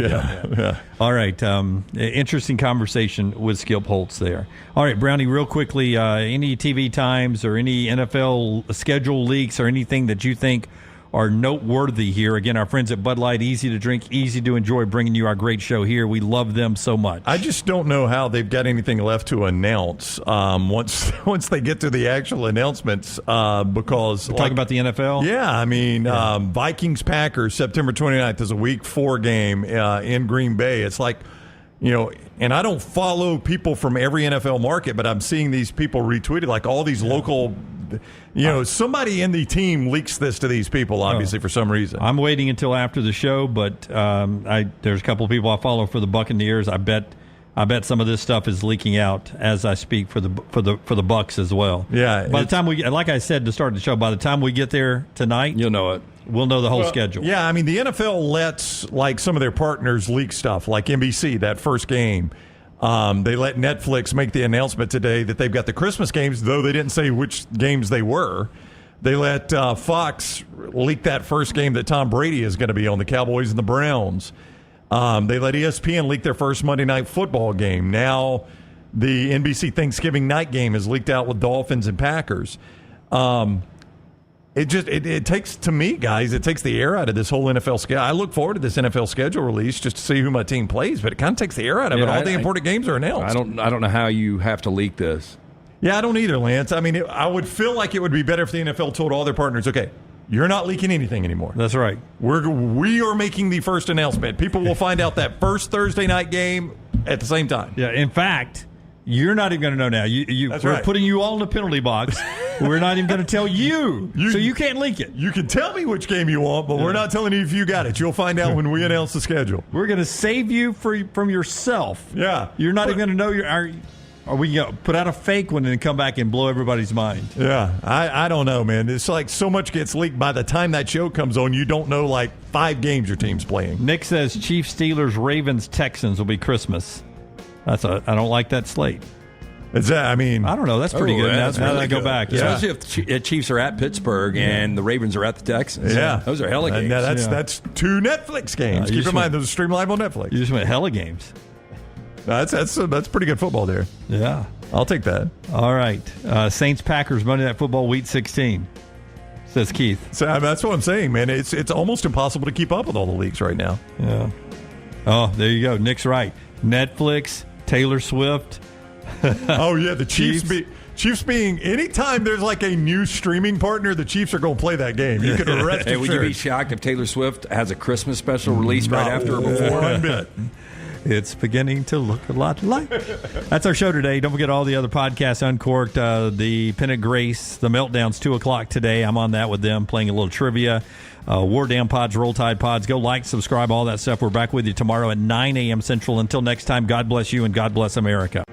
Yeah. All right. Interesting conversation with Skip Holtz there. All right, Brownie, real quickly, any TV times or any NFL schedule leaks or anything that you think are noteworthy here? Again, our friends at Bud Light, easy to drink, easy to enjoy, bringing you our great show here. We love them so much. I just don't know how they've got anything left to announce once they get to the actual announcements. Because talking about the NFL? Yeah, I mean, Vikings-Packers, September 29th is a Week 4 game in Green Bay. It's like, and I don't follow people from every NFL market, but I'm seeing these people retweeted, like all these local, somebody in the team leaks this to these people, obviously, for some reason. I'm waiting until after the show, but there's a couple of people I follow for the Buccaneers. I bet some of this stuff is leaking out as I speak for the Bucks as well. Yeah. By the time like I said to start the show, by the time we get there tonight, you'll know it. We'll know the whole schedule. Yeah, I mean, the NFL lets some of their partners leak stuff, like NBC, that first game. They let Netflix make the announcement today that they've got the Christmas games, though they didn't say which games they were. They let Fox leak that first game that Tom Brady is going to be on, the Cowboys and the Browns. They let ESPN leak their first Monday Night Football game. Now the NBC Thanksgiving night game is leaked out with Dolphins and Packers. It takes, to me, guys, it takes the air out of this whole NFL schedule. I look forward to this NFL schedule release just to see who my team plays, but it kind of takes the air out of it. All the important games are announced. I don't know how you have to leak this. Yeah, I don't either, Lance. I mean, I would feel like it would be better if the NFL told all their partners, okay, you're not leaking anything anymore. That's right. We are making the first announcement. People will find out that first Thursday night game at the same time. Yeah, in fact, you're not even going to know now. We're right. putting you all in the penalty box. We're not even going to tell you, so you can't leak it. You can tell me which game you want, but we're not telling you if you got it. You'll find out when we announce the schedule. We're going to save you from yourself. Yeah. You're not even going to know Are we going to put out a fake one and then come back and blow everybody's mind? Yeah, I don't know, man. It's like so much gets leaked. By the time that show comes on, you don't know like 5 games your team's playing. Nick says Chiefs, Steelers, Ravens, Texans will be Christmas. I don't like that slate. Is that? I mean, I don't know. That's pretty good. Now that I go back, especially if the Chiefs are at Pittsburgh and the Ravens are at the Texans. Yeah, those are hella games. That's 2 Netflix games. Keep in mind those are streamed live on Netflix. You just went hella games. That's pretty good football there. Yeah, I'll take that. All right, Saints Packers Monday Night Football Week 16. Says Keith. So that's what I'm saying, man. It's almost impossible to keep up with all the leaks right now. Yeah. Oh, there you go. Nick's right. Netflix, Taylor Swift. Oh yeah, the Chiefs being anytime there's like a new streaming partner, the Chiefs are going to play that game. You can rest assured. Would you be shocked if Taylor Swift has a Christmas special released right after or before? One bit. It's beginning to look a lot like. That's our show today. Don't forget all the other podcasts, Uncorked, the Pennant Grace, the Meltdowns, 2 o'clock today. I'm on that with them, playing a little trivia. War Down Pods, Roll Tide Pods. Go like, subscribe, all that stuff. We're back with you tomorrow at 9 a.m. Central. Until next time, God bless you and God bless America.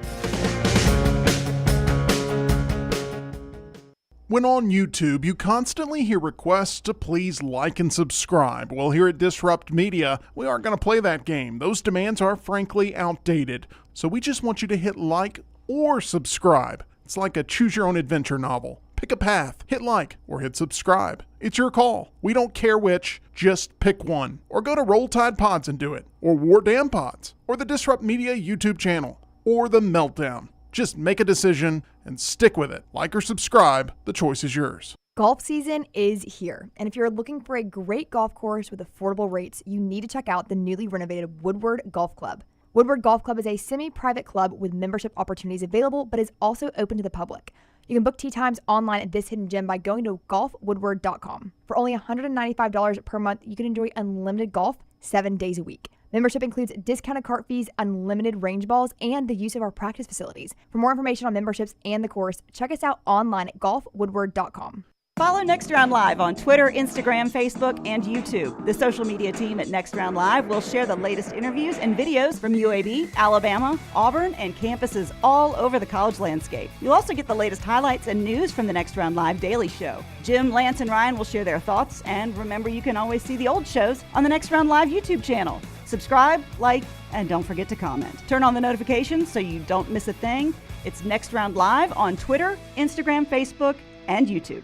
When on YouTube, you constantly hear requests to please like and subscribe. Well, here at Disrupt Media, we aren't going to play that game. Those demands are frankly outdated. So we just want you to hit like or subscribe. It's like a choose-your-own-adventure novel. Pick a path, hit like, or hit subscribe. It's your call. We don't care which, just pick one. Or go to Roll Tide Pods and do it. Or War Damn Pods. Or the Disrupt Media YouTube channel. Or the Meltdown. Just make a decision and stick with it. Like or subscribe, the choice is yours. Golf season is here, and if you're looking for a great golf course with affordable rates, you need to check out the newly renovated Woodward Golf Club. Woodward Golf Club is a semi-private club with membership opportunities available, but is also open to the public. You can book tee times online at this hidden gem by going to golfwoodward.com. For only $195 per month, you can enjoy unlimited golf 7 days a week. Membership includes discounted cart fees, unlimited range balls, and the use of our practice facilities. For more information on memberships and the course, check us out online at golfwoodward.com. Follow Next Round Live on Twitter, Instagram, Facebook, and YouTube. The social media team at Next Round Live will share the latest interviews and videos from UAB, Alabama, Auburn, and campuses all over the college landscape. You'll also get the latest highlights and news from the Next Round Live Daily Show. Jim, Lance, and Ryan will share their thoughts, and remember, you can always see the old shows on the Next Round Live YouTube channel. Subscribe, like, and don't forget to comment. Turn on the notifications so you don't miss a thing. It's Next Round Live on Twitter, Instagram, Facebook, and YouTube.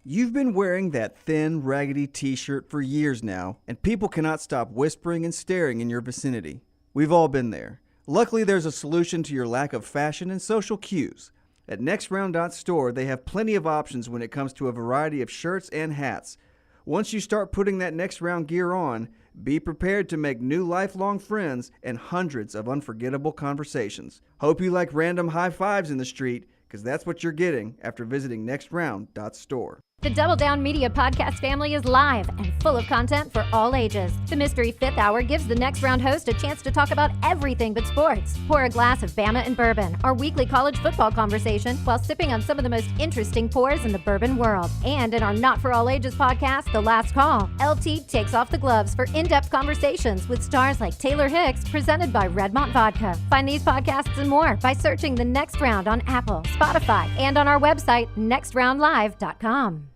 You've been wearing that thin, raggedy t-shirt for years now, and people cannot stop whispering and staring in your vicinity. We've all been there. Luckily, there's a solution to your lack of fashion and social cues. At NextRound.store, they have plenty of options when it comes to a variety of shirts and hats. Once you start putting that Next Round gear on, be prepared to make new lifelong friends and hundreds of unforgettable conversations. Hope you like random high fives in the street, because that's what you're getting after visiting NextRound.store. The Double Down Media podcast family is live and full of content for all ages. The Mystery Fifth Hour gives the Next Round host a chance to talk about everything but sports. Pour a glass of Bama and bourbon, our weekly college football conversation, while sipping on some of the most interesting pours in the bourbon world. And in our Not For All Ages podcast, The Last Call, LT takes off the gloves for in-depth conversations with stars like Taylor Hicks, presented by Redmont Vodka. Find these podcasts and more by searching The Next Round on Apple, Spotify, and on our website, nextroundlive.com.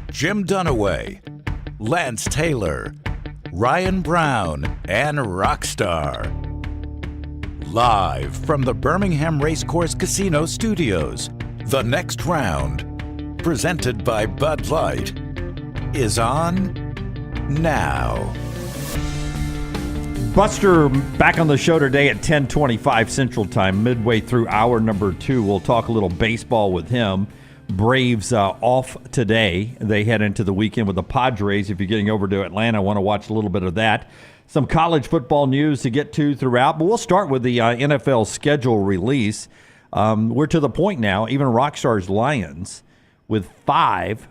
Jim Dunaway, Lance Taylor, Ryan Brown, and Rockstar. Live from the Birmingham Racecourse Casino Studios, The Next Round, presented by Bud Light, is on now. Buster back on the show today at 10:25 Central Time, midway through hour number 2. We'll talk a little baseball with him. Braves off today. They head into the weekend with the Padres. If you're getting over to Atlanta, I want to watch a little bit of that. Some college football news to get to throughout, but we'll start with the NFL schedule release. We're to the point now, even Rockstar's Lions, with five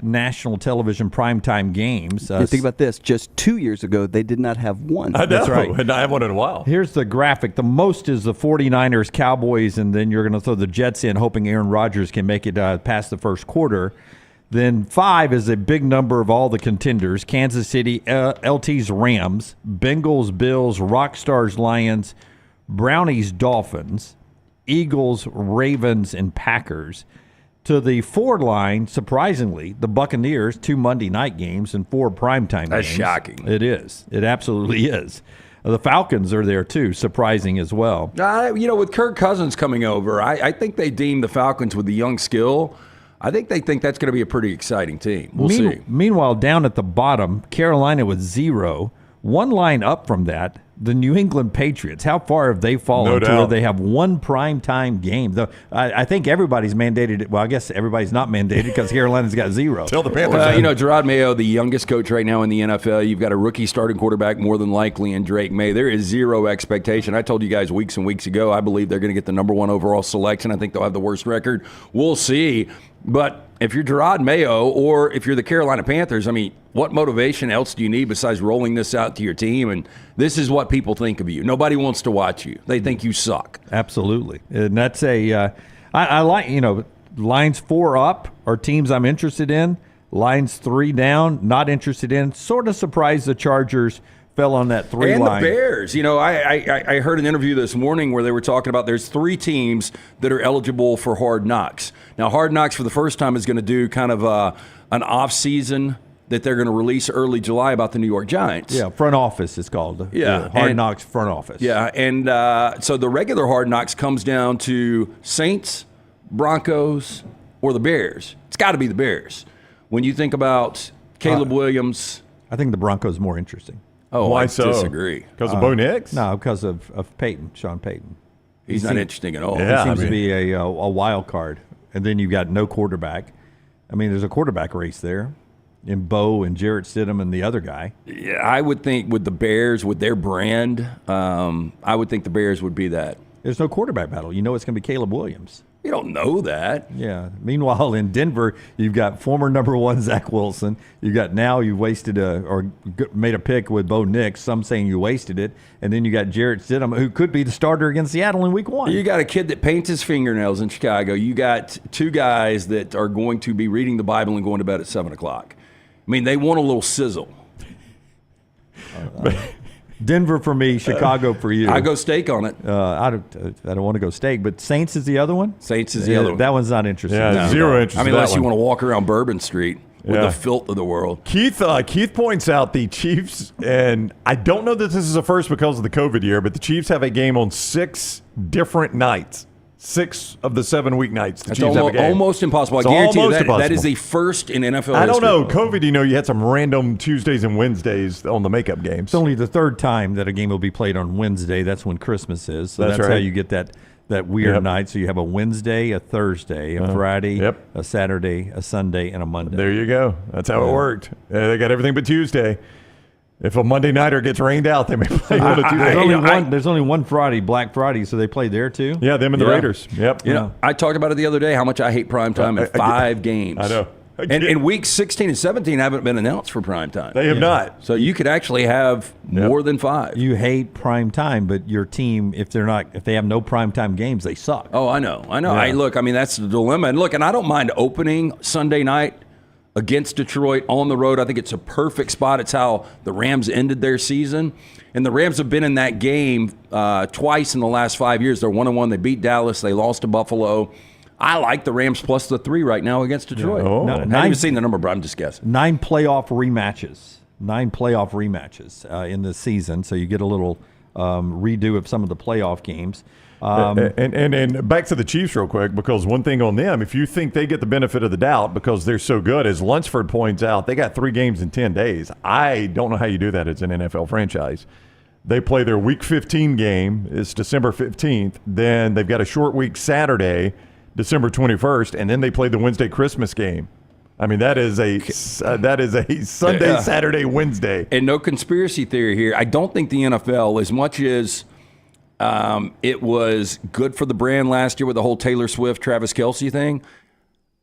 national television primetime games. Think about this. Just 2 years ago, they did not have one. I know. That's right. And I haven't one in a while. Here's the graphic. The most is the 49ers, Cowboys, and then you're going to throw the Jets in, hoping Aaron Rodgers can make it past the first quarter. Then 5 is a big number of all the contenders. Kansas City, LT's Rams, Bengals, Bills, Rockstars, Lions, Brownies, Dolphins, Eagles, Ravens, and Packers. To the 4 line, surprisingly, the Buccaneers, 2 Monday night games and 4 primetime games. That's shocking. It is. It absolutely is. The Falcons are there, too, surprising as well. With Kirk Cousins coming over, I think they deem the Falcons with the young skill. I think they think that's going to be a pretty exciting team. We'll see. Meanwhile, down at the bottom, Carolina with 0. 1 line up from that, the New England Patriots. How far have they fallen to where they have 1 primetime game? I think everybody's mandated. Well, I guess everybody's not mandated because Carolina's got 0. Tell the Panthers. Gerard Mayo, the youngest coach right now in the NFL. You've got a rookie starting quarterback more than likely in Drake May. There is 0 expectation. I told you guys weeks and weeks ago, I believe they're going to get the number 1 overall selection. I think they'll have the worst record. We'll see. But if you're Gerard Mayo or if you're the Carolina Panthers, I mean, what motivation else do you need besides rolling this out to your team? And this is what people think of you. Nobody wants to watch you. They think you suck. Absolutely. And that's I like, lines 4 up are teams I'm interested in. Lines 3 down, not interested in. Sort of surprised the Chargers fell on that 3 and line. And the Bears. I heard an interview this morning where they were talking about there's 3 teams that are eligible for Hard Knocks. Now, Hard Knocks for the first time is going to do kind of an off-season that they're going to release early July about the New York Giants. Yeah, front office is called. Yeah. Hard Knocks front office. Yeah, and so the regular Hard Knocks comes down to Saints, Broncos, or the Bears. It's got to be the Bears. When you think about Caleb Williams. I think the Broncos more interesting. Oh, why I so? disagree. Because of Bo Nix? No, because of Peyton, Sean Payton. He's not interesting at all. Yeah, He seems to be a wild card. And then you've got no quarterback. I mean, there's a quarterback race there in Bo and Jarrett Stidham and the other guy. Yeah, I would think with the Bears, with their brand, I would think the Bears would be that. There's no quarterback battle. You know it's going to be Caleb Williams. You don't know that. Yeah. Meanwhile, in Denver, you've got former number 1 Zach Wilson. You've wasted made a pick with Bo Nix. Some saying you wasted it, and then you got Jarrett Stidham, who could be the starter against Seattle in Week 1. You got a kid that paints his fingernails in Chicago. You got 2 guys that are going to be reading the Bible and going to bed at 7:00. I mean, they want a little sizzle. Denver for me, Chicago for you. I go steak on it. I don't want to go steak, but Saints is the other one? Saints is the other one. That one's not interesting. Yeah, No. zero interest. I mean, unless you want to walk around Bourbon Street with Yeah. the filth of the world. Keith points out the Chiefs, and I don't know that this is a first because of the COVID year, but the Chiefs have a game on 6 different nights. 6 of the 7 weeknights. The That's Chiefs have a game. almost impossible. I It's guarantee you almost that is impossible. a first in NFL I don't know. history. COVID, you had some random Tuesdays and Wednesdays on the makeup games. It's only the third time that a game will be played on Wednesday. That's when Christmas is. So That's that's how right. you get that weird Yep. night. So you have a Wednesday, a Thursday, a Friday, Yep. a Saturday, a Sunday, and a Monday. There you go. That's how it worked. They got everything but Tuesday. If a Monday nighter gets rained out, they may play on a Tuesday. There's only one Friday, Black Friday, so they play there too. Yeah, them and the Yeah. Raiders. Yep. I talked about it the other day, how much I hate primetime in 5 games. I know. And weeks 16 and 17 haven't been announced for primetime. They have not. So you could actually have more than 5. You hate prime time, but your team, if they have no prime time games, they suck. Oh, I know. That's the dilemma. And I don't mind opening Sunday night against Detroit on the road. I think it's a perfect spot. It's how the Rams ended their season. And the Rams have been in that game twice in the last 5 years. They're 1-1. They beat Dallas. They lost to Buffalo. I like the Rams plus the 3 right now against Detroit. Oh. I haven't even seen the number, but I'm just guessing. 9 playoff rematches in the season, so you get a little redo of some of the playoff games. And back to the Chiefs real quick, because one thing on them, if you think they get the benefit of the doubt because they're so good, as Lunsford points out, they got 3 games in 10 days. I don't know how you do that as an NFL franchise. They play their Week 15 game. It's December 15th. Then they've got a short week Saturday, December 21st, and then they play the Wednesday Christmas game. I mean, that is a Sunday, Saturday, Wednesday. And no conspiracy theory here. I don't think the NFL, as much as it was good for the brand last year with the whole Taylor Swift, Travis Kelce thing,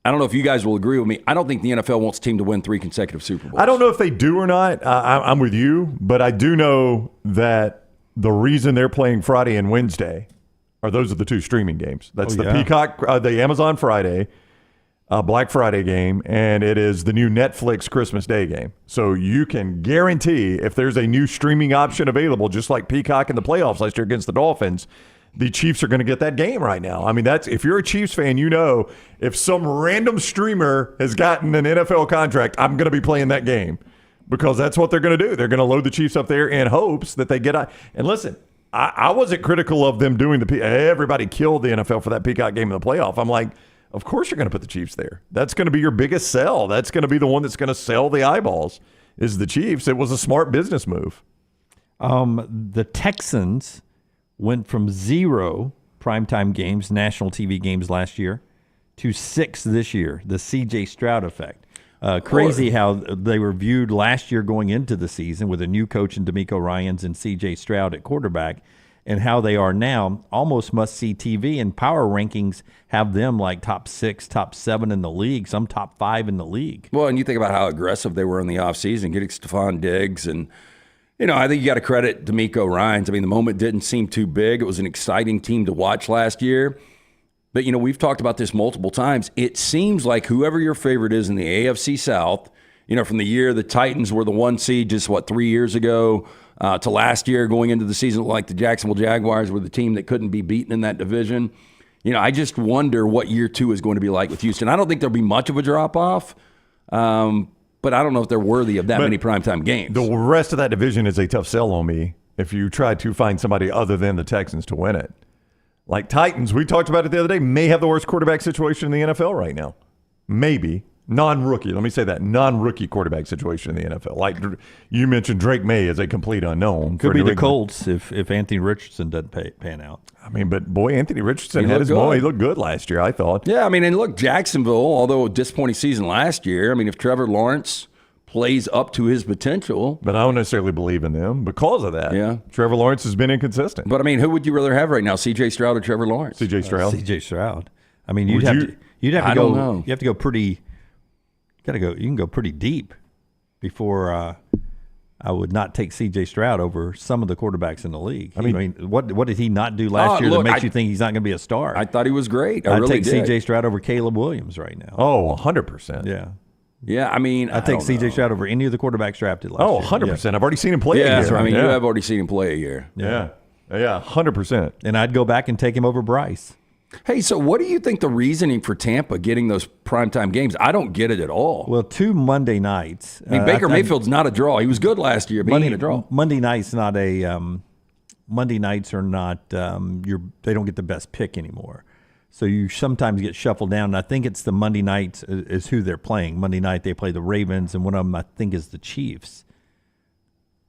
I don't know if you guys will agree with me. I don't think the NFL wants a team to win 3 consecutive Super Bowls. I don't know if they do or not. I'm with you, but I do know that the reason they're playing Friday and Wednesday those are the 2 streaming games. That's the Peacock, the Amazon Friday, Black Friday game, and it is the new Netflix Christmas Day game. So you can guarantee if there's a new streaming option available, just like Peacock in the playoffs last year against the Dolphins, the Chiefs are going to get that game right now. I mean, if you're a Chiefs fan, if some random streamer has gotten an NFL contract, I'm going to be playing that game because that's what they're going to do. They're going to load the Chiefs up there in hopes that they get – and listen, I wasn't critical of them doing everybody killed the NFL for that Peacock game in the playoff. I'm like, of course you're going to put the Chiefs there. That's going to be your biggest sell. That's going to be the one that's going to sell the eyeballs is the Chiefs. It was a smart business move. The Texans went from 0 primetime games, national TV games last year, to 6 this year, the C.J. Stroud effect. Crazy how they were viewed last year going into the season with a new coach in DeMeco Ryans and C.J. Stroud at quarterback, and how they are now almost must-see TV, and power rankings have them like top 6, top 7 in the league, some top 5 in the league. Well, and you think about how aggressive they were in the offseason, getting Stephon Diggs, and I think you got to credit DeMeco Ryans. I mean, the moment didn't seem too big. It was an exciting team to watch last year. But, we've talked about this multiple times. It seems like whoever your favorite is in the AFC South, from the year the Titans were the 1 seed just, 3 years ago to last year going into the season, like the Jacksonville Jaguars were the team that couldn't be beaten in that division. I just wonder what year 2 is going to be like with Houston. I don't think there'll be much of a drop-off, but I don't know if they're worthy of that many primetime games. The rest of that division is a tough sell on me if you try to find somebody other than the Texans to win it. Like Titans, we talked about it the other day, may have the worst quarterback situation in the NFL right now. Maybe. Non-rookie. Let me say that. Non-rookie quarterback situation in the NFL. Like you mentioned, Drake May is a complete unknown. Could be the Colts if Anthony Richardson doesn't pan out. I mean, but boy, Anthony Richardson had his moment. He looked good last year, I thought. Yeah, I mean, and look, Jacksonville, although a disappointing season last year, I mean, if Trevor Lawrence plays up to his potential. But I don't necessarily believe in them because of that. Yeah. Trevor Lawrence has been inconsistent. But, I mean, who would you rather have right now, C.J. Stroud or Trevor Lawrence? C.J. Stroud. C.J. Stroud. I mean, you'd have to go. You have to go pretty. You can go pretty deep before I would not take C.J. Stroud over some of the quarterbacks in the league. I mean what did he not do last year that makes you think he's not going to be a star? I thought he was great. I'd take C.J. Stroud over Caleb Williams right now. Oh, 100%. Yeah. Yeah, I mean, I take C.J. Stroud over any of the quarterbacks drafted last year. 100%. Yeah. I've already seen him play a year. I mean, you have already seen him play a year. Yeah, 100%. And I'd go back and take him over Bryce. Hey, so what do you think the reasoning for Tampa getting those primetime games? I don't get it at all. Well, 2 Monday nights. I mean, Baker Mayfield's not a draw. He was good last year, but he ain't a draw. Monday nights not a. Monday nights are not. They don't get the best pick anymore. So you sometimes get shuffled down. And I think it's the Monday night is who they're playing. Monday night they play the Ravens, and one of them I think is the Chiefs.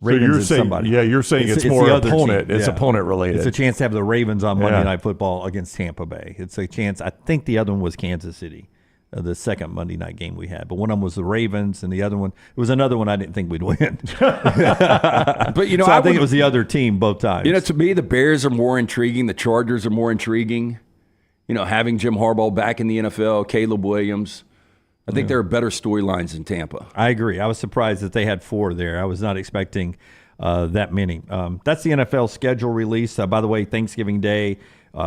Ravens so you're is saying, somebody. Yeah, you're saying it's more the other opponent. team. It's opponent related. It's a chance to have the Ravens on Monday Night Football against Tampa Bay. It's a chance. I think the other one was Kansas City, the second Monday night game we had. But one of them was the Ravens, and the other one it was another one I didn't think we'd win. But you know, so I think it was the other team both times. You know, to me, the Bears are more intriguing. The Chargers are more intriguing. You know, having Jim Harbaugh back in the NFL, Caleb Williams. I think there are better storylines in Tampa. I agree. I was surprised that they had 4 there. I was not expecting that many. That's the NFL schedule release. By the way, Thanksgiving Day,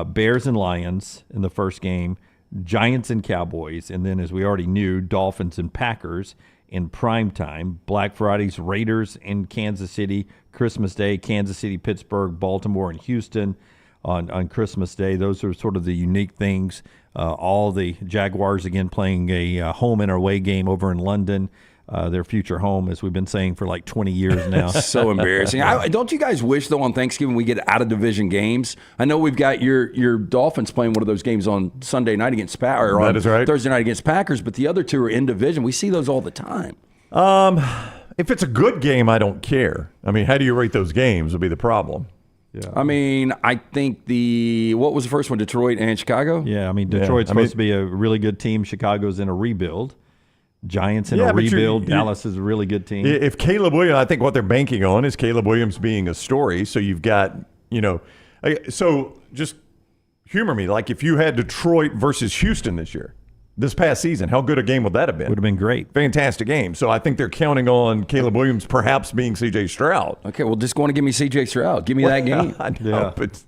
Bears and Lions in the first game, Giants and Cowboys, and then as we already knew, Dolphins and Packers in prime time. Black Friday's Raiders in Kansas City, Christmas Day, Kansas City, Pittsburgh, Baltimore, and Houston on Christmas Day. Those are sort of the unique things. All the Jaguars again playing a home and away game over in London. Their future home, as we've been saying for like 20 years now. So embarrassing. Don't you guys wish, though, on Thanksgiving we get out-of-division games? I know we've got your Dolphins playing one of those games on Sunday night against Packers, or on Thursday night against Packers, but the other two are in division. We see those all the time. If it's a good game, I don't care. I mean, how do you rate those games would be the problem. Yeah. I mean, I think what was the first one, Detroit and Chicago? Yeah, I mean, Detroit's supposed to be a really good team. Chicago's in a rebuild. Giants in a rebuild. Dallas is a really good team. If Caleb Williams, I think what they're banking on is Caleb Williams being a story. So you've got, so just humor me. Like if you had Detroit versus Houston this past season, how good a game would that have been? Would have been great. Fantastic game. So I think they're counting on Caleb Williams perhaps being C.J. Stroud. Okay, well, just going to give me C.J. Stroud. Give me that game. I know, but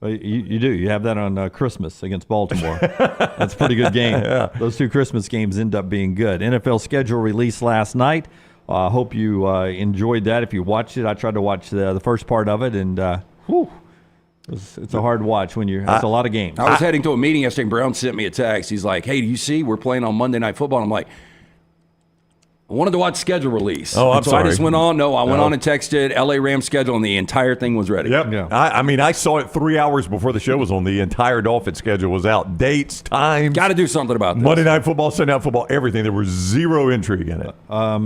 You do. You have that on Christmas against Baltimore. That's a pretty good game. Those 2 Christmas games end up being good. NFL schedule released last night. I hope you enjoyed that. If you watched it, I tried to watch the first part of it, and it's a hard watch when it's a lot of games. I was heading to a meeting yesterday, and Brown sent me a text. He's like, hey, do you see we're playing on Monday Night Football? And I'm like, I wanted to watch schedule release. Oh, I'm sorry. I just went on. No, I went on and texted LA Rams schedule, and the entire thing was ready. Yep. Yeah. I mean, I saw it 3 hours before the show was on. The entire Dolphins schedule was out. Dates, times. Got to do something about this. Monday Night Football, Sunday Night Football, everything. There was zero intrigue in it.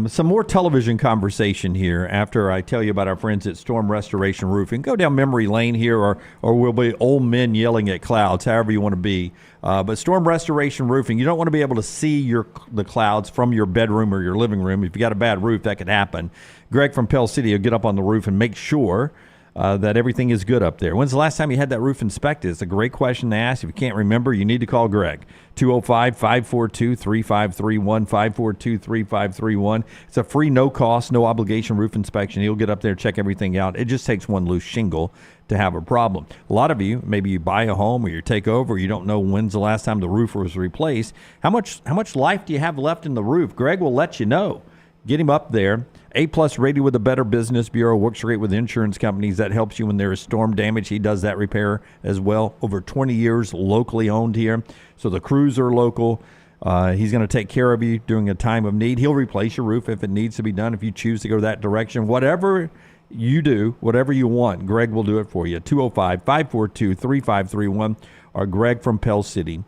Some more television conversation here after I tell you about our friends at Storm Restoration Roofing. Go down memory lane here, or we'll be old men yelling at clouds, however you want to be. But Storm Restoration Roofing, you don't want to be able to see the clouds from your bedroom or your living room. If you got a bad roof, that could happen. Greg from Pell City will get up on the roof and make sure that everything is good up there. When's the last time you had that roof inspected? It's a great question to ask. If you can't remember, you need to call Greg. 205-542-3531, 542-3531. It's a free, no-cost, no-obligation roof inspection. He'll get up there, check everything out. It just takes one loose shingle to have a problem. A lot of you, maybe you buy a home or you take over, or you don't know when's the last time the roof was replaced. How much life do you have left in the roof? Greg will let you know. Get him up there. A-plus rated with the Better Business Bureau. Works great with insurance companies. That helps you when there is storm damage. He does that repair as well. Over 20 years locally owned here. So the crews are local. He's going to take care of you during a time of need. He'll replace your roof if it needs to be done, if you choose to go that direction. Whatever you do, whatever you want, Greg will do it for you. 205-542-3531 or Greg from Pell City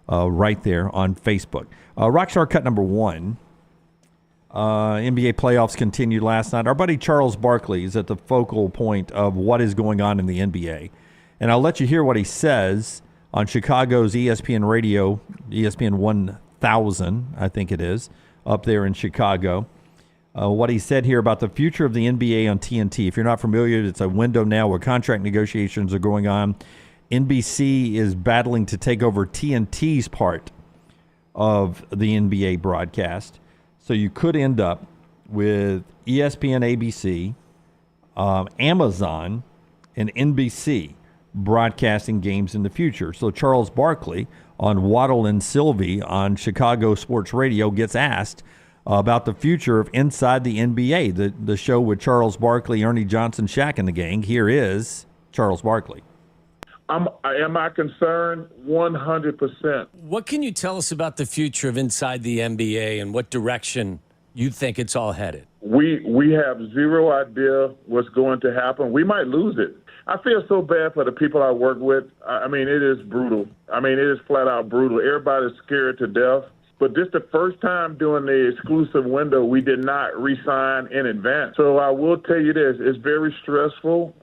right there on Facebook. Rockstar Cut number 1. NBA playoffs continued last night. Our buddy Charles Barkley is at the focal point of what is going on in the NBA. And I'll let you hear what he says on Chicago's ESPN radio, ESPN 1000, I think it is, up there in Chicago. What he said here about the future of the NBA on TNT. If you're not familiar, it's a window now where contract negotiations are going on. NBC is battling to take over TNT's part of the NBA broadcast. So you could end up with ESPN, ABC, Amazon, and NBC broadcasting games in the future. So Charles Barkley on Waddle and Sylvie on Chicago Sports Radio gets asked about the future of Inside the NBA, the show with Charles Barkley, Ernie Johnson, Shaq, and the gang. Here is Charles Barkley. Am I concerned? 100%. What can you tell us about the future of Inside the NBA and what direction you think it's all headed? We have zero idea what's going to happen. We might lose it. I feel so bad for the people I work with. I mean, it is brutal. I mean, it is flat out brutal. Everybody's scared to death. But this is the first time during the exclusive window we did not re-sign in advance. So I will tell you this, it's very stressful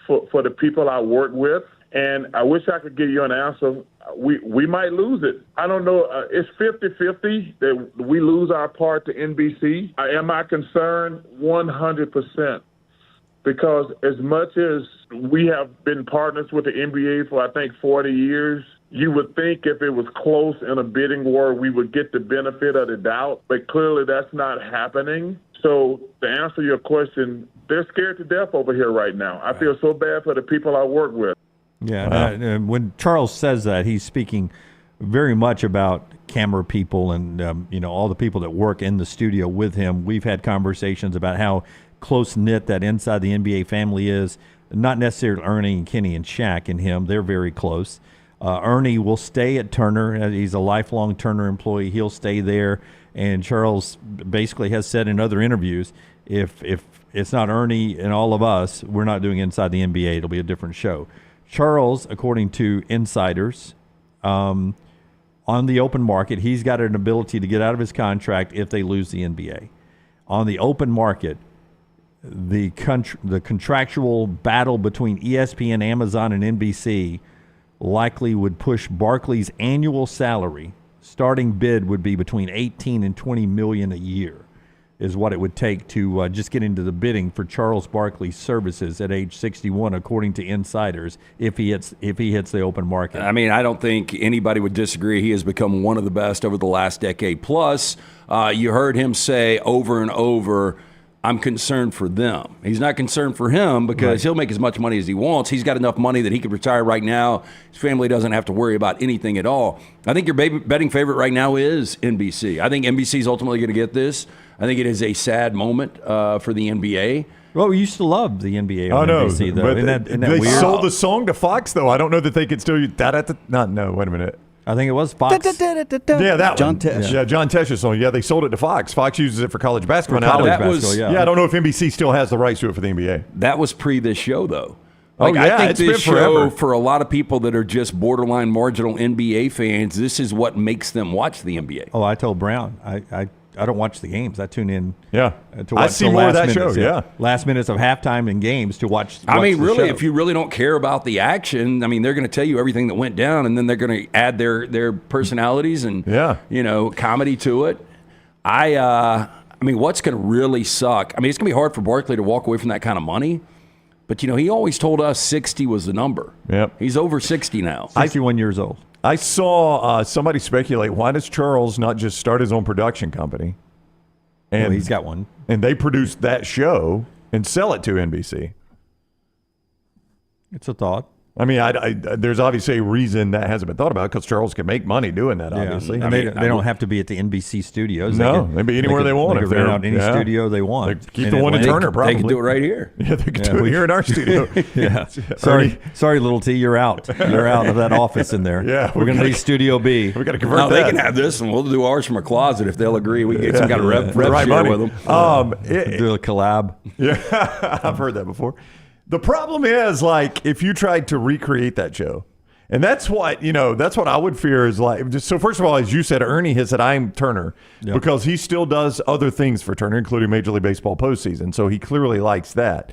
for the people I work with. And I wish I could give you an answer. We might lose it. I don't know. It's 50-50 that we lose our part to NBC. Am I concerned? 100%. Because as much as we have been partners with the NBA for, I think, 40 years, you would think if it was close in a bidding war, we would get the benefit of the doubt. But clearly that's not happening. So to answer your question, they're scared to death over here right now. I feel so bad for the people I work with. Yeah, and when Charles says that, he's speaking very much about camera people and all the people that work in the studio with him. We've had conversations about how close-knit that inside the NBA family is. Not necessarily Ernie and Kenny and Shaq and him. They're very close. Ernie will stay at Turner. He's a lifelong Turner employee. He'll stay there. And Charles basically has said in other interviews, if it's not Ernie and all of us, we're not doing Inside the NBA. It'll be a different show. Charles, according to insiders, on the open market, he's got an ability to get out of his contract if they lose the NBA. On the open market, the contractual battle between ESPN, Amazon, and NBC likely would push Barkley's annual salary. Starting bid would be between $18 and $20 million a year, is what it would take to just get into the bidding for Charles Barkley's services at age 61, according to insiders, if he hits the open market. I mean, I don't think anybody would disagree. He has become one of the best over the last decade. Plus, you heard him say over and over, I'm concerned for them. He's not concerned for him because he'll make as much money as he wants. He's got enough money that he could retire right now. His family doesn't have to worry about anything at all. I think your betting favorite right now is NBC. I think NBC is ultimately going to get this. I think it is a sad moment for the NBA. Well, we used to love the NBA on NBC, though. But isn't that they weird? sold the song to Fox, though. I don't know that they could still use that. No, wait a minute. I think it was Fox. Yeah, that John one. Tesh. Yeah, John Tesh's song. Yeah, they sold it to Fox. Fox uses it for college basketball now. College That basketball, was, yeah. I don't know if NBC still has the rights to it for the NBA. That was pre this show, though. Oh, yeah, I think it's been this show, forever. for a lot of people that are just borderline marginal NBA fans, this is what makes them watch the NBA. Oh, I told Brown, I don't watch the games. I tune in. Yeah, to watch I see the more of last that minutes, show. Yeah, last minutes of halftime and games to watch. I mean, the really, show. if you really don't care about the action, I mean, they're going to tell you everything that went down, and then they're going to add their personalities and comedy to it. I mean, what's going to really suck? I mean, it's going to be hard for Barkley to walk away from that kind of money. But, he always told us 60 was the number. Yep. He's over 60 now. 61 years old. I saw somebody speculate, why does Charles not just start his own production company? And Well, he's got one. And they produce that show and sell it to NBC. It's a thought. I mean, there's obviously a reason that hasn't been thought about because Charles can make money doing that, obviously. And they don't have to be at the NBC studios. No, they can be anywhere they want. They if can they're rent out any studio they want. They keep the one in Atlanta. Turner, probably. They can do it right here. Yeah, they can do it here in our studio. Yeah. Sorry, little T, you're out. You're out of that office in there. Yeah, we're going to need Studio B. We got to convert No, that. they can have this, and we'll do ours from a closet if they'll agree. We can get some kind of rev right share money. with them. Do a collab. Yeah, I've heard that before. The problem is, like, if you tried to recreate that show, and that's what I would fear is like. So first of all, as you said, Ernie has said, I'm Turner because he still does other things for Turner, including Major League Baseball postseason. So he clearly likes that.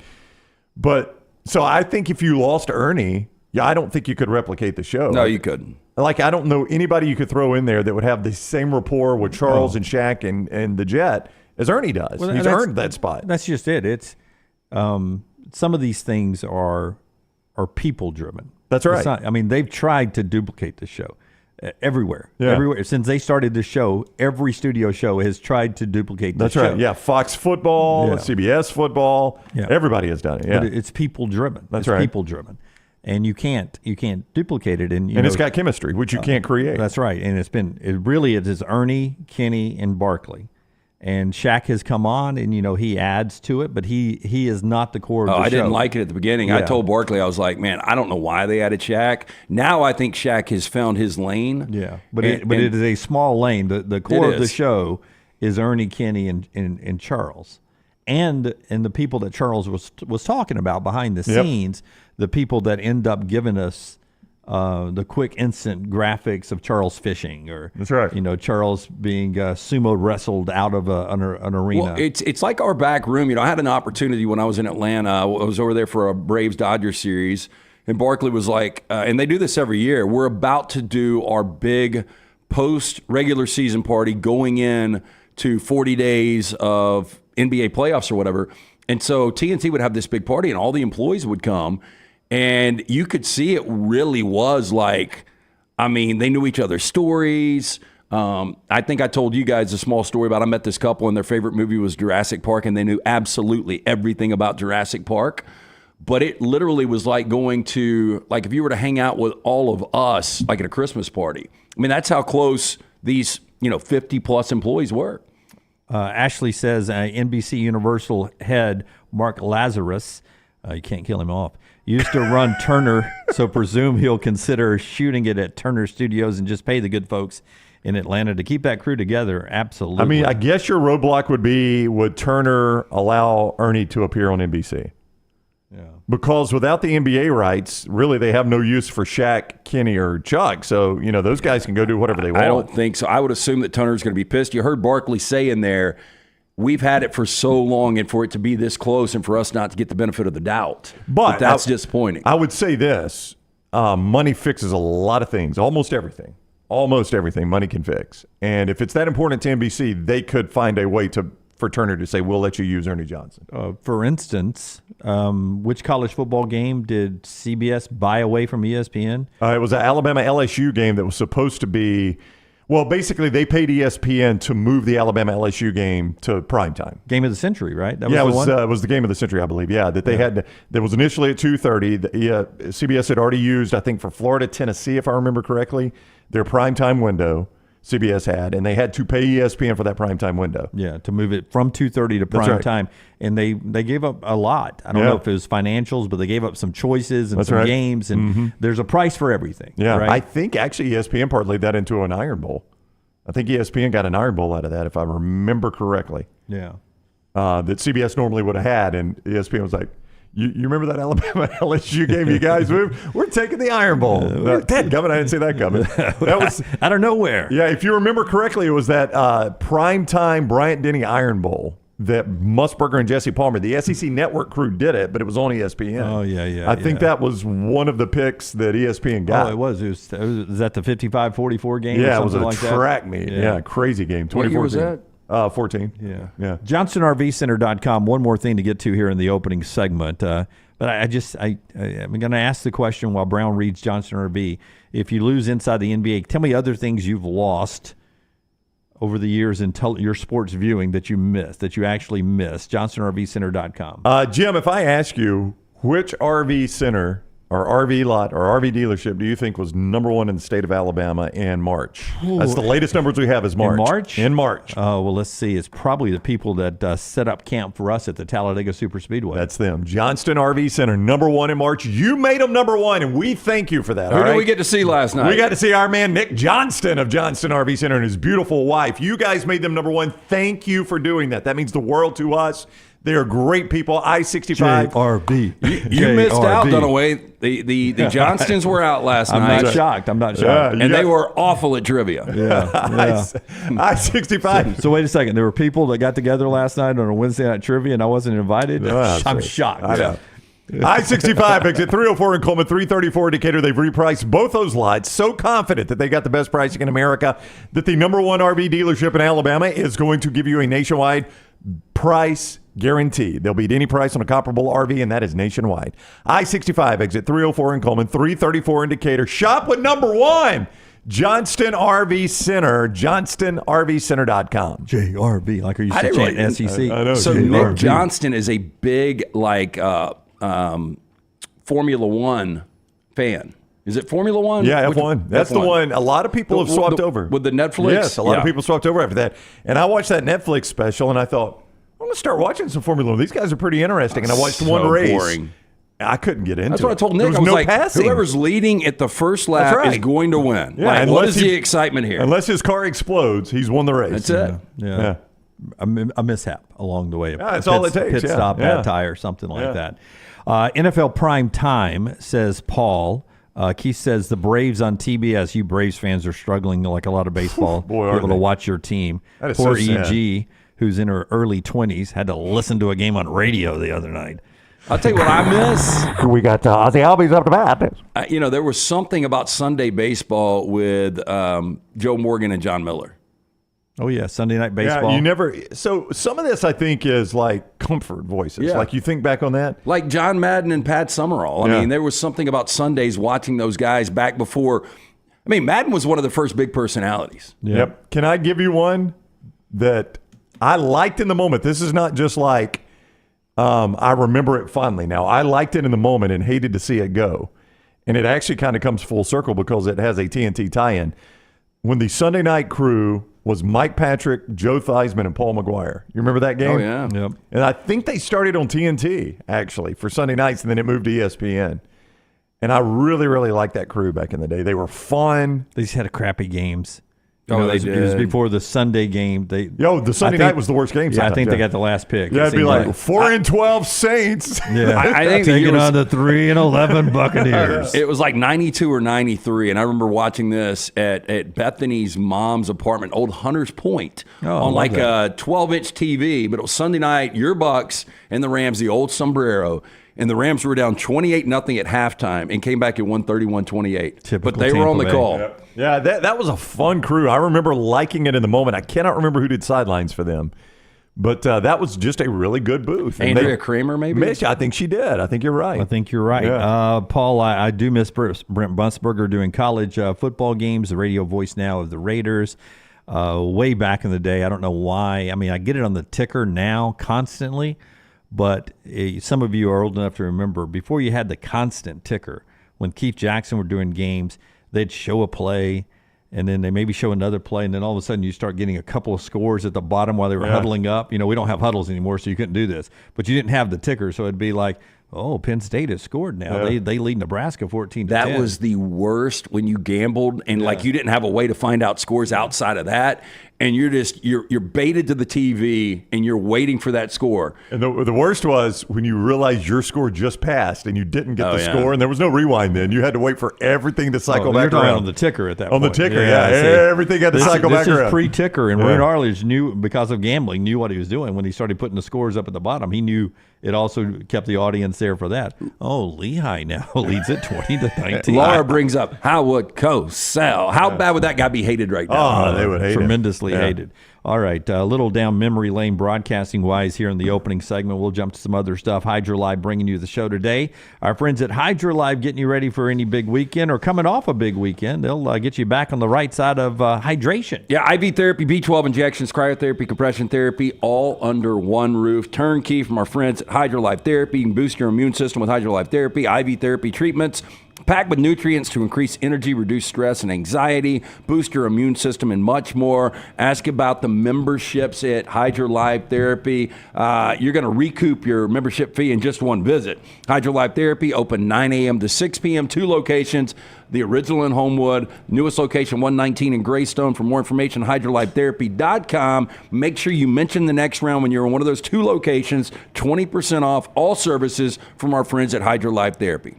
But so I think if you lost Ernie, I don't think you could replicate the show. No, you couldn't. Like, I don't know anybody you could throw in there that would have the same rapport with Charles and Shaq and the Jet as Ernie does. Well, He's earned that spot. That's just it. It's some of these things are people driven. That's right. It's not, I mean, they've tried to duplicate the show everywhere. Yeah. Everywhere since they started the show. Every studio show has tried to duplicate the show. That's right. Yeah, Fox football, CBS football. Yeah. Everybody has done it. Yeah, but it's people driven. That's right. People driven, and you can't duplicate it. And it's got chemistry, which you can't create. That's right. And it is Ernie, Kenny, and Barkley. And Shaq has come on, and he adds to it, but he is not the core of the show. I didn't like it at the beginning. Yeah. I told Barkley, I was like, man, I don't know why they added Shaq. Now I think Shaq has found his lane. Yeah, but it is a small lane. The core of the show is Ernie, Kenny, and Charles. And the people that Charles was talking about behind the scenes, the people that end up giving us the quick instant graphics of Charles fishing, or that's right. Charles being sumo wrestled out of an arena. Well, it's like our back room. I had an opportunity when I was in Atlanta. I was over there for a Braves-Dodgers series, and Barkley was like, and they do this every year, we're about to do our big post-regular season party going in to 40 days of NBA playoffs or whatever. And so TNT would have this big party, and all the employees would come. And you could see it really was like, they knew each other's stories. I think I told you guys a small story about I met this couple and their favorite movie was Jurassic Park, and they knew absolutely everything about Jurassic Park. But it literally was like going to, like if you were to hang out with all of us, like at a Christmas party. That's how close these, 50-plus employees were. Ashley says NBC Universal head Mark Lazarus, you can't kill him off, used to run Turner, so presume he'll consider shooting it at Turner Studios and just pay the good folks in Atlanta to keep that crew together. Absolutely. I guess your roadblock would be, would Turner allow Ernie to appear on NBC? Yeah. Because without the NBA rights, really they have no use for Shaq, Kenny, or Chuck. So, those guys can go do whatever they want. I don't think so. I would assume that Turner's going to be pissed. You heard Barkley say in there, we've had it for so long, and for it to be this close and for us not to get the benefit of the doubt. But that's disappointing. I would say this. Money fixes a lot of things. Almost everything. Almost everything money can fix. And if it's that important to NBC, they could find a way for Turner to say, we'll let you use Ernie Johnson. For instance, which college football game did CBS buy away from ESPN? It was an Alabama-LSU game that was supposed to be, well, basically they paid ESPN to move the Alabama-LSU game to primetime. Game of the century, right? That it was the game of the century, I believe. Yeah, that they had. That was initially at 2:30. CBS had already used, I think, for Florida, Tennessee, if I remember correctly, their primetime window. CBS had, and they had to pay ESPN for that primetime window. Yeah, to move it from 2:30 to prime time, and they gave up a lot. I don't know if it was financials, but they gave up some choices and some games, and there's a price for everything. Yeah, right? I think actually ESPN parlayed that into an Iron Bowl. I think ESPN got an Iron Bowl out of that, if I remember correctly. Yeah, that CBS normally would have had, and ESPN was like, You remember that Alabama LSU game, you guys? We're taking the Iron Bowl. Dadgummit, I didn't see that coming. That was out of nowhere. Yeah, if you remember correctly, it was that primetime Bryant-Denny Iron Bowl that Musburger and Jesse Palmer, the SEC Network crew did it, but it was on ESPN. Oh, yeah. I think that was one of the picks that ESPN got. Oh, it was. Was that the 55-44 game? Yeah, or it was a like track meet. Yeah, crazy game. 2014. What year was that? 14. Yeah. JohnstonRVCenter.com. One more thing to get to here in the opening segment. But I'm going to ask the question while Brown reads Johnston RV. If you lose inside the NBA, tell me other things you've lost over the years in your sports viewing that you missed, that you actually missed. JohnstonRVCenter.com. Jim, if I ask you which RV center or RV lot or RV dealership do you think was number one in the state of Alabama in March? That's the latest numbers we have is March. In March? In March. Oh, well, let's see. It's probably the people that set up camp for us at the Talladega Superspeedway. That's them. Johnston RV Center, number one in March. You made them number one, and we thank you for that. Who did we get to see last night? We got to see our man Nick Johnston of Johnston RV Center and his beautiful wife. You guys made them number one. Thank you for doing that. That means the world to us. They are great people. I-65. JRB. You missed out, Dunaway. The Johnstons were out last night. I'm not shocked. And they were awful at trivia. Yeah. I-65. So wait a second. There were people that got together last night on a Wednesday night trivia, and I wasn't invited. I'm shocked. I know. I-65 exit 304 in Coleman, 334 in Decatur. They've repriced both those lots. So confident that they got the best pricing in America that the number one RV dealership in Alabama is going to give you a nationwide price guarantee. They'll beat any price on a comparable RV, and that is nationwide. I-65 exit 304 in Coleman, 334 in Decatur. Shop with number one, Johnston RV Center, johnstonrvcenter.com. JRB, like are you chant SEC? I know. So Nick Johnston is a big Formula One fan. Is it Formula One? Yeah, F1. That's F1. The one. A lot of people have swapped over. With the Netflix? Yes, a lot of people swapped over after that. And I watched that Netflix special, and I thought, I'm going to start watching some Formula One. These guys are pretty interesting. And I watched one race. Boring. I couldn't get into it. That's what I told Nick. I was like, passing. Whoever's leading at the first lap is going to win. Yeah, what is the excitement here? Unless his car explodes, he's won the race. That's it. Yeah. a mishap along the way. That's all it takes. Pit stop, bad tire, something like that. NFL Prime Time, says Paul. Keith says the Braves on TBS. You Braves fans are struggling like a lot of baseball. Boy, be are able they. to watch your team. That is Poor so sad. EG, who's in her early 20s, had to listen to a game on radio the other night. I'll tell you what I miss. We got Ozzy Albies up to bat. There was something about Sunday baseball with Joe Morgan and John Miller. Oh, yeah, Sunday Night Baseball. Yeah, you never. So some of this, I think, is like comfort voices. Yeah. Like you think back on that. Like John Madden and Pat Summerall. I mean, there was something about Sundays watching those guys back before. I mean, Madden was one of the first big personalities. Yep. Can I give you one that I liked in the moment? This is not just like I remember it fondly now. I liked it in the moment and hated to see it go. And it actually kind of comes full circle because it has a TNT tie-in. When the Sunday night crew was Mike Patrick, Joe Theismann, and Paul McGuire. You remember that game? Oh, yeah. Yep. And I think they started on TNT, actually, for Sunday nights, and then it moved to ESPN. And I really, really liked that crew back in the day. They were fun. They just had crappy games. They It was did. before the Sunday game. The Sunday night was the worst game. Yeah, I think sometimes, they got the last pick. Yeah, It it'd be seemed like 4-12 Saints. Yeah, I think the taking year was- on the 3-11 Buccaneers. It was like 92 or 93, and I remember watching this at Bethany's mom's apartment, Old Hunters Point, on like a 12-inch TV. But it was Sunday night, your Bucks and the Rams, the old sombrero. And the Rams were down 28-0 at halftime and came back at 131-28. But they were on the Tampa Bay. call. Yeah, that was a fun crew. I remember liking it in the moment. I cannot remember who did sidelines for them. But that was just a really good booth. And Andrea Kramer, maybe? I think she did. I think you're right. I think you're right. Yeah. Paul, I do miss Brent Buntsberger doing college football games, the radio voice now of the Raiders. Way back in the day, I don't know why. I mean, I get it on the ticker now constantly, but some of you are old enough to remember, before you had the constant ticker, when Keith Jackson were doing games, they'd show a play, and then they maybe show another play, and then all of a sudden you start getting a couple of scores at the bottom while they were huddling up. We don't have huddles anymore, so you couldn't do this. But you didn't have the ticker, so it'd be like, oh, Penn State has scored now. Yeah. They lead Nebraska 14-10. That was the worst when you gambled and like you didn't have a way to find out scores outside of that. And you're baited to the TV and you're waiting for that score. And the worst was when you realized your score just passed and you didn't get the score, and there was no rewind then. You had to wait for everything to cycle back around. On the ticker at that point. point. On the ticker, everything had to cycle back around. This is pre-ticker, and Ron Arledge knew, because of gambling, knew what he was doing. When he started putting the scores up at the bottom, he knew it also kept the audience there for that. Oh, Lehigh now leads it 20-19. Laura brings up, how would Cosell? How bad would that guy be hated right now? Oh, they would hate tremendously him. hated. All right, a little down memory lane broadcasting-wise here in the opening segment. We'll jump to some other stuff. Hydra Live bringing you the show today. Our friends at Hydra Live getting you ready for any big weekend or coming off a big weekend. They'll get you back on the right side of hydration. Yeah, IV therapy, B12 injections, cryotherapy, compression therapy, all under one roof. Turnkey from our friends at Hydra Live Therapy. You can boost your immune system with Hydra Live Therapy, IV therapy treatments, packed with nutrients to increase energy, reduce stress and anxiety, boost your immune system, and much more. Ask about the memberships at Hydra Live Therapy. You're going to recoup your membership fee in just one visit. Hydra Live Therapy, open 9 a.m. to 6 p.m., 2 locations. The original in Homewood, newest location 119 in Greystone. For more information, hydrolifetherapy.com. Make sure you mention the next round when you're in one of those 2 locations. 20% off all services from our friends at Hydra Life Therapy.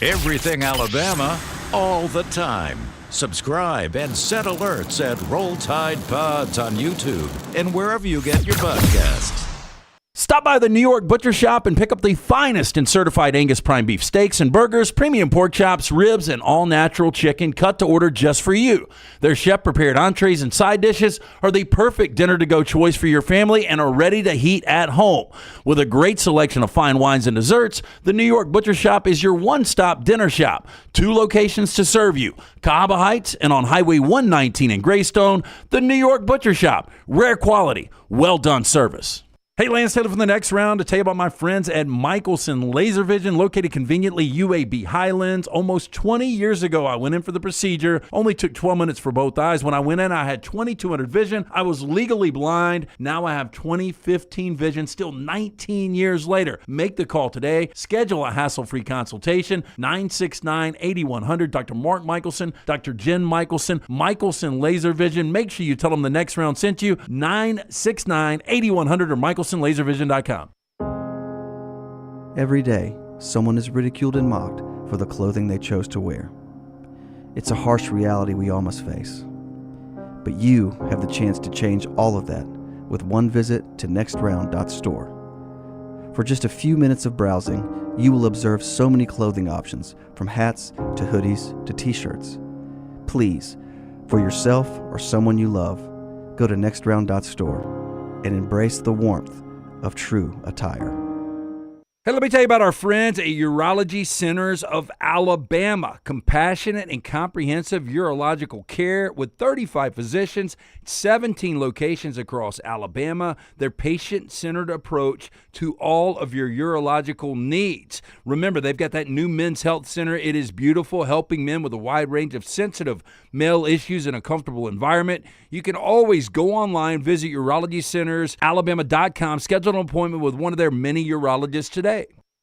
Everything Alabama, all the time. Subscribe and set alerts at Roll Tide Pods on YouTube and wherever you get your podcasts. Stop by the New York Butcher Shop and pick up the finest in certified Angus prime beef steaks and burgers, premium pork chops, ribs, and all-natural chicken cut to order just for you. Their chef-prepared entrees and side dishes are the perfect dinner-to-go choice for your family and are ready to heat at home. With a great selection of fine wines and desserts, the New York Butcher Shop is your one-stop dinner shop. 2 locations to serve you, Cahaba Heights and on Highway 119 in Greystone. The New York Butcher Shop, rare quality, well-done service. Hey, Lance Taylor from the Next Round to tell you about my friends at Michelson Laser Vision, located conveniently UAB Highlands. Almost 20 years ago, I went in for the procedure. Only took 12 minutes for both eyes. When I went in, I had 2200 vision. I was legally blind. Now I have 20/15 vision, still 19 years later. Make the call today. Schedule a hassle-free consultation. 969-8100. Dr. Mark Michelson, Dr. Jen Michelson, Michelson Laser Vision. Make sure you tell them the Next Round sent you. 969-8100 or MichelsonLaserVision.com. Every day, someone is ridiculed and mocked for the clothing they chose to wear. It's a harsh reality we all must face. But you have the chance to change all of that with one visit to nextround.store. For just a few minutes of browsing, you will observe so many clothing options, from hats to hoodies to t-shirts. Please, for yourself or someone you love, go to nextround.store and embrace the warmth of true attire. Hey, let me tell you about our friends at Urology Centers of Alabama. Compassionate and comprehensive urological care with 35 physicians, 17 locations across Alabama. Their patient-centered approach to all of your urological needs. Remember, they've got that new men's health center. It is beautiful, helping men with a wide range of sensitive male issues in a comfortable environment. You can always go online, visit urologycentersalabama.com, schedule an appointment with one of their many urologists today.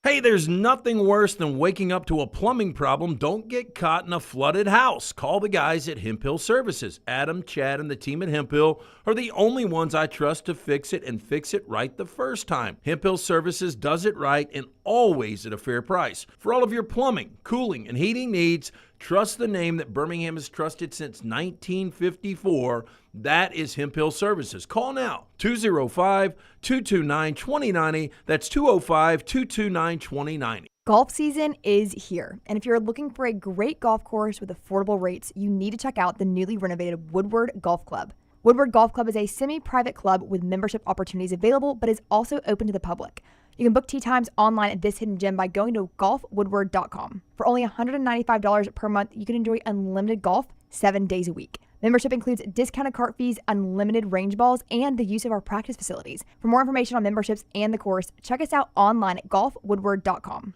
Hey, there's nothing worse than waking up to a plumbing problem. Don't get caught in a flooded house. Call the guys at Hemp Hill Services. Adam, Chad, and the team at Hemp Hill are the only ones I trust to fix it and fix it right the first time. Hemp Hill Services does it right and always at a fair price. For all of your plumbing, cooling, and heating needs, trust the name that Birmingham has trusted since 1954. That is Hemp Hill Services. Call now, 205-229-2090. That's 205-229-2090. Golf season is here, and if you're looking for a great golf course with affordable rates, you need to check out the newly renovated Woodward Golf Club. Woodward Golf Club is a semi-private club with membership opportunities available, but is also open to the public. You can book tee times online at this hidden gem by going to golfwoodward.com. For only $195 per month, you can enjoy unlimited golf 7 days a week. Membership includes discounted cart fees, unlimited range balls, and the use of our practice facilities. For more information on memberships and the course, check us out online at golfwoodward.com.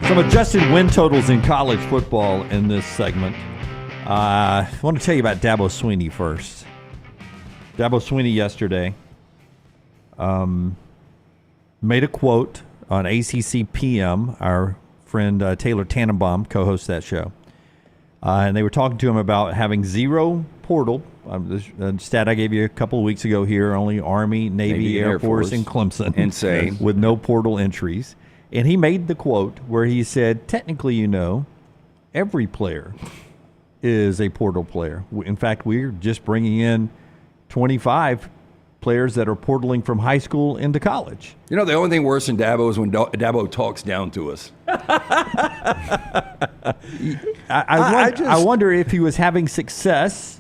Some adjusted win totals in college football in this segment. I want to tell you about Dabo Swinney first. Dabo Swinney yesterday made a quote on ACC PM. Our friend Taylor Tannenbaum co-hosts that show. And they were talking to him about having zero portal. The stat I gave you a couple of weeks ago here, only Army, Navy, Air Force, and Clemson. Insane. With no portal entries. And he made the quote where he said, technically, every player is a portal player. In fact, we're just bringing in 25 players that are portaling from high school into college. The only thing worse than Dabo is when Dabo talks down to us. I wonder if he was having success.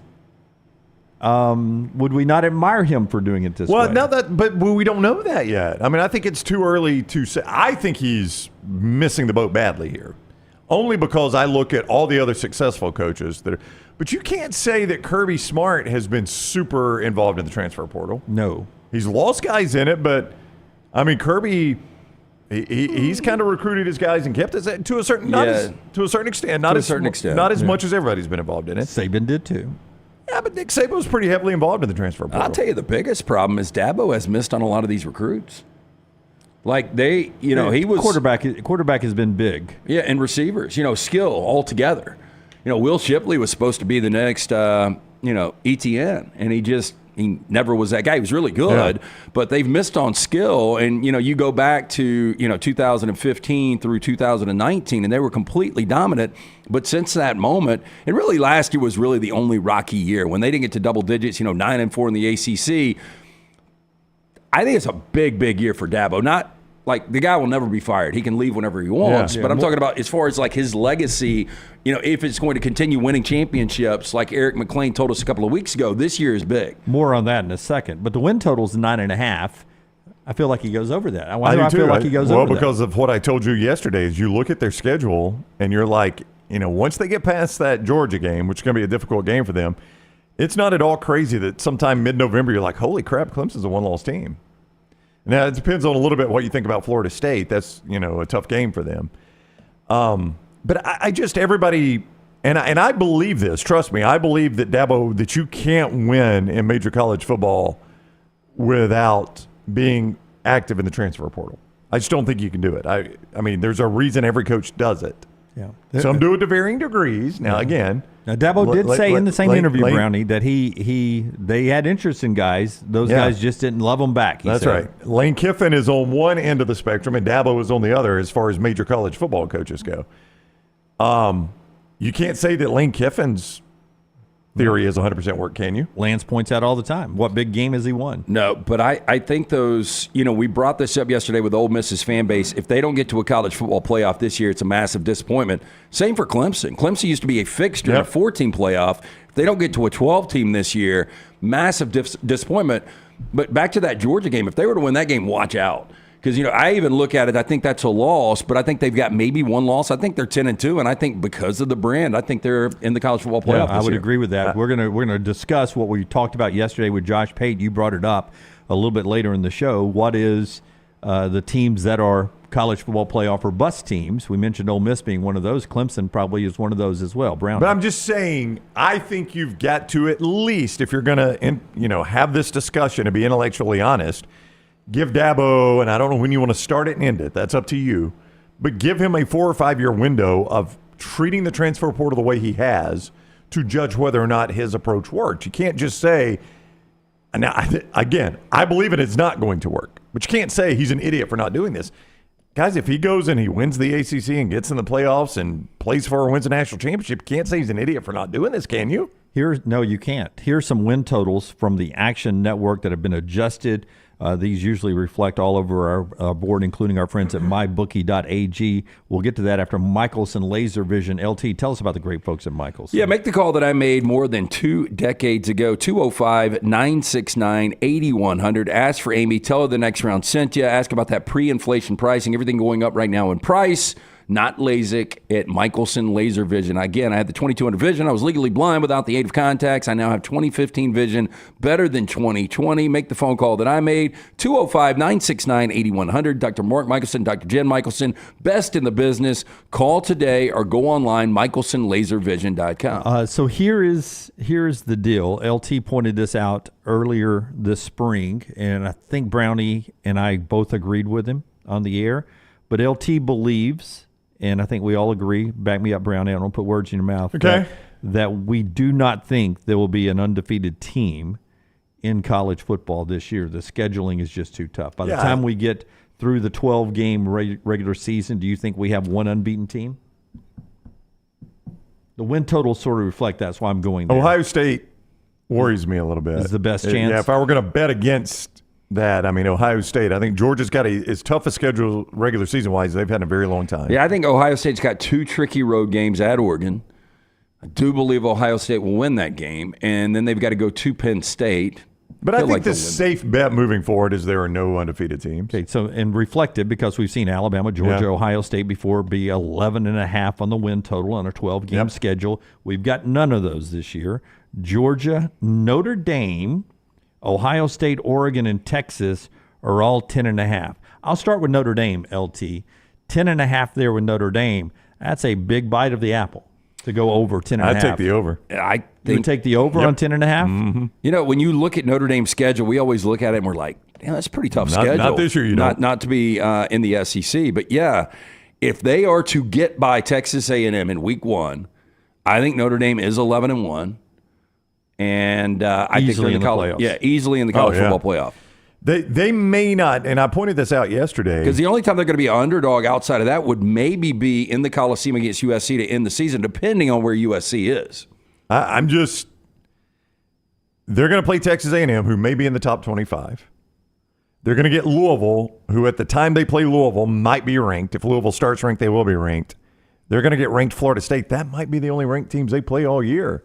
Would we not admire him for doing it this way? But we don't know that yet. I mean, I think it's too early to say. I think he's missing the boat badly here, only because I look at all the other successful coaches that are. But you can't say that Kirby Smart has been super involved in the transfer portal. No, he's lost guys in it, but I mean, Kirby. He's kind of recruited his guys and kept us to a certain extent, not as much as everybody's been involved in it. Saban did too. Yeah, but Nick Saban was pretty heavily involved in the transfer portal. I'll tell you, the biggest problem is Dabo has missed on a lot of these recruits. Like he was quarterback has been big. Yeah, and receivers, skill altogether. Will Shipley was supposed to be the next, ETN, and he never was that guy. He was really good, but they've missed on skill. And, you go back to, 2015 through 2019, and they were completely dominant. But since that moment, and really last year was really the only rocky year when they didn't get to double digits, 9-4 in the ACC. I think it's a big, big year for Dabo. Not like the guy will never be fired. He can leave whenever he wants. But I'm talking about as far as like his legacy, if it's going to continue winning championships, like Eric McLean told us a couple of weeks ago, this year is big. More on that in a second. But the win total's 9.5. I feel like he goes over that. Why do I feel like he goes over that? Well, because of what I told you yesterday is you look at their schedule and you're like, once they get past that Georgia game, which is going to be a difficult game for them, it's not at all crazy that sometime mid-November you're like, holy crap, Clemson's a one-loss team. Now, it depends on a little bit what you think about Florida State. That's, a tough game for them. But I just, everybody, and I believe this, trust me, I believe that, Dabo, that you can't win in major college football without being active in the transfer portal. I just don't think you can do it. I mean, there's a reason every coach does it. Yeah. Some do it to varying degrees. Now, again. Now, Dabo did say in the same interview, Brownie, that they had interest in guys. Those guys just didn't love them back. That's right. Lane Kiffin is on one end of the spectrum, and Dabo is on the other as far as major college football coaches go. You can't say that Lane Kiffin's theory is 100% work, can you? Lance points out all the time. What big game has he won? No, but I think those, we brought this up yesterday with Ole Miss's fan base. If they don't get to a college football playoff this year, it's a massive disappointment. Same for Clemson. Clemson used to be a fixture in a 4-team playoff. If they don't get to a 12-team this year, massive disappointment. But back to that Georgia game, if they were to win that game, watch out. Because, I even look at it, I think that's a loss, but I think they've got maybe one loss. I think they're 10-2, and I think because of the brand, I think they're in the college football playoff I would year. agree with that. We're gonna discuss what we talked about yesterday with Josh Pate. You brought it up a little bit later in the show. What is the teams that are college football playoff or bust teams? We mentioned Ole Miss being one of those. Clemson probably is one of those as well. Brown. But I'm just saying, I think you've got to at least, if you're going to, have this discussion and be intellectually honest, give Dabo, and I don't know when you want to start it and end it. That's up to you. But give him a 4 or 5 year window of treating the transfer portal the way he has to judge whether or not his approach worked. You can't just say, now, again, I believe it's not going to work. But you can't say he's an idiot for not doing this. Guys, if he goes and he wins the ACC and gets in the playoffs and plays for or wins a national championship, you can't say he's an idiot for not doing this, can you? No, you can't. Here's some win totals from the Action Network that have been adjusted. These usually reflect all over our board, including our friends at mybookie.ag. We'll get to that after Michelson Laser Vision. LT, tell us about the great folks at Michelson. Yeah, make the call that I made more than 2 decades ago, 205-969-8100. Ask for Amy. Tell her the next round sent you. Ask about that pre-inflation pricing, everything going up right now in price. Not LASIK at Michelson Laser Vision. Again, I had the 2200 vision. I was legally blind without the aid of contacts. I now have 2015 vision, better than 2020. Make the phone call that I made, 205-969-8100. Dr. Mark Michelson, Dr. Jen Michelson, best in the business. Call today or go online, michelsonlaservision.com. So here is the deal. LT pointed this out earlier this spring, and I think Brownie and I both agreed with him on the air. But LT believes, and I think we all agree, back me up, Brownie, I don't put words in your mouth, okay, that we do not think there will be an undefeated team in college football this year. The scheduling is just too tough. By the time we get through the 12-game regular season, do you think we have one unbeaten team? The win totals sort of reflect that. That's why I'm going there. Ohio State worries me a little bit. Is the best chance? Yeah, if I were going to bet against that, I mean, Ohio State, I think Georgia's got as tough a schedule regular season-wise they've had in a very long time. Yeah, I think Ohio State's got 2 tricky road games at Oregon. I do believe Ohio State will win that game, and then they've got to go to Penn State. But I think the safe bet moving forward is there are no undefeated teams. Okay, so and reflected because we've seen Alabama, Georgia, Ohio State before be 11.5 on the win total on a 12-game schedule. We've got none of those this year. Georgia, Notre Dame, Ohio State, Oregon, and Texas are all 10.5. I'll start with Notre Dame, LT. 10.5 there with Notre Dame. That's a big bite of the apple to go over 10.5. I'd take the over. I think you would take the over on 10.5? Mm-hmm. When you look at Notre Dame's schedule, we always look at it and we're like, damn, that's a pretty tough schedule. Not this year, Not to be in the SEC. But, if they are to get by Texas A&M in week 1, I think Notre Dame is 11-1. And I think they're in the college playoffs. Yeah, easily in the college football playoff. They may not, and I pointed this out yesterday. Because the only time they're going to be an underdog outside of that would maybe be in the Coliseum against USC to end the season, depending on where USC is. They're going to play Texas A&M, who may be in the top 25. They're going to get Louisville, who at the time they play Louisville might be ranked. If Louisville starts ranked, they will be ranked. They're going to get ranked Florida State. That might be the only ranked teams they play all year.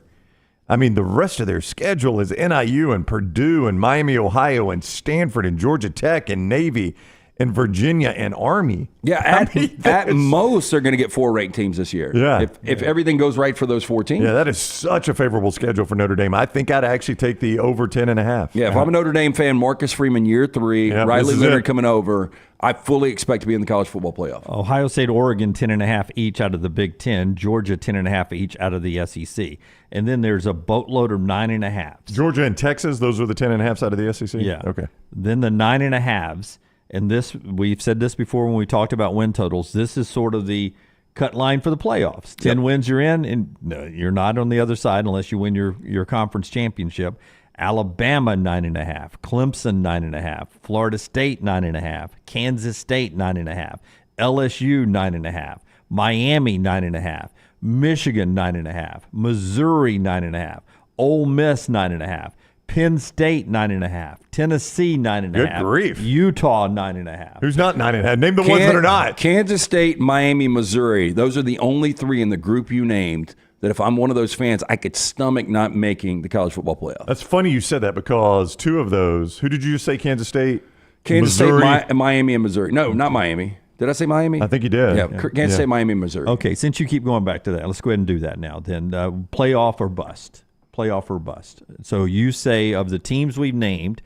I mean, the rest of their schedule is NIU and Purdue and Miami, Ohio and Stanford and Georgia Tech and Navy and Virginia and Army. Yeah, at most, they're going to get 4 ranked teams this year. Yeah. If everything goes right for those 4 teams. Yeah, that is such a favorable schedule for Notre Dame. I think I'd actually take the over 10.5. Yeah, if I'm a Notre Dame fan, Marcus Freeman, year 3, Riley Leonard coming over, I fully expect to be in the college football playoff. Ohio State, Oregon, 10.5 each out of the Big Ten. Georgia, 10.5 each out of the SEC. And then there's a boatload of 9.5s. Georgia and Texas, those are the 10.5s out of the SEC? Yeah. Okay. Then the 9.5s. And this, we've said this before when we talked about win totals. This is sort of the cut line for the playoffs. 10 wins, you're in, and no, you're not on the other side unless you win your conference championship. Alabama, 9.5. Clemson, 9.5. Florida State, 9.5. Kansas State, 9.5. LSU, 9.5. Miami, 9.5. Michigan, 9.5. Missouri, 9.5. Ole Miss, 9.5. Penn State, 9.5. Tennessee, 9.5. Good grief. Utah, 9.5. Who's not 9.5? Name the ones that are not. Kansas State, Miami, Missouri. Those are the only 3 in the group you named that if I'm one of those fans, I could stomach not making the college football playoff. That's funny you said that because 2 of those, who did you say Kansas State? Kansas Missouri? State, Miami, and Missouri. No, not Miami. Did I say Miami? I think you did. Yeah, Kansas State, Miami, and Missouri. Okay, since you keep going back to that, let's go ahead and do that now. Then playoff or bust. Playoff or bust. So you say of the teams we've named,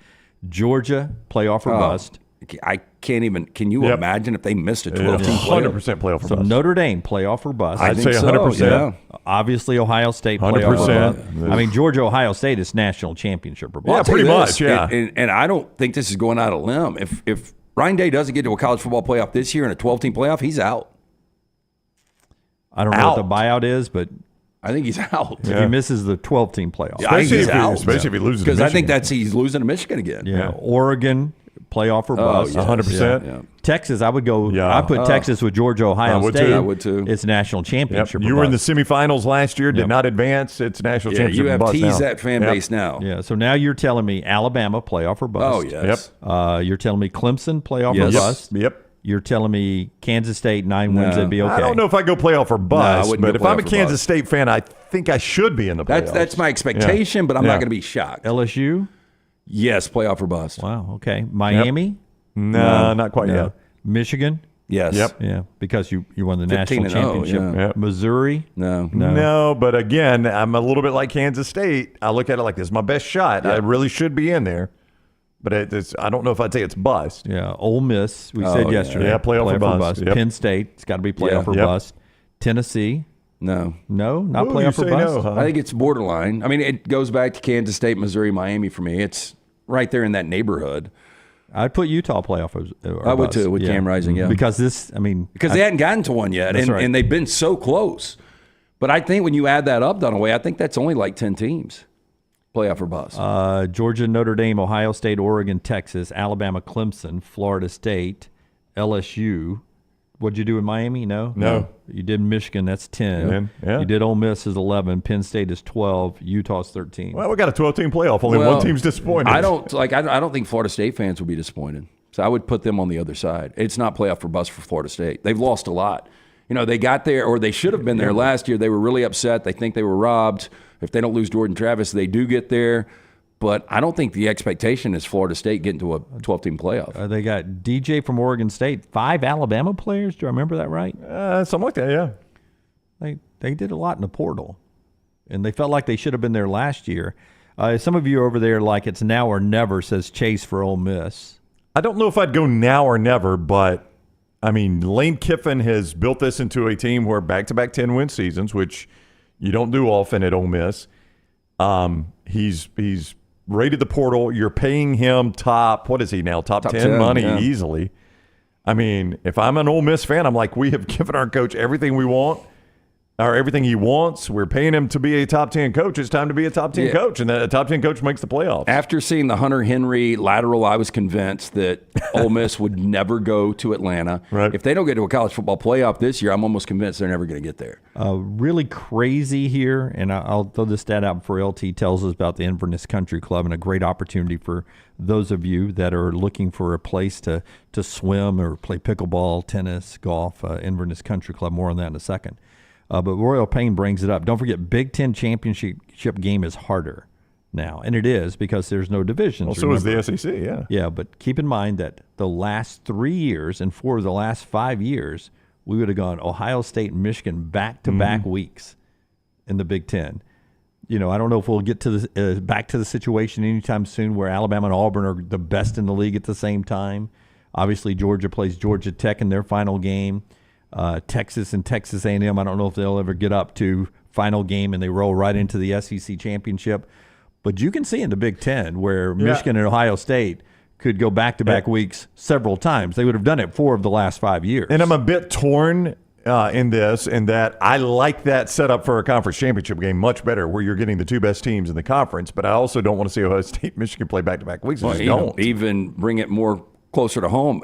Georgia, playoff or bust. I can't even. Can you imagine if they missed a 12-team playoff? 100% playoff or So bust. Notre Dame, playoff or bust. I'd say 100%. Yeah. Obviously, Ohio State, playoff or 100%. bust. I mean, Georgia, Ohio State is national championship or bust. Yeah, I'll tell you pretty this, much, yeah. And I don't think this is going out of limb. If Ryan Day doesn't get to a college football playoff this year in a 12-team playoff, he's out. I don't know what the buyout is, but I think he's out. if he misses the 12-team playoff. I think he's out. Especially if he loses to Because I think Michigan. he's losing to Michigan again. Yeah. Oregon, playoff or bust. yes. 100%. Yeah. Texas, I would go. Yeah. I put Texas with Georgia, Ohio I would State. too. I would too. It's national Yep. championship. You or were in the bust. semifinals last year, did Yep. not advance. It's national Yeah, championship. you have bust teased now. that fan Yep. base now. Yeah. So now you're telling me Alabama, playoff or bust. Oh, yes. You're telling me Clemson, playoff Yes. or bust. Yep. You're telling me Kansas State, 9 wins, they'd be okay. I don't know if I go playoff or bust, wouldn't but go if I'm a playoff or Kansas bust. State fan, I think I should be in the playoffs. That's my expectation, but I'm not going to be shocked. LSU? Yes, playoff or bust. Wow. Okay. Miami? No, not quite yet. Michigan? Yes. Yep. Yeah, because you won the 15 national and 0, championship. yeah. Yep. Missouri? No. No, but again, I'm a little bit like Kansas State. I look at it like this is my best shot. I really should be in there. But I don't know if I'd say it's bust. Yeah. Ole Miss, we said yesterday. Yeah, playoff or bust. Yep. Penn State, it's got to be playoff or Yep. bust. Tennessee? No. No, not Ooh, playoff you or say bust. no, huh? I think it's borderline. I mean, it goes back to Kansas State, Missouri, Miami for me. It's right there in that neighborhood. I'd put Utah playoff or I would bust. too, with Cam Rising, yeah. Because this, I mean. Because they hadn't gotten to one yet, That's right. and they've been so close. But I think when you add that up, Dunaway, I think that's only like 10 teams. Playoff or bust. Georgia, Notre Dame, Ohio State, Oregon, Texas, Alabama, Clemson, Florida State, LSU. What'd you do in Miami? No. You did Michigan. That's 10. Yeah. You did Ole Miss is 11. Penn State is 12. Utah's 13. Well, we got a 12-team playoff. Only one team's disappointed. I don't think Florida State fans will be disappointed. So I would put them on the other side. It's not playoff or bust for Florida State. They've lost a lot. You know, they got there, or they should have been there last year. They were really upset. They think they were robbed. If they don't lose Jordan Travis, they do get there. But I don't think the expectation is Florida State getting to a 12-team playoff. They got DJ from Oregon State, 5 Alabama players. Do I remember that right? Something like that, yeah. They did a lot in the portal, and they felt like they should have been there last year. Some of you over there like it's now or never, says Chase for Ole Miss. I don't know if I'd go now or never, but, I mean, Lane Kiffin has built this into a team where back-to-back 10-win seasons, which you don't do often at Ole Miss. He's rated the portal. You're paying him top 10 money easily. I mean, if I'm an Ole Miss fan, I'm like, we have given our coach everything we want, or everything he wants. We're paying him to be a top 10 coach. It's time to be a top 10 coach, and a top 10 coach makes the playoffs. After seeing the Hunter Henry lateral, I was convinced that Ole Miss would never go to Atlanta. Right. If they don't get to a college football playoff this year, I'm almost convinced they're never going to get there. Really crazy here, and I'll throw this stat out before LT tells us about the Inverness Country Club, and a great opportunity for those of you that are looking for a place to swim or play pickleball, tennis, golf. Inverness Country Club, more on that in a second. But Royal Payne brings it up. Don't forget, Big Ten championship game is harder now, and it is because there's no divisions. Well, so is the SEC, yeah. Yeah, but keep in mind that the last 3 years and 4 of the last 5 years, we would have gone Ohio State and Michigan back-to-back weeks in the Big Ten. I don't know if we'll get to the back to the situation anytime soon where Alabama and Auburn are the best in the league at the same time. Obviously, Georgia plays Georgia Tech in their final game. Texas and Texas A&M, I don't know if they'll ever get up to final game and they roll right into the SEC championship. But you can see in the Big Ten where Michigan and Ohio State could go back-to-back weeks several times. They would have done it 4 of the last 5 years. And I'm a bit torn in this, in that I like that setup for a conference championship game much better, where you're getting the 2 best teams in the conference. But I also don't want to see Ohio State, Michigan play back-to-back weeks. I just don't. Even bring it more closer to home.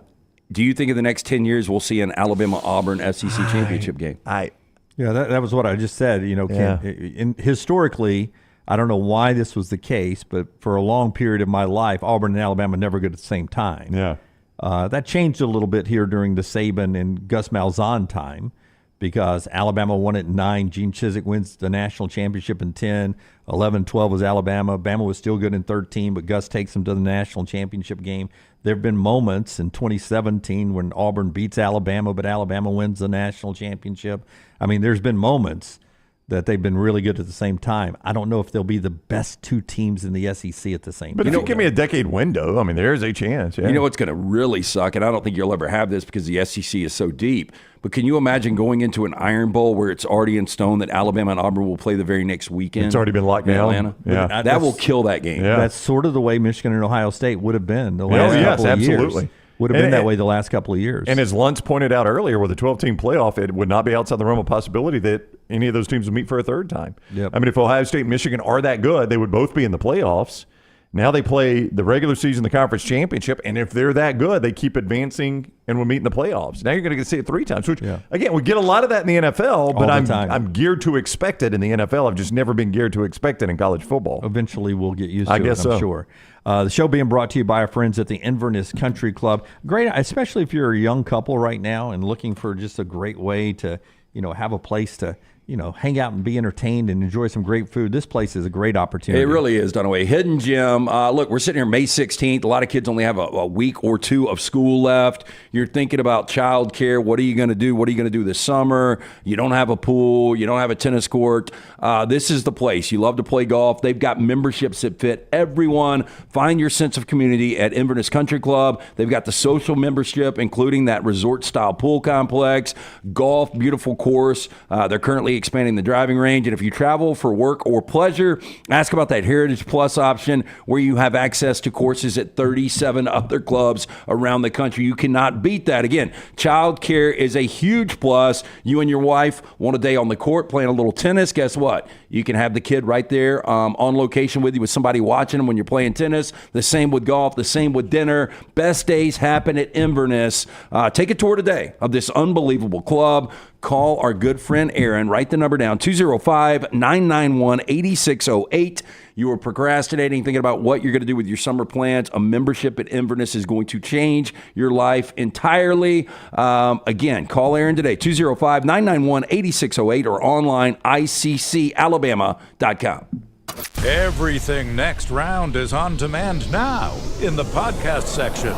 Do you think in the next 10 years we'll see an Alabama-Auburn SEC championship game? Yeah, that was what I just said. Ken, historically, I don't know why this was the case, but for a long period of my life, Auburn and Alabama never go at the same time. Yeah. That changed a little bit here during the Saban and Gus Malzahn time, because Alabama won it in 9. Gene Chizik wins the national championship in 10. 11-12 was Alabama. Bama was still good in 13, but Gus takes them to the national championship game. There have been moments in 2017 when Auburn beats Alabama, but Alabama wins the national championship. I mean, there's been moments that they've been really good at the same time. I don't know if they'll be the best 2 teams in the SEC at the same time. But if you give me a decade window, I mean, there's a chance. Yeah. You know what's going to really suck, and I don't think you'll ever have this because the SEC is so deep, but can you imagine going into an Iron Bowl where it's already in stone that Alabama and Auburn will play the very next weekend? It's already been locked down. Atlanta. Yeah. That will kill that game. Yeah. That's sort of the way Michigan and Ohio State would have been the last couple of years. Absolutely. Would have been that way the last couple of years. And as Luntz pointed out earlier, with the 12-team playoff, it would not be outside the realm of possibility that any of those teams would meet for a third time. Yep. I mean, if Ohio State and Michigan are that good, they would both be in the playoffs. Now they play the regular season, the conference championship, and if they're that good, they keep advancing and will meet in the playoffs. Now you're going to see it 3 times, which, again, we get a lot of that in the NFL, but I'm geared to expect it in the NFL. I've just never been geared to expect it in college football. Eventually we'll get used to it, guess I'm so. sure. The show being brought to you by our friends at the Inverness Country Club. Great, especially if you're a young couple right now and looking for just a great way to, have a place to, hang out and be entertained and enjoy some great food. This place is a great opportunity. It really is, Dunaway. Hidden Gem. Look, we're sitting here May 16th. A lot of kids only have a week or 2 of school left. You're thinking about childcare. What are you going to do? What are you going to do this summer? You don't have a pool. You don't have a tennis court. This is the place. You love to play golf. They've got memberships that fit everyone. Find your sense of community at Inverness Country Club. They've got the social membership, including that resort-style pool complex, golf, beautiful course. They're currently expanding the driving range. And if you travel for work or pleasure, ask about that Heritage Plus option where you have access to courses at 37 other clubs around the country. You cannot beat that. Again, child care is a huge plus. You and your wife want a day on the court playing a little tennis. Guess what? You can have the kid right there on location with you with somebody watching them when you're playing tennis. The same with golf. The same with dinner. Best days happen at Inverness. Take a tour today of this unbelievable club. Call our good friend Aaron. Write the number down, 205-991-8608. You are procrastinating, thinking about what you're going to do with your summer plans. A membership at Inverness is going to change your life entirely. Again, call Aaron today, 205-991-8608 or online, iccalabama.com. Everything Next Round is on demand now in the podcast section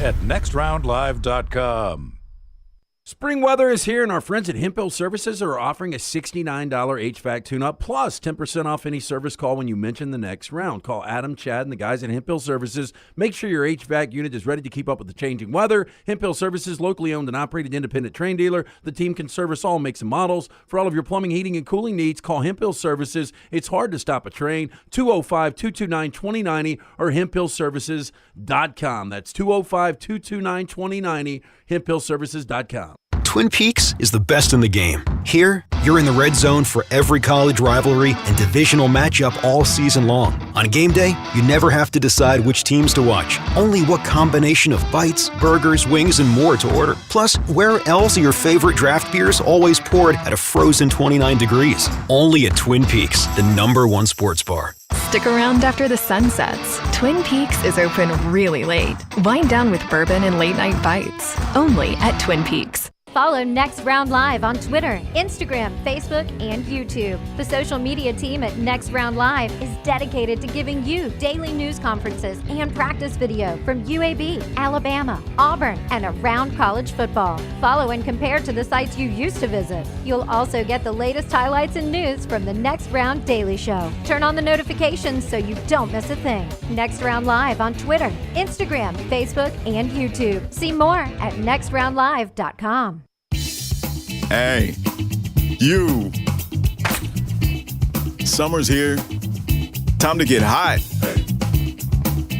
at nextroundlive.com. Spring weather is here, and our friends at Hemp Hill Services are offering a $69 HVAC tune-up plus 10% off any service call when you mention the Next Round. Call Adam, Chad, and the guys at Hemp Hill Services. Make sure your HVAC unit is ready to keep up with the changing weather. Hemp Hill Services, locally owned and operated independent train dealer. The team can service all makes and models. For all of your plumbing, heating, and cooling needs, call Hemp Hill Services. It's hard to stop a train. 205-229-2090 or hemphillservices.com. That's 205-229-2090, hemphillservices.com. Twin Peaks is the best in the game. Here, you're in the red zone for every college rivalry and divisional matchup all season long. On game day, you never have to decide which teams to watch, only what combination of bites, burgers, wings, and more to order. Plus, where else are your favorite draft beers always poured at a frozen 29 degrees? Only at Twin Peaks, the #1 sports bar. Stick around after the sun sets. Twin Peaks is open really late. Wind down with bourbon and late night bites. Only at Twin Peaks. Follow Next Round Live on Twitter, Instagram, Facebook, and YouTube. The social media team at Next Round Live is dedicated to giving you daily news conferences and practice video from UAB, Alabama, Auburn, and around college football. Follow and compare to the sites you used to visit. You'll also get the latest highlights and news from the Next Round Daily Show. Turn on the notifications so you don't miss a thing. Next Round Live on Twitter, Instagram, Facebook, and YouTube. See more at nextroundlive.com. Hey, you. Summer's here. Time to get hot.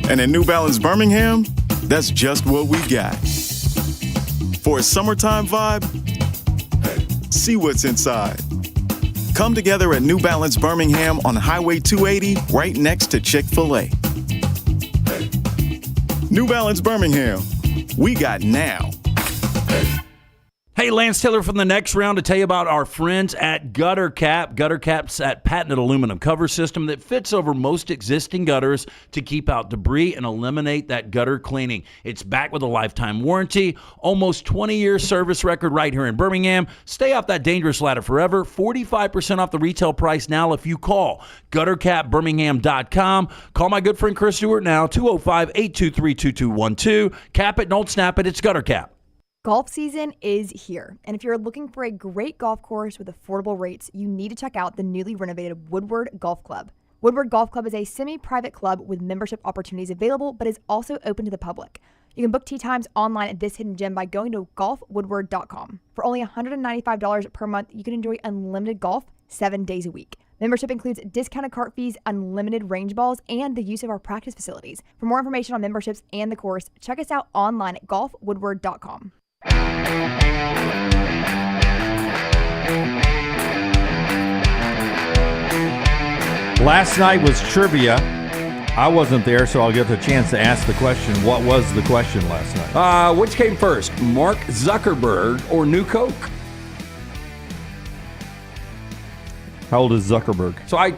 And at New Balance Birmingham, that's just what we got. For a summertime vibe, see what's inside. Come together at New Balance Birmingham on Highway 280, right next to Chick-fil-A. New Balance Birmingham, we got now. Hey, Lance Taylor from the Next Round to tell you about our friends at Gutter Cap. Gutter Cap's that patented aluminum cover system that fits over most existing gutters to keep out debris and eliminate that gutter cleaning. It's backed with a lifetime warranty, almost 20-year service record right here in Birmingham. Stay off that dangerous ladder forever. 45% off the retail price now if you call guttercapbirmingham.com. Call my good friend Chris Stewart now, 205-823-2212. Cap it, don't snap it. It's Gutter Cap. Golf season is here, and if you're looking for a great golf course with affordable rates, you need to check out the newly renovated Woodward Golf Club. Woodward Golf Club is a semi-private club with membership opportunities available, but is also open to the public. You can book tee times online at this hidden gem by going to golfwoodward.com. For only $195 per month, you can enjoy unlimited golf 7 days a week. Membership includes discounted cart fees, unlimited range balls, and the use of our practice facilities. For more information on memberships and the course, check us out online at golfwoodward.com. Last night was trivia. I wasn't there, so I'll get the chance to ask the question. What was the question last night? Which came first, Mark Zuckerberg or New Coke? How old is Zuckerberg? So I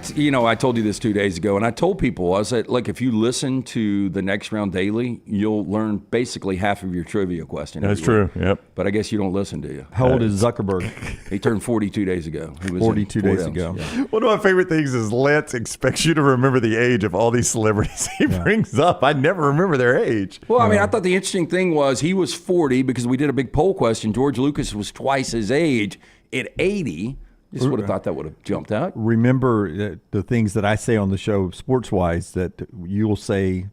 told you this 2 days ago, and I told people, I said, look, if you listen to the Next Round Daily, you'll learn basically half of your trivia question. That's true, yep. But I guess you don't listen, do you? How old is Zuckerberg? He turned 42 days ago. He was 42 days ago. Yeah. One of my favorite things is Let's expects you to remember the age of all these celebrities he brings up. I never remember their age. Well, I mean, I thought the interesting thing was he was 40 because we did a big poll question. George Lucas was twice his age at 80. Just would have thought that would have jumped out. Remember the things that I say on the show, sports-wise, that you'll say,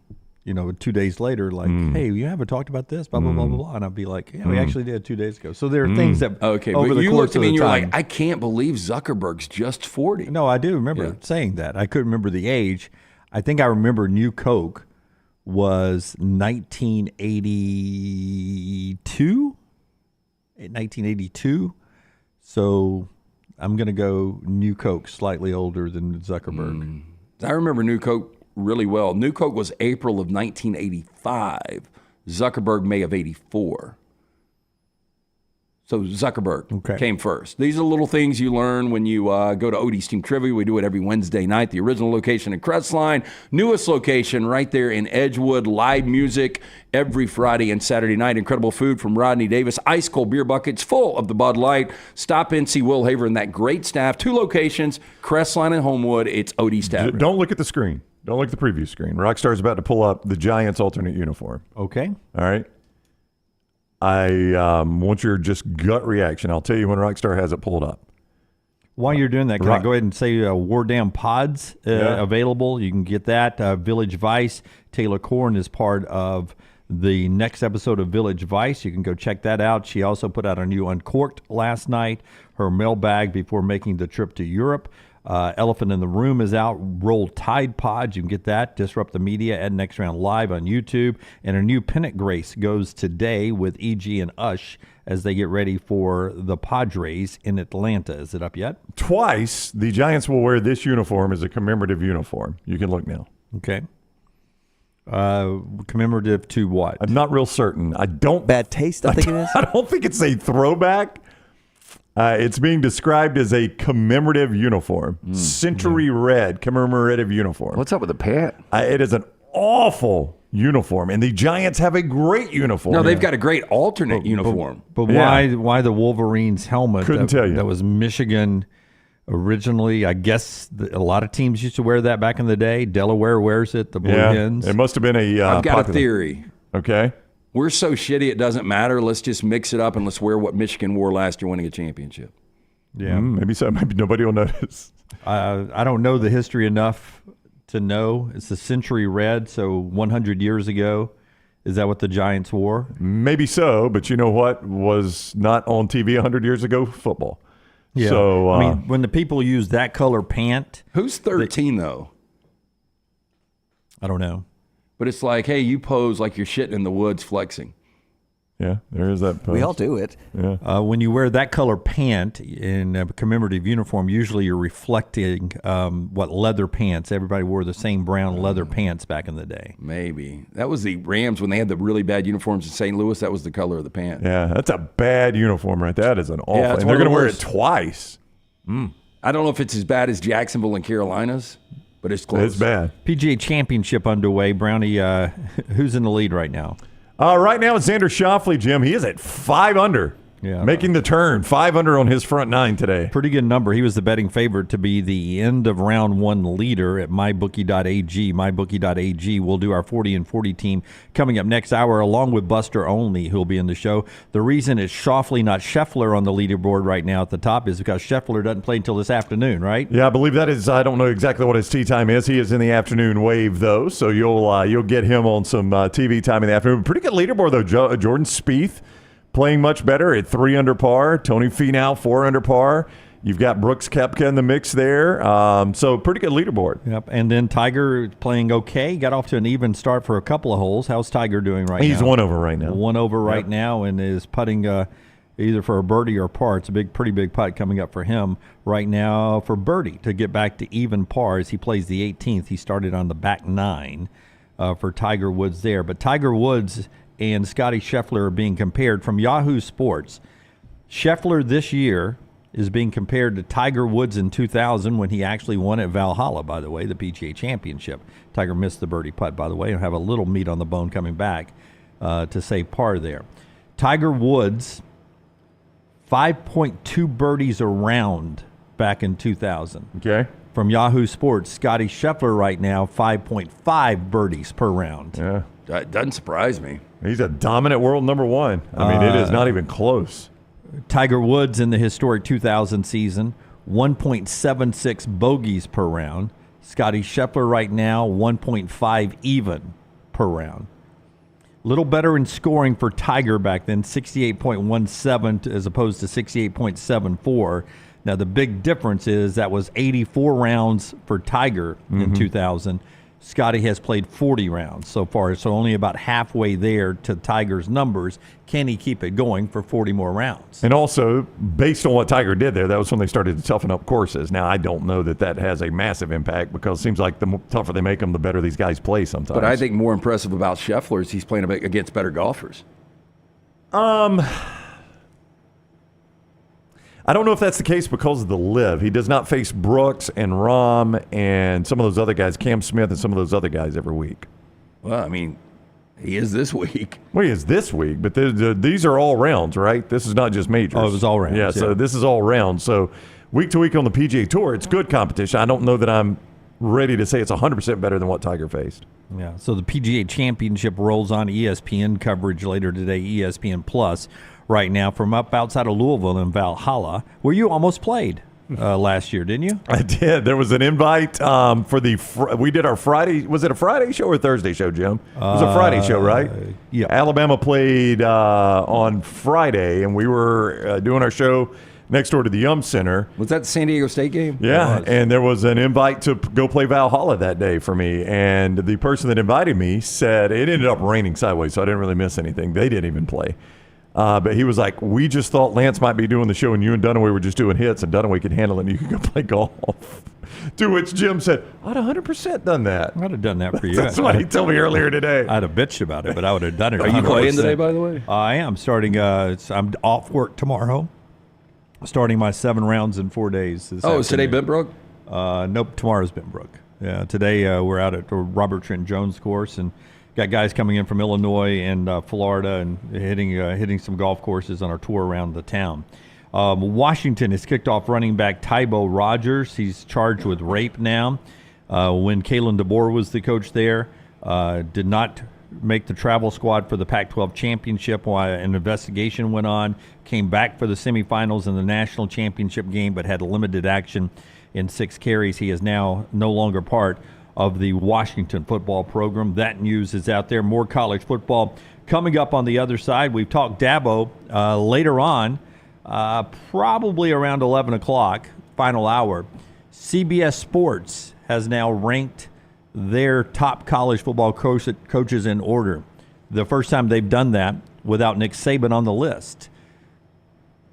2 days later, like, hey, you haven't talked about this, blah, blah, blah, blah, blah. And I'll be like, yeah, we actually did 2 days ago. So there are things that over but the you course looked at me and you're time, like, I can't believe Zuckerberg's just 40. No, I do remember saying that. I couldn't remember the age. I think I remember New Coke was 1982. 1982. So I'm going to go New Coke, slightly older than Zuckerberg. I remember New Coke really well. New Coke was April of 1985. Zuckerberg, May of 84. So Zuckerberg came first. These are little things you learn when you go to Odie's Team Trivia. We do it every Wednesday night. The original location in Crestline. Newest location right there in Edgewood. Live music every Friday and Saturday night. Incredible food from Rodney Davis. Ice cold beer buckets full of the Bud Light. Stop in, see Will Haver and that great staff. 2 locations, Crestline and Homewood. It's Odie's Tavern. Don't look at the screen. Don't look at the preview screen. Rockstar's about to pull up the Giants' alternate uniform. Okay. All right. I want your just gut reaction. I'll tell you when Rockstar has it pulled up. While you're doing that, can I go ahead and say War Down Pods available? You can get that. Village Vice. Taylor Corn is part of the next episode of Village Vice. You can go check that out. She also put out a new Uncorked last night, her mailbag before making the trip to Europe. Elephant in the Room is out. Roll Tide Pods. You can get that. Disrupt the Media at Next Round Live on YouTube. And a new pennant grace goes today with E.G. and Ush as they get ready for the Padres in Atlanta. Is it up yet? Twice, the Giants will wear this uniform as a commemorative uniform. You can look now. Okay. Commemorative to what? I'm not real certain. Bad taste, I think it is. I don't think it's a throwback. It's being described as a commemorative uniform. Century red commemorative uniform. What's up with the pant? It is an awful uniform, and the Giants have a great uniform. No, they've got a great alternate uniform. But why the Wolverines helmet? Couldn't tell you. That was Michigan originally. I guess a lot of teams used to wear that back in the day. Delaware wears it. The Blue Hens. It must have been a. I've got popular. a theory. Okay. We're so shitty it doesn't matter. Let's just mix it up and let's wear what Michigan wore last year winning a championship. Yeah, maybe so. Maybe nobody will notice. I don't know the history enough to know. It's the century red, so 100 years ago. Is that what the Giants wore? Maybe so, but you know what was not on TV 100 years ago? Football. Yeah. So, I mean, when the people use that color pant. Who's 13, though? I don't know. But it's like, hey, you pose like you're shitting in the woods flexing. Yeah, there is that. We all do it. Yeah. When you wear that color pant in a commemorative uniform, usually you're reflecting what leather pants. Everybody wore the same brown leather pants back in the day. Maybe. That was the Rams when they had the really bad uniforms in St. Louis. That was the color of the pant. Yeah, that's a bad uniform right there. That is an awful. Yeah, and they're going to wear it twice. I don't know if it's as bad as Jacksonville and Carolinas, but it's close. It's bad. PGA Championship underway. Brownie, who's in the lead right now? Right now it's Xander Schauffele, Jim. He is at 5 under. Yeah, making the turn. 5 under on his front 9 today. Pretty good number. He was the betting favorite to be the end of round 1 leader at mybookie.ag. Mybookie.ag. We'll do our 40 and 40 team coming up next hour, along with Buster Olney, who'll be in the show. The reason it's Schauffele, not Scheffler, on the leaderboard right now at the top is because Scheffler doesn't play until this afternoon, right? Yeah, I believe that is. I don't know exactly what his tee time is. He is in the afternoon wave, though, so you'll get him on some TV time in the afternoon. Pretty good leaderboard, though. Jordan Spieth playing much better at 3 under par. Tony Finau 4 under par. You've got Brooks Koepka in the mix there. So pretty good leaderboard. Yep. And then Tiger playing okay. Got off to an even start for a couple of holes. How's Tiger doing right now? He's 1 over right now. 1 over right now, and is putting either for a birdie or par. It's a pretty big putt coming up for him right now for birdie to get back to even par as he plays the 18th. He started on the back 9 for Tiger Woods there. But Tiger Woods and Scotty Scheffler are being compared from Yahoo Sports. Scheffler this year is being compared to Tiger Woods in 2000 when he actually won at Valhalla, by the way, the PGA Championship. Tiger missed the birdie putt, by the way, and have a little meat on the bone coming back to save par there. Tiger Woods, 5.2 birdies a round back in 2000. Okay. From Yahoo Sports, Scotty Scheffler right now, 5.5 birdies per round. Yeah. That doesn't surprise me. He's a dominant world number 1. I mean, it is not even close. Tiger Woods in the historic 2000 season, 1.76 bogeys per round. Scotty Scheffler right now, 1.5 even per round. Little better in scoring for Tiger back then, 68.17 as opposed to 68.74. Now, the big difference is that was 84 rounds for Tiger in 2000. Scotty has played 40 rounds so far, so only about halfway there to Tiger's numbers. Can he keep it going for 40 more rounds? And also, based on what Tiger did there, that was when they started to toughen up courses. Now, I don't know that has a massive impact because it seems like the tougher they make them, the better these guys play sometimes. But I think more impressive about Scheffler is he's playing against better golfers. I don't know if that's the case because of the live. He does not face Brooks and Rahm and some of those other guys, Cam Smith and some of those other guys every week. Well, I mean, he is this week. Well, he is this week, but these are all rounds, right? This is not just majors. Oh, it was all rounds. Yeah, so this is all rounds. So week to week on the PGA Tour, it's good competition. I don't know that I'm ready to say it's 100% better than what Tiger faced. Yeah, so the PGA Championship rolls on. ESPN coverage later today, ESPN Plus. Right now from up outside of Louisville in Valhalla, where you almost played last year, didn't you? I did. There was an invite for we did our Friday. Was it a Friday show or a Thursday show, Jim? It was a Friday show, right? Yeah. Alabama played on Friday, and we were doing our show next door to the Yum Center. Was that the San Diego State game? Yeah, and there was an invite to go play Valhalla that day for me. And the person that invited me said it ended up raining sideways, so I didn't really miss anything. They didn't even play. But he was like, we just thought Lance might be doing the show, and you and Dunaway were just doing hits, and Dunaway could handle it, and you could go play golf. To which Jim said, I'd 100% done that. I'd have done that for you. That's what he told me earlier today. I'd have bitched about it, but I would have done it. Are you playing today, by the way? I am starting. I'm off work tomorrow. Starting my 7 rounds in 4 days. Is today Benbrook? Nope, tomorrow's Benbrook. Yeah, today we're out at the Robert Trent Jones course, and Got guys coming in from Illinois and Florida and hitting some golf courses on our tour around the town. Washington has kicked off running back Tybo Rogers. He's charged with rape now. When Kalen DeBoer was the coach there, did not make the travel squad for the Pac-12 championship while an investigation went on, came back for the semifinals in the national championship game, but had limited action in 6 carries. He is now no longer part of the Washington football program. That news is out there. More college football coming up on the other side. We've talked Dabo later on, probably around 11 o'clock, final hour. CBS Sports has now ranked their top college football coaches in order. The first time they've done that without Nick Saban on the list.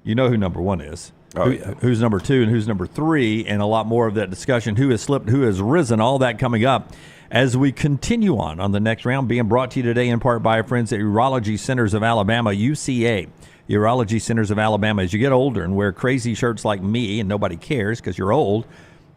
You know who number 1 is. Who's number 2 and who's number 3, and a lot more of that discussion. Who has slipped, who has risen, all that coming up as we continue on the next round, being brought to you today in part by our friends at Urology Centers of Alabama, UCA. Urology Centers of Alabama. As you get older and wear crazy shirts like me and nobody cares because you're old,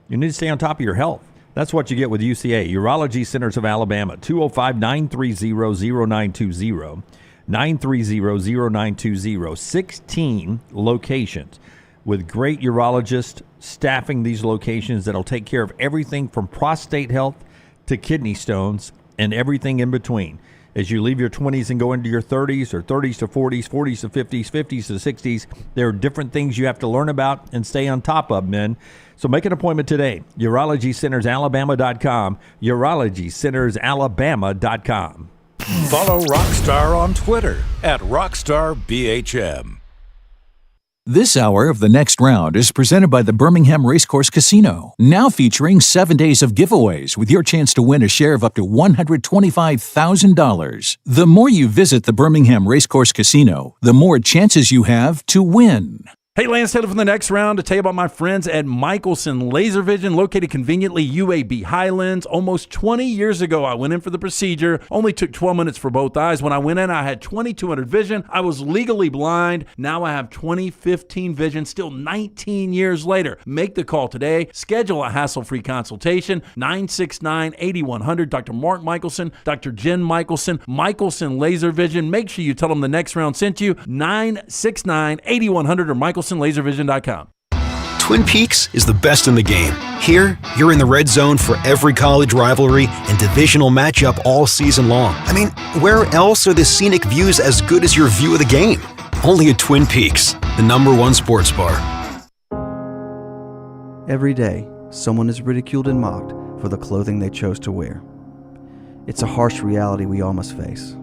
you need to stay on top of your health. That's what you get with UCA. Urology Centers of Alabama, 205-930-0920, 930-0920, 16 locations with great urologists staffing these locations that'll take care of everything from prostate health to kidney stones and everything in between. As you leave your 20s and go into your 30s or 30s to 40s, 40s to 50s, 50s to 60s, there are different things you have to learn about and stay on top of, men. So make an appointment today. UrologyCentersAlabama.com, UrologyCentersAlabama.com. Follow Rockstar on Twitter @RockstarBHM. This hour of The Next Round is presented by the Birmingham Racecourse Casino, now featuring 7 days of giveaways with your chance to win a share of up to $125,000. The more you visit the Birmingham Racecourse Casino, the more chances you have to win. Hey, Lance Taylor from The Next Round to tell you about my friends at Michelson Laser Vision, located conveniently UAB Highlands. Almost 20 years ago, I went in for the procedure. Only took 12 minutes for both eyes. When I went in, I had 2200 vision. I was legally blind. Now I have 20/15 vision, still 19 years later. Make the call today. Schedule a hassle-free consultation, 969-8100. Dr. Mark Michelson, Dr. Jen Michelson, Michelson Laser Vision. Make sure you tell them The Next Round sent you, 969-8100 or MichelsonLaserVision.com. Twin Peaks is the best in the game. Here, you're in the red zone for every college rivalry and divisional matchup all season long. I mean, where else are the scenic views as good as your view of the game? Only at Twin Peaks, the #1 sports bar. Every day, someone is ridiculed and mocked for the clothing they chose to wear. It's a harsh reality we all must face.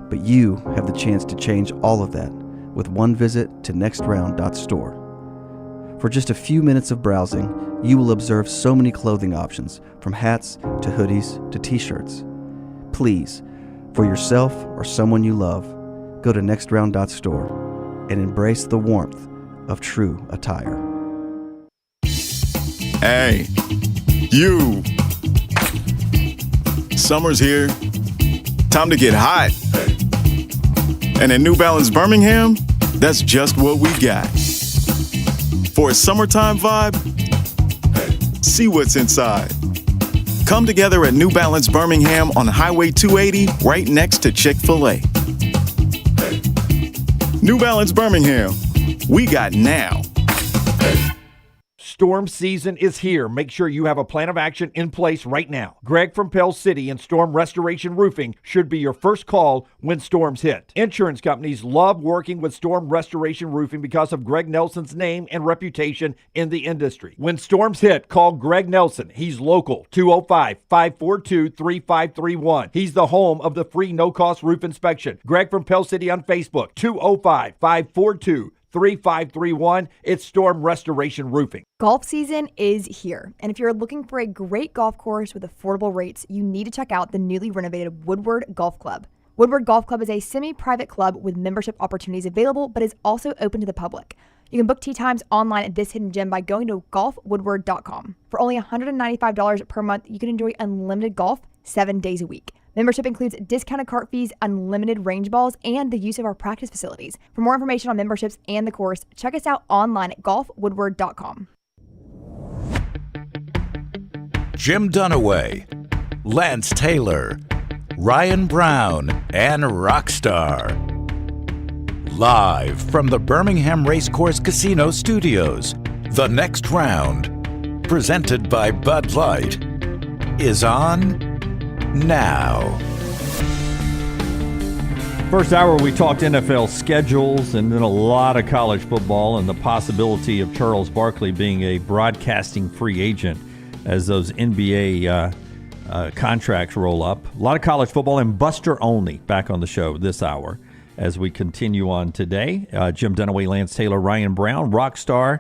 But you have the chance to change all of that with one visit to nextround.store. For just a few minutes of browsing, you will observe so many clothing options, from hats to hoodies to t-shirts. Please, for yourself or someone you love, go to nextround.store and embrace the warmth of true attire. Hey, you. Summer's here. Time to get hot. And at New Balance Birmingham, that's just what we got. For a summertime vibe, see what's inside. Come together at New Balance Birmingham on Highway 280, right next to Chick-fil-A. New Balance Birmingham, we got now. Storm season is here. Make sure you have a plan of action in place right now. Greg from Pell City and Storm Restoration Roofing should be your first call when storms hit. Insurance companies love working with Storm Restoration Roofing because of Greg Nelson's name and reputation in the industry. When storms hit, call Greg Nelson. He's local, 205-542-3531. He's the home of the free no-cost roof inspection. Greg from Pell City on Facebook, 205-542-3531. It's Storm Restoration Roofing. Golf season is here, and if you're looking for a great golf course with affordable rates, you need to check out the newly renovated Woodward Golf Club. Woodward Golf Club is a semi-private club with membership opportunities available, but is also open to the public. You can book tee times online at this hidden gem by going to golfwoodward.com. For only $195 per month, you can enjoy unlimited golf 7 days a week. Membership includes discounted cart fees, unlimited range balls, and the use of our practice facilities. For more information on memberships and the course, check us out online at golfwoodward.com. Jim Dunaway, Lance Taylor, Ryan Brown, and Rockstar. Live from the Birmingham Racecourse Casino Studios, the next round, presented by Bud Light, is on now. First hour, we talked NFL schedules and then a lot of college football and the possibility of Charles Barkley being a broadcasting free agent as those NBA contracts roll up. A lot of college football and Buster Olney back on the show this hour as we continue on today. Jim Dunaway, Lance Taylor, Ryan Brown, Rockstar.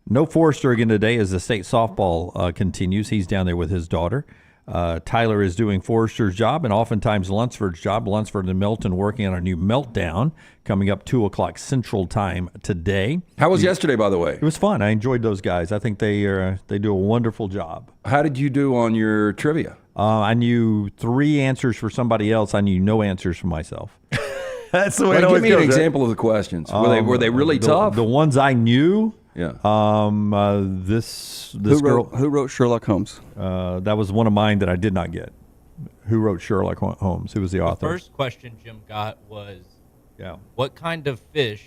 No Forrester again today as the state softball continues. He's down there with his daughter. Tyler is doing Forrester's job and oftentimes Lunsford's job. Lunsford and Milton working on a new Meltdown coming up 2 o'clock Central Time today. How was yesterday, by the way? It was fun. I enjoyed those guys. I think they do a wonderful job. How did you do on your trivia? I knew 3 answers for somebody else. I knew no answers for myself. That's the way it always Give me goes, an example of the questions. Were they really tough? The ones I knew. Yeah. This Who girl wrote Sherlock Holmes? that was one of mine that I did not get. Who wrote Sherlock Holmes? Who was the author? The first question Jim got was, what kind of fish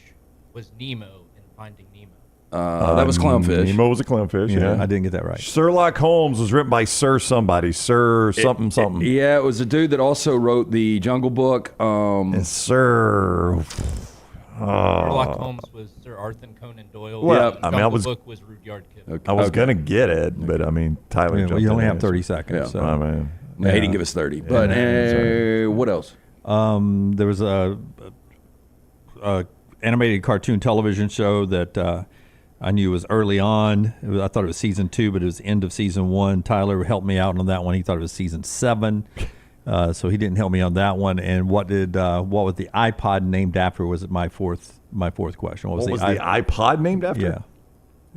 was Nemo in Finding Nemo? That was clownfish. Nemo was a clownfish. Yeah, I didn't get that right. Sherlock Holmes was written by Sir somebody. Sir something. Yeah, it was a dude that also wrote the Jungle Book. And Sir. Sherlock Holmes was Sir Arthur Conan Doyle. Well, I mean, the book was Rudyard Kipling. I was going to get it, but I mean, Tyler. Yeah, well, you only have 30 seconds. Yeah. So. I mean, He didn't give us 30. But what else? There was a animated cartoon television show that I knew was early on. I thought it was season 2, but it was end of season 1. Tyler helped me out on that one. He thought it was season 7. So he didn't help me on that one. And what was the iPod named after? Was it my fourth question? What was the iPod named after? Yeah,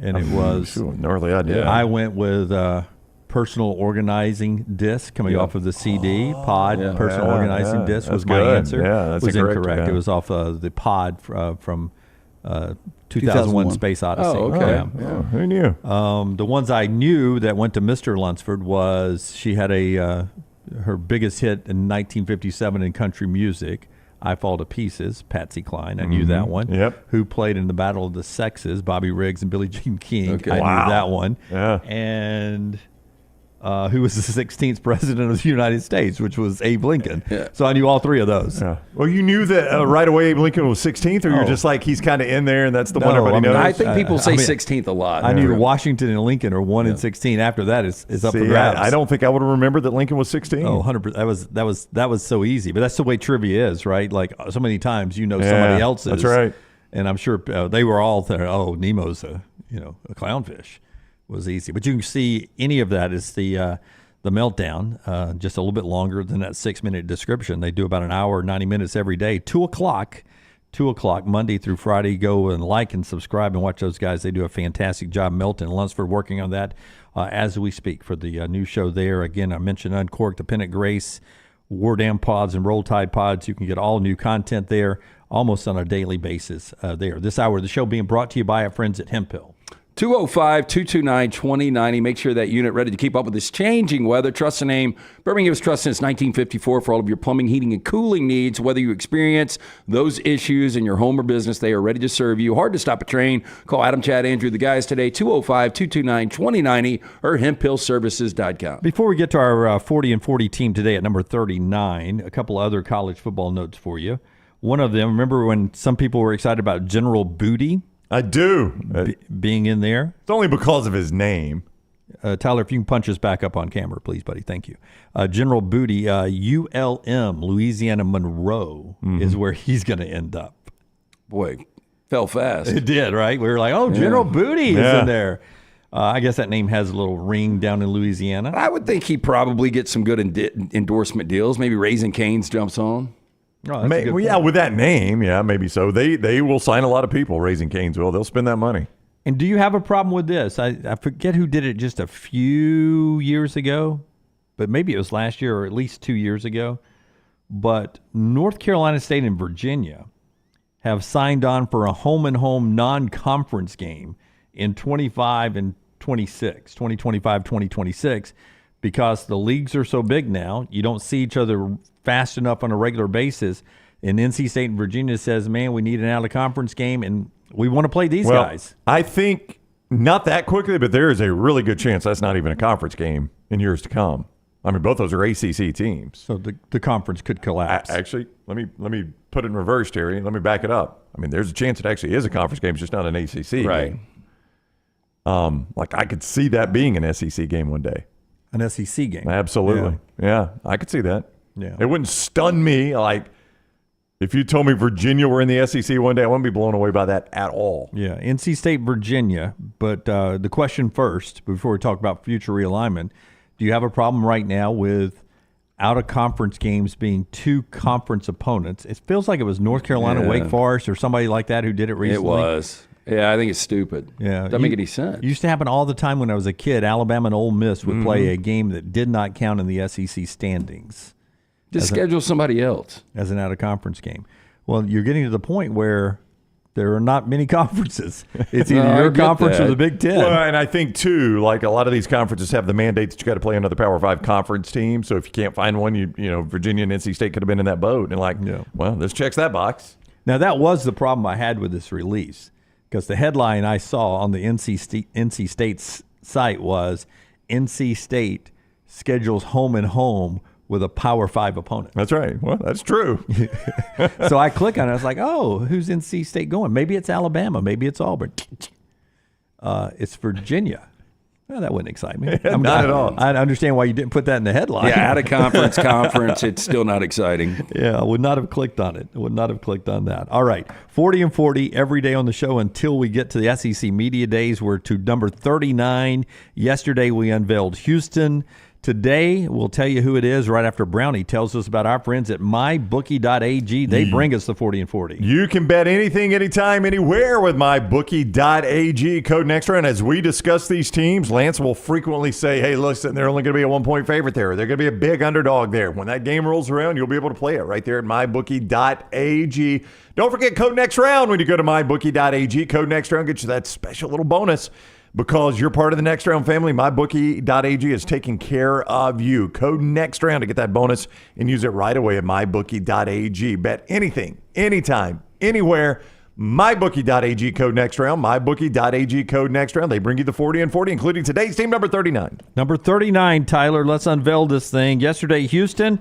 and it was no early idea. I went with personal organizing disc coming off of the CD pod. Personal organizing disc was my answer. Yeah, that's was correct. incorrect. Yeah. It was off the pod from 2001: Space Odyssey. Oh, okay. Yeah, who knew? The ones I knew that went to Mr. Lunsford was she had her biggest hit in 1957 in country music, I Fall to Pieces, Patsy Cline. I knew that one. Yep. Who played in the Battle of the Sexes, Bobby Riggs and Billie Jean King. Okay. I knew that one. Yeah. And who was the 16th president of the United States, which was Abe Lincoln. Yeah. So I knew all 3 of those. Yeah. Well, you knew that right away Abe Lincoln was 16th, or you're just like, he's kind of in there and that's the one everybody knows? I think people say 16th a lot. I knew Washington and Lincoln are 1 and 16. After that is up for grabs. I don't think I would have remembered that Lincoln was 16. Oh, 100%. That was so easy. But that's the way trivia is, right? Like so many times somebody else's. That's right. And I'm sure they were all there. Oh, Nemo's a clownfish. Was easy. But you can see any of that is the Meltdown, just a little bit longer than that 6-minute description. They do about an hour, 90 minutes every day. 2 o'clock, Monday through Friday. Go and like and subscribe and watch those guys. They do a fantastic job. Melton and Lunsford working on that as we speak for the new show there. Again, I mentioned Uncorked, the Pennant Grace, War Dam Pods, and Roll Tide Pods. You can get all new content there almost on a daily basis there. This hour of the show being brought to you by our friends at Hemp Hill. 205-229-2090. Make sure that unit ready to keep up with this changing weather. Trust the name. Birmingham's trust since 1954 for all of your plumbing, heating, and cooling needs. Whether you experience those issues in your home or business, they are ready to serve you. Hard to stop a train. Call Adam, Chad, Andrew, the guys today, 205-229-2090 or hemphillservices.com. Before we get to our 40 and 40 team today at number 39, a couple other college football notes for you. One of them, remember when some people were excited about General Booty? I do. Being in there. It's only because of his name. Tyler, if you can punch us back up on camera, please, buddy. Thank you. General Booty, ULM, Louisiana Monroe, is where he's going to end up. Boy, fell fast. It did, right? We were like, oh, General Booty is in there. I guess that name has a little ring down in Louisiana. I would think he probably gets some good endorsement deals. Maybe Raising Cane's jumps on. Oh, with that name, maybe so. They will sign a lot of people. Raising Cane's will. They'll spend that money. And do you have a problem with this? I forget who did it just a few years ago, but maybe it was last year or at least 2 years ago. But North Carolina State and Virginia have signed on for a home-and-home non-conference game in 2025, 2026, because the leagues are so big now. You don't see each other fast enough on a regular basis. And NC State and Virginia says, man, we need an out-of-conference game, and we want to play these guys. I think not that quickly, but there is a really good chance that's not even a conference game in years to come. I mean, both those are ACC teams. So the conference could collapse. Actually, let me put it in reverse, Terry. Let me back it up. I mean, there's a chance it actually is a conference game, it's just not an ACC game. Like I could see that being an SEC game one day. An SEC game. Absolutely. Yeah, I could see that. Yeah. It wouldn't stun me. Like if you told me Virginia were in the SEC one day, I wouldn't be blown away by that at all. Yeah, NC State, Virginia. But the question first, before we talk about future realignment, do you have a problem right now with out-of-conference games being two conference opponents? It feels like it was North Carolina, Wake Forest, or somebody like that who did it recently. It was. Yeah, I think it's stupid. Yeah, doesn't make any sense. It used to happen all the time when I was a kid. Alabama and Ole Miss would play a game that did not count in the SEC standings. Just schedule somebody else as an out-of-conference game. Well, you're getting to the point where there are not many conferences. It's either your conference or the Big Ten. Well, and I think, too, like a lot of these conferences have the mandate that you got to play another Power 5 conference team. So if you can't find one, you know, Virginia and NC State could have been in that boat. And well, this checks that box. Now, that was the problem I had with this release, because the headline I saw on the NC State's site was NC State schedules home and home with a Power 5 opponent. That's right. Well, that's true. So I click on it. I was like, oh, who's NC State going? Maybe it's Alabama. Maybe it's Auburn. It's Virginia. Well, that wouldn't excite me. Not at all. I understand why you didn't put that in the headline. Yeah, out of conference, it's still not exciting. Yeah, I would not have clicked on it. I would not have clicked on that. All right, 40 and 40 every day on the show until we get to the SEC Media Days. We're to number 39. Yesterday we unveiled Houston. Today, we'll tell you who it is right after Brownie tells us about our friends at mybookie.ag. They bring us the 40 and 40. You can bet anything, anytime, anywhere with mybookie.ag. Code next round. As we discuss these teams, Lance will frequently say, hey, listen, they're only going to be a 1-point favorite there. They're going to be a big underdog there. When that game rolls around, you'll be able to play it right there at mybookie.ag. Don't forget code next round when you go to mybookie.ag. Code next round gets you that special little bonus. Because you're part of the Next Round family, mybookie.ag is taking care of you. Code Next Round to get that bonus and use it right away at mybookie.ag. Bet anything, anytime, anywhere. Mybookie.ag, code Next Round. Mybookie.ag, code Next Round. They bring you the 40 and 40, including today's team, number 39. Number 39, Tyler. Let's unveil this thing. Yesterday, Houston.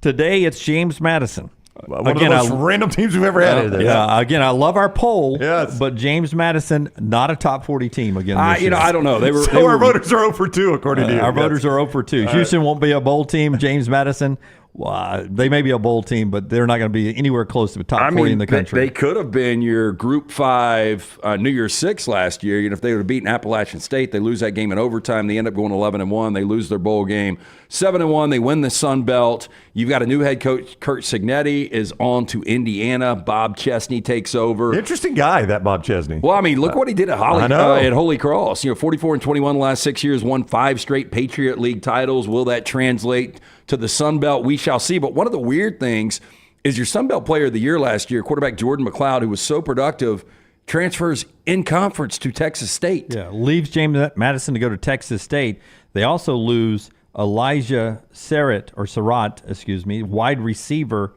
Today, it's James Madison. One of the most random teams we've ever had. Again, I love our poll, but James Madison, not a top 40 team again this year. I don't know. Our voters are 0 for 2, according to you. Our voters are 0 for 2. Houston won't be a bowl team. James Madison, they may be a bowl team, but they're not going to be anywhere close to the top 40 in the country. They could have been your Group 5 New Year's 6 last year. If they would have beaten Appalachian State, they lose that game in overtime. They end up going 11-1. They lose their bowl game. 7-1. They win the Sun Belt. You've got a new head coach. Kurt Cignetti is on to Indiana. Bob Chesney takes over. Interesting guy, that Bob Chesney. Well, I mean, look what he did at Holy Cross. 44-21 the last 6 years, won 5 straight Patriot League titles. Will that translate to the Sun Belt? We shall see. But one of the weird things is your Sun Belt Player of the Year last year, quarterback Jordan McLeod, who was so productive, transfers in conference to Texas State. Yeah, leaves James Madison to go to Texas State. They also lose Elijah Surratt, wide receiver,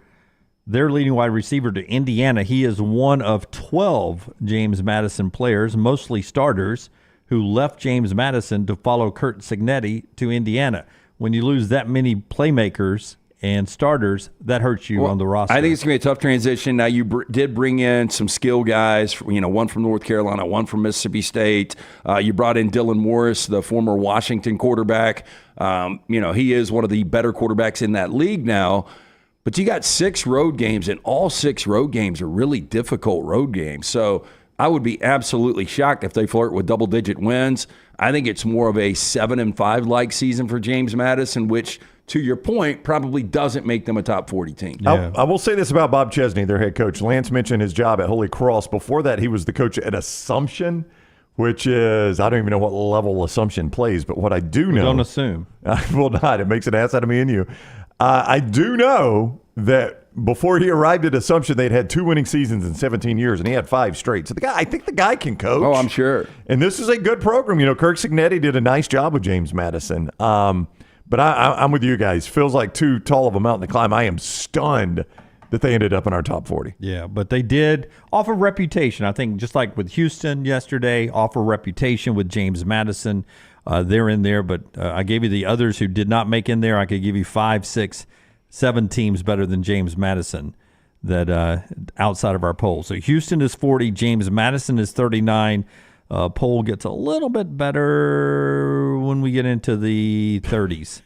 their leading wide receiver, to Indiana. He is one of 12 James Madison players, mostly starters, who left James Madison to follow Kurt Cignetti to Indiana. When you lose that many playmakers and starters, that hurts you on the roster. I think it's going to be a tough transition. Now, you did bring in some skill guys, one from North Carolina, one from Mississippi State. You brought in Dylan Morris, the former Washington quarterback. He is one of the better quarterbacks in that league now. But you got 6 road games, and all 6 road games are really difficult road games. So I would be absolutely shocked if they flirt with double-digit wins. I think it's more of a 7-5-like season for James Madison, which, to your point, probably doesn't make them a top 40 team. Yeah. I will say this about Bob Chesney, their head coach. Lance mentioned his job at Holy Cross. Before that, he was the coach at Assumption, which is, I don't even know what level Assumption plays, but what I do know. Don't assume. I will not. It makes an ass out of me and you. I do know that before he arrived at Assumption, they'd had 2 winning seasons in 17 years, and he had 5 straight. So I think the guy can coach. Oh, I'm sure. And this is a good program. Kirk Cignetti did a nice job with James Madison. But But I'm with you guys. Feels like too tall of a mountain to climb. I am stunned that they ended up in our top 40. Yeah, but they did offer reputation. I think just like with Houston yesterday, offer reputation with James Madison. They're in there, but I gave you the others who did not make in there. I could give you 5, 6, 7 teams better than James Madison that outside of our poll. So Houston is 40, James Madison is 39. Poll gets a little bit better when we get into the 30s,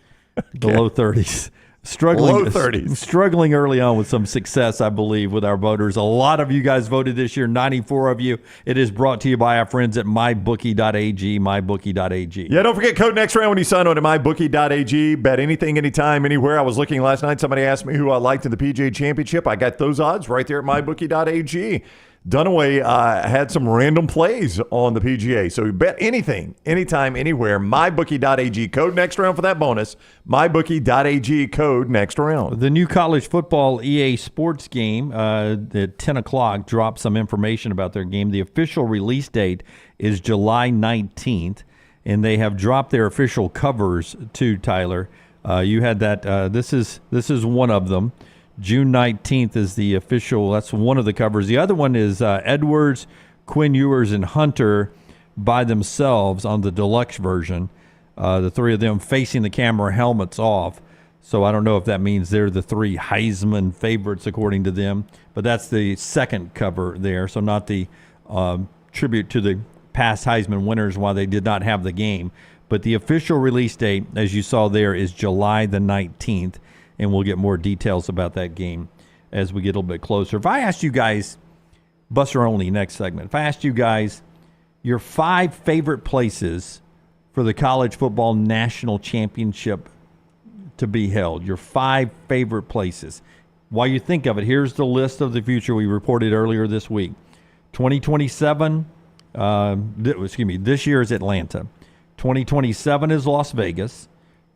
the low 30s. Struggling early on with some success, I believe, with our voters. A lot of you guys voted this year, 94 of you. It is brought to you by our friends at mybookie.ag, mybookie.ag. Yeah, don't forget code next round when you sign on to mybookie.ag. Bet anything, anytime, anywhere. I was looking last night. Somebody asked me who I liked in the PGA Championship. I got those odds right there at mybookie.ag. Dunaway had some random plays on the PGA. So bet anything, anytime, anywhere. MyBookie.ag. Code next round for that bonus. MyBookie.ag. Code next round. The new college football EA Sports game at 10 o'clock dropped some information about their game. The official release date is July 19th, and they have dropped their official covers too, Tyler. You had that. This is one of them. June 19th is the official. That's one of the covers. The other one is Edwards, Quinn Ewers, and Hunter by themselves on the deluxe version. The three of them facing the camera, helmets off. So I don't know if that means they're the 3 Heisman favorites according to them. But that's the second cover there. So not the tribute to the past Heisman winners while they did not have the game. But the official release date, as you saw there, is July the 19th. And we'll get more details about that game as we get a little bit closer. If I asked you guys, Buster Olney, next segment, if I asked you guys your 5 favorite places for the college football national championship to be held, your 5 favorite places. While you think of it, here's the list of the future we reported earlier this week. 2027, this year is Atlanta. 2027 is Las Vegas.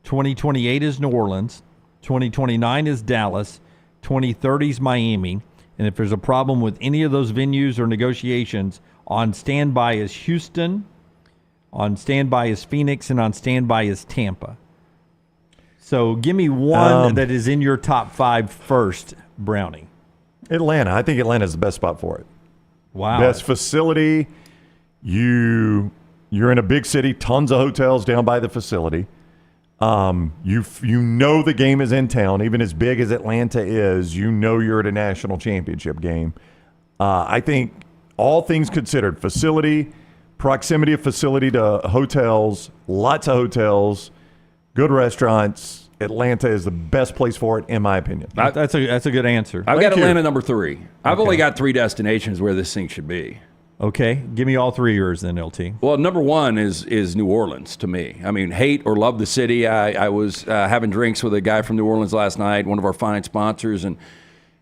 2028 is New Orleans. 2029 is Dallas, 2030 is Miami, and if there's a problem with any of those venues or negotiations, on standby is Houston, on standby is Phoenix, and on standby is Tampa. So give me one that is in your top 5 first, Brownie. Atlanta. I think Atlanta's the best spot for it. Wow. Best facility. You're in a big city, tons of hotels down by the facility. You know the game is in town, even as big as Atlanta is. You know you're at a national championship game. I think all things considered, facility, proximity of facility to hotels, lots of hotels, good restaurants. Atlanta is the best place for it, in my opinion. That's a good answer. I've got Atlanta number 3. I've only got 3 destinations where this thing should be. Okay, give me all 3 of yours then, LT. Well, number 1 is New Orleans to me. I mean, hate or love the city. I was having drinks with a guy from New Orleans last night, one of our fine sponsors, and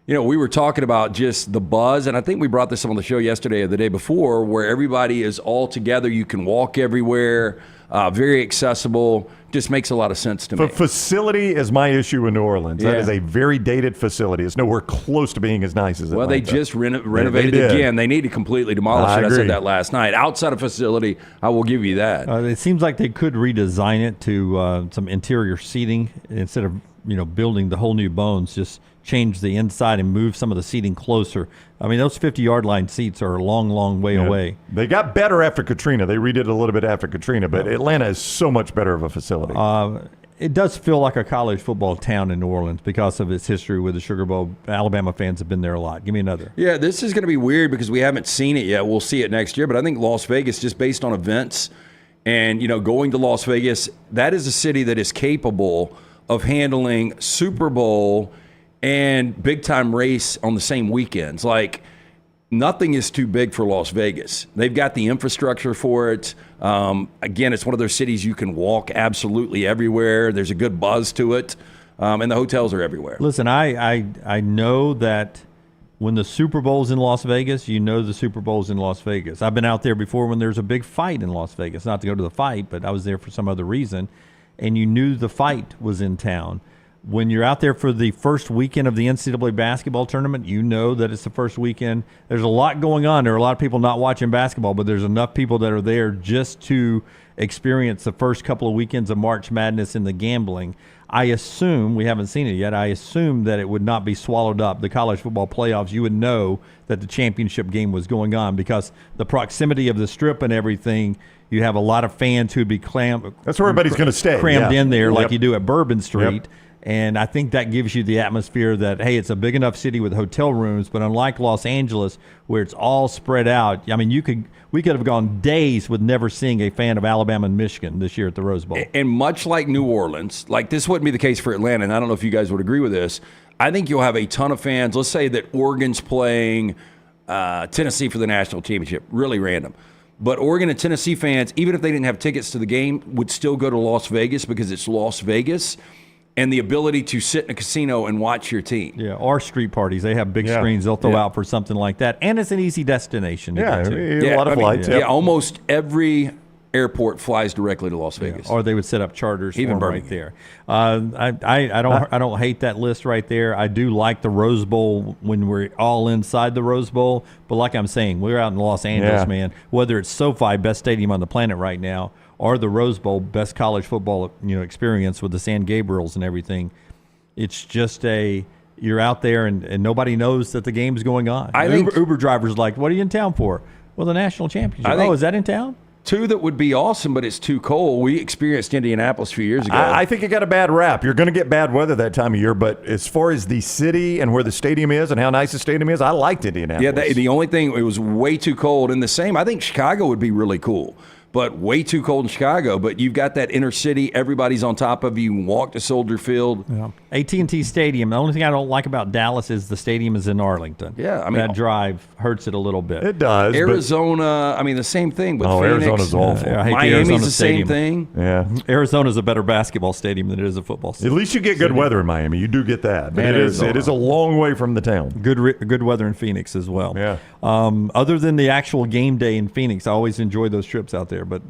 we were talking about just the buzz, and I think we brought this up on the show yesterday or the day before, where everybody is all together. You can walk everywhere, very accessible. Just makes a lot of sense to me. Facility is my issue in New Orleans. Yeah. That is a very dated facility. It's nowhere close to being as nice as Atlanta. Well, they just renovated it again. They need to completely demolish it. I said that last night. Outside of facility, I will give you that. It seems like they could redesign it to some interior seating instead of building the whole new bones. Just change the inside and move some of the seating closer. I mean, those 50-yard line seats are a long, long way away. They got better after Katrina. They redid it a little bit after Katrina, but Atlanta is so much better of a facility. It does feel like a college football town in New Orleans because of its history with the Sugar Bowl. Alabama fans have been there a lot. Give me another. Yeah, this is going to be weird because we haven't seen it yet. We'll see it next year, but I think Las Vegas, just based on events and, going to Las Vegas, that is a city that is capable of handling Super Bowl and big-time race on the same weekends. Like, nothing is too big for Las Vegas. They've got the infrastructure for it. Again, it's one of those cities you can walk absolutely everywhere. There's a good buzz to it, and the hotels are everywhere. Listen, I know that when the Super Bowl's in Las Vegas, the Super Bowl's in Las Vegas. I've been out there before when there's a big fight in Las Vegas. Not to go to the fight, but I was there for some other reason, and you knew the fight was in town. when you're out there for the first weekend of the NCAA basketball tournament, you know that it's the first weekend. There's a lot going on. There are a lot of people not watching basketball, but there's enough people that are there just to experience the first couple of weekends of March Madness in the gambling. I assume, we haven't seen it yet, I assume that it would not be swallowed up. The college football playoffs, you would know that the championship game was going on because the proximity of the Strip and everything, you have a lot of fans who'd be that's where everybody's going to stay. Crammed in there like Yep. you do at Bourbon Street. Yep. And I think that gives you the atmosphere that, hey, it's a big enough city with hotel rooms, but unlike Los Angeles, where it's all spread out, I mean, we could have gone days with never seeing a fan of Alabama and Michigan this year at the Rose Bowl. And much like New Orleans, like this wouldn't be the case for Atlanta, and I don't know if you guys would agree with this. I think you'll have a ton of fans. Let's say that Oregon's playing Tennessee for the national championship. Really random. But Oregon and Tennessee fans, even if they didn't have tickets to the game, would still go to Las Vegas because it's Las Vegas. And the ability to sit in a casino and watch your team. Yeah, or street parties. They have big screens they'll throw out for something like that. And it's an easy destination to get to. A lot of flights. Yeah, almost every airport flies directly to Las Vegas. Or they would set up charters Even for them right there. I don't hate that list right there. I do like the Rose Bowl when we're all inside the Rose Bowl. But like I'm saying, we're out in Los Angeles, man. Whether it's SoFi, best stadium on the planet right now, or the Rose Bowl, best college football experience with the San Gabriels and everything. It's just you're out there and nobody knows that the game's going on. I think Uber drivers like, what are you in town for? Well, the national championship. Oh, is that in town? Two that would be awesome, but it's too cold. We experienced Indianapolis a few years ago. I think it got a bad rap. You're going to get bad weather that time of year, but as far as the city and where the stadium is and how nice the stadium is, I liked Indianapolis. Yeah, the only thing, it was way too cold. And the same, I think Chicago would be really cool. But way too cold in Chicago. But you've got that inner city. Everybody's on top of you. You can walk to Soldier Field. Yeah. AT&T Stadium. The only thing I don't like about Dallas is the stadium is in Arlington. Yeah, I mean, that drive hurts it a little bit. It does. Arizona, I mean, the same thing with Phoenix. Arizona's awful. Miami's the same thing. Yeah. Arizona's a better basketball stadium than it is a football stadium. At least you get good weather in Miami. You do get that. But it is a long way from the town. Good weather in Phoenix as well. Yeah. Other than the actual game day in Phoenix, I always enjoy those trips out there. But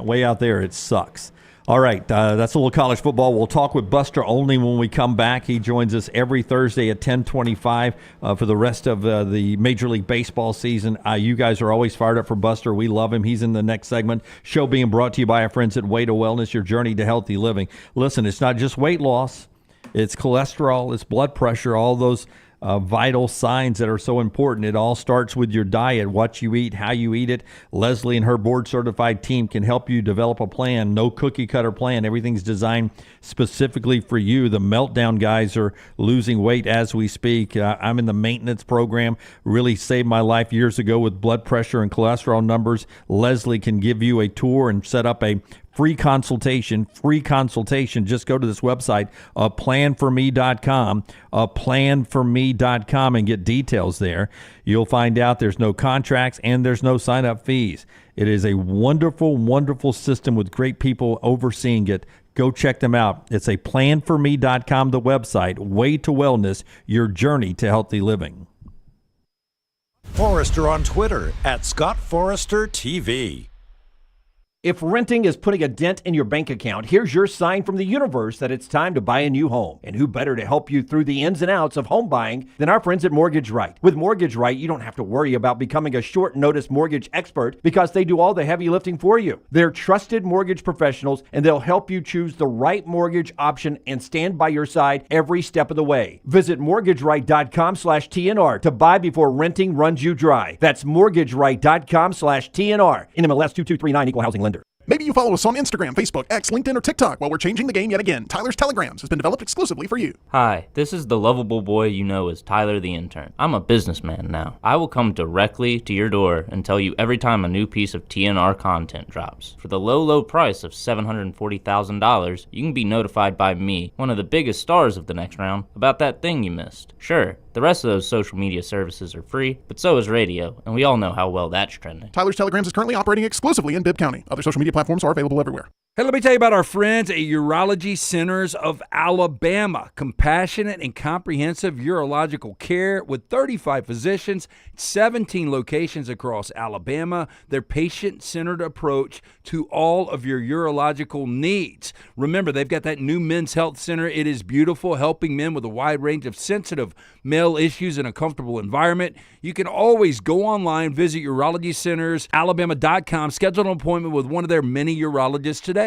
way out there, it sucks. All right, that's a little college football. We'll talk with Buster Olney when we come back. He joins us every Thursday at 10:25 for the rest of the Major League Baseball season. You guys are always fired up for Buster. We love him. He's in the next segment. Show being brought to you by our friends at Way to Wellness, your journey to healthy living. Listen, it's not just weight loss. It's cholesterol. It's blood pressure, all those vital signs that are so important. It all starts with your diet, what you eat, how you eat it. Leslie and her board-certified team can help you develop a plan. No cookie-cutter plan. Everything's designed specifically for you. The Meltdown guys are losing weight as we speak. I'm in the maintenance program. Really saved my life years ago with blood pressure and cholesterol numbers. Leslie can give you a tour and set up a free consultation. Just go to this website, planforme.com, planforme.com, and get details there. You'll find out there's no contracts and there's no sign-up fees. It is a wonderful, wonderful system with great people overseeing it. Go check them out. It's a planforme.com, the website. Way to Wellness, your journey to healthy living. Forrester on Twitter @ScottForresterTV. If renting is putting a dent in your bank account, here's your sign from the universe that it's time to buy a new home. And who better to help you through the ins and outs of home buying than our friends at Mortgage Right. With Mortgage Right, you don't have to worry about becoming a short-notice mortgage expert because they do all the heavy lifting for you. They're trusted mortgage professionals, and they'll help you choose the right mortgage option and stand by your side every step of the way. Visit mortgageright.com/TNR to buy before renting runs you dry. That's mortgageright.com/TNR. NMLS 2239, Equal Housing Lender. Maybe you follow us on Instagram, Facebook, X, LinkedIn, or TikTok while we're changing the game yet again. Tyler's Telegrams has been developed exclusively for you. Hi, this is the lovable boy you know as Tyler the Intern. I'm a businessman now. I will come directly to your door and tell you every time a new piece of TNR content drops. For the low, low price of $740,000, you can be notified by me, one of the biggest stars of the next round, about that thing you missed. Sure, the rest of those social media services are free, but so is radio, and we all know how well that's trending. Tyler's Telegrams is currently operating exclusively in Bibb County. Other social media platforms are available everywhere. Hey, let me tell you about our friends at Urology Centers of Alabama. Compassionate and comprehensive urological care with 35 physicians, 17 locations across Alabama. Their patient-centered approach to all of your urological needs. Remember, they've got that new men's health center. It is beautiful, helping men with a wide range of sensitive male issues in a comfortable environment. You can always go online, visit urologycentersalabama.com, schedule an appointment with one of their many urologists today.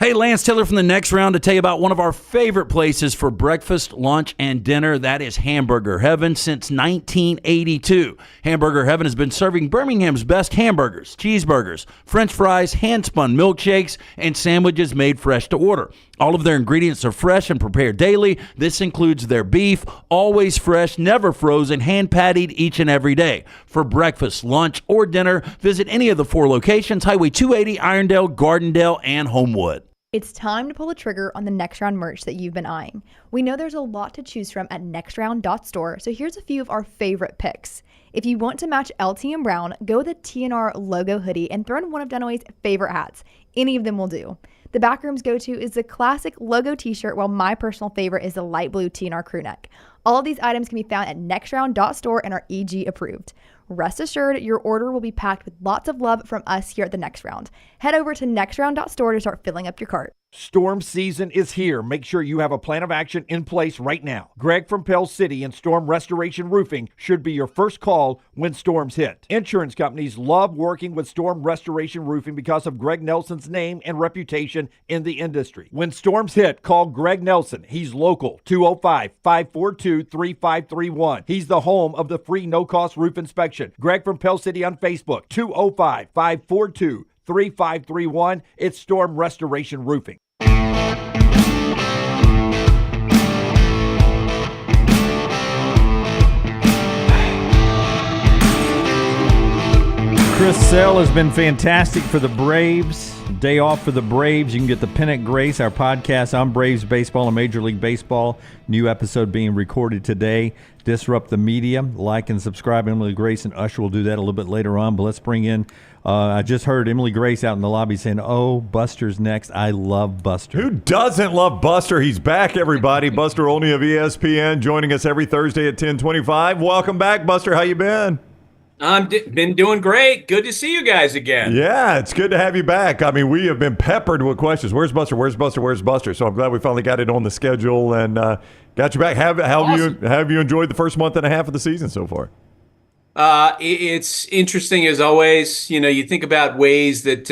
Hey, Lance Taylor from the Next Round to tell you about one of our favorite places for breakfast, lunch, and dinner. That is Hamburger Heaven since 1982. Hamburger Heaven has been serving Birmingham's best hamburgers, cheeseburgers, French fries, hand-spun milkshakes, and sandwiches made fresh to order. All of their ingredients are fresh and prepared daily. This includes their beef, always fresh, never frozen, hand-pattied each and every day. For breakfast, lunch, or dinner, visit any of the 4 locations, Highway 280, Irondale, Gardendale, and Homewood. It's time to pull the trigger on the Next Round merch that you've been eyeing. We know there's a lot to choose from at nextround.store, so here's a few of our favorite picks. If you want to match LT and Brown, go with the TNR logo hoodie and throw in one of Dunaway's favorite hats. Any of them will do. The Backroom's go-to is the classic logo t-shirt, while my personal favorite is the light blue TNR crew neck. All of these items can be found at nextround.store and are EG approved. Rest assured, your order will be packed with lots of love from us here at the Next Round. Head over to nextround.store to start filling up your cart. Storm season is here. Make sure you have a plan of action in place right now. Greg from Pell City and Storm Restoration Roofing should be your first call when storms hit. Insurance companies love working with Storm Restoration Roofing because of Greg Nelson's name and reputation in the industry. When storms hit, call Greg Nelson. He's local, 205-542-3531. He's the home of the free no-cost roof inspection. Greg from Pell City on Facebook, 205-542-3531. It's Storm Restoration Roofing. Chris Sale has been fantastic for the Braves. Day off for the Braves. You can get the Pennant Grace, our podcast on Braves baseball and Major League Baseball. New episode being recorded today. Disrupt the media. Like and subscribe. Emily Grace and Usher will do that a little bit later on. But let's bring in, I just heard Emily Grace out in the lobby saying, "Oh, Buster's next. I love Buster." Who doesn't love Buster? He's back, everybody. Buster Olney of ESPN joining us every Thursday at 10:25. Welcome back, Buster. How you been? Been doing great. Good to see you guys again. Yeah, it's good to have you back. I mean, we have been peppered with questions. Where's Buster? Where's Buster? Where's Buster? So I'm glad we finally got it on the schedule and got you back. Awesome. Have you enjoyed the first month and a half of the season so far? It's interesting as always. You know, you think about ways that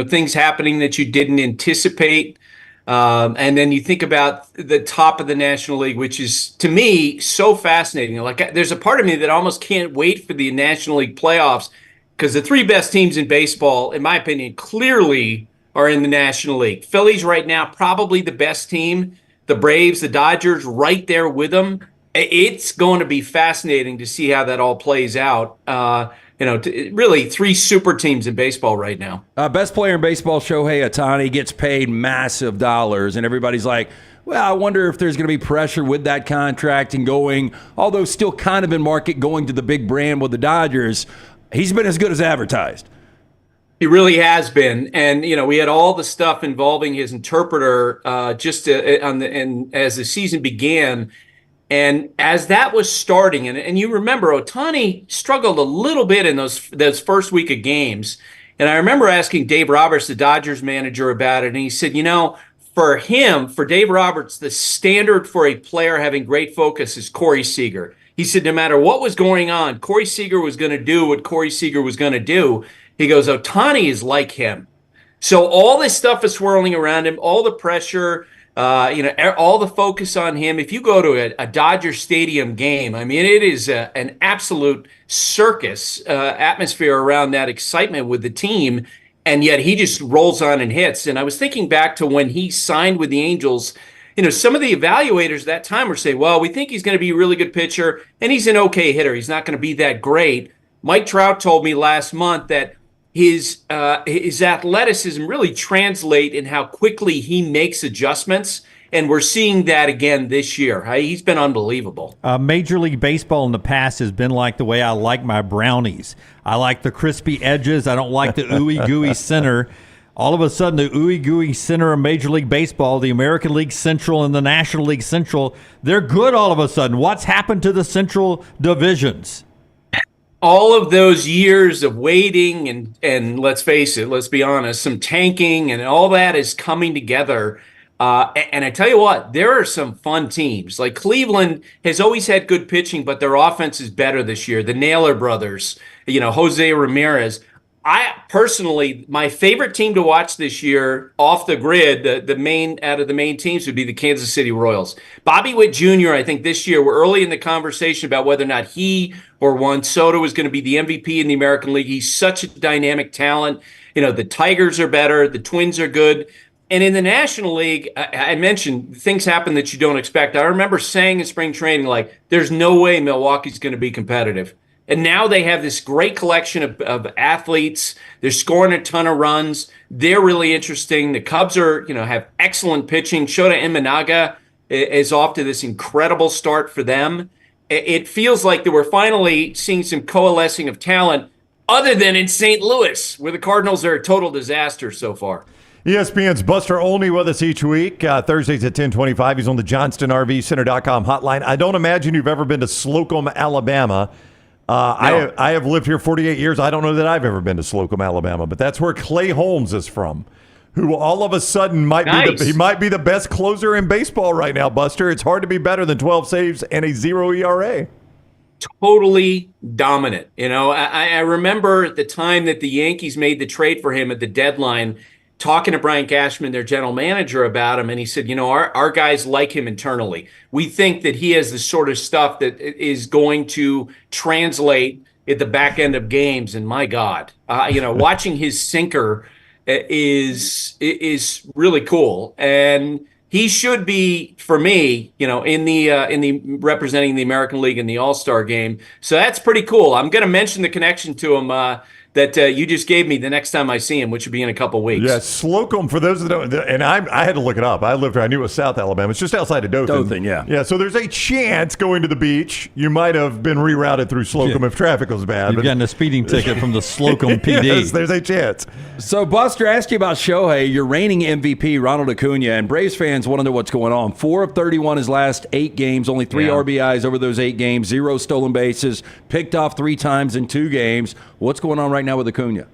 things happening that you didn't anticipate. And then you think about the top of the National League, which is, to me, so fascinating. Like, there's a part of me that almost can't wait for the National League playoffs because the 3 best teams in baseball, in my opinion, clearly are in the National League. Phillies right now, probably the best team. The Braves, the Dodgers, right there with them. It's going to be fascinating to see how that all plays out. Really 3 super teams in baseball right now. Best player in baseball, Shohei Ohtani, gets paid massive dollars, and everybody's like, well, I wonder if there's going to be pressure with that contract and going, although still kind of in market, going to the big brand with the Dodgers. He's been as good as advertised. He really has been, and we had all the stuff involving his interpreter as the season began. And as that was starting, and you remember Ohtani struggled a little bit in those first week of games. And I remember asking Dave Roberts, the Dodgers manager, about it. And he said, for Dave Roberts, the standard for a player having great focus is Corey Seager. He said no matter what was going on, Corey Seager was going to do what Corey Seager was going to do. He goes, Ohtani is like him. So all this stuff is swirling around him, all the pressure, all the focus on him. If you go to a Dodger Stadium game, I mean, it is an absolute circus atmosphere around that excitement with the team, and yet he just rolls on and hits. And I was thinking back to when he signed with the Angels. Some of the evaluators at that time were saying, well, we think he's going to be a really good pitcher, and he's an okay hitter. He's not going to be that great. Mike Trout told me last month that his athleticism really translate in how quickly he makes adjustments, and we're seeing that again this year. He's been unbelievable. Major League Baseball in the past has been like the way I like my brownies. I like the crispy edges. I don't like the ooey gooey center. All of a sudden, the ooey-gooey center of Major League Baseball, the American League Central and the National League Central, they're good all of a sudden. What's happened to the Central divisions? All of those years of waiting and let's face it, let's be honest, some tanking and all that is coming together. And I tell you what, there are some fun teams. Like Cleveland has always had good pitching, but their offense is better this year. The Naylor brothers, Jose Ramirez. I personally, my favorite team to watch this year off the grid, the main out of the main teams would be the Kansas City Royals. Bobby Witt Jr., I think this year, we're early in the conversation about whether or not he or Juan Soto is going to be the MVP in the American League. He's such a dynamic talent. The Tigers are better. The Twins are good. And in the National League, I mentioned things happen that you don't expect. I remember saying in spring training, there's no way Milwaukee's going to be competitive. And now they have this great collection of athletes. They're scoring a ton of runs. They're really interesting. The Cubs have excellent pitching. Shota Imanaga is off to this incredible start for them. It feels like that we're finally seeing some coalescing of talent other than in St. Louis, where the Cardinals are a total disaster so far. ESPN's Buster Olney with us each week, Thursdays at 10:25. He's on the JohnstonRVCenter.com hotline. I don't imagine you've ever been to Slocum, Alabama. No. I have lived here 48 years. I don't know that I've ever been to Slocum, Alabama, but that's where Clay Holmes is from, who all of a sudden might be the best closer in baseball right now, Buster. It's hard to be better than 12 saves and a 0 ERA. Totally dominant. I remember at the time that the Yankees made the trade for him at the deadline, talking to Brian Cashman, their general manager, about him, and he said, our guys like him internally. We think that he has the sort of stuff that is going to translate at the back end of games. And my God, watching his sinker is really cool. And he should be, for me, in the representing the American League in the All-Star game. So that's pretty cool. I'm going to mention the connection to him that you just gave me the next time I see him, which will be in a couple weeks. Yeah, Slocum, for those that don't, and I had to look it up. I lived here. I knew it was South Alabama. It's just outside of Dothan. Dothan, yeah. Yeah, so there's a chance going to the beach, you might have been rerouted through Slocum if traffic was bad. You've gotten a speeding ticket from the Slocum PD. Yes, there's a chance. So, Buster, asked you about Shohei, your reigning MVP, Ronald Acuna, and Braves fans want to know what's going on. 4 of 31 his last 8 games, only 3 RBIs over those 8 games, 0 stolen bases, picked off 3 times in 2 games. What's going on right now with Acuna?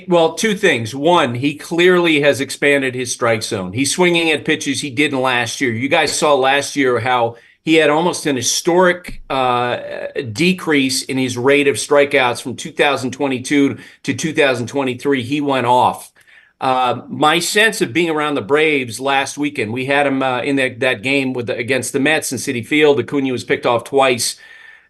Well, 2 things. One, he clearly has expanded his strike zone. He's swinging at pitches he didn't last year. You guys saw last year how he had almost an historic decrease in his rate of strikeouts from 2022 to 2023. He went off. My sense of being around the Braves last weekend, we had him in that game against the Mets in Citi Field. Acuna was picked off twice.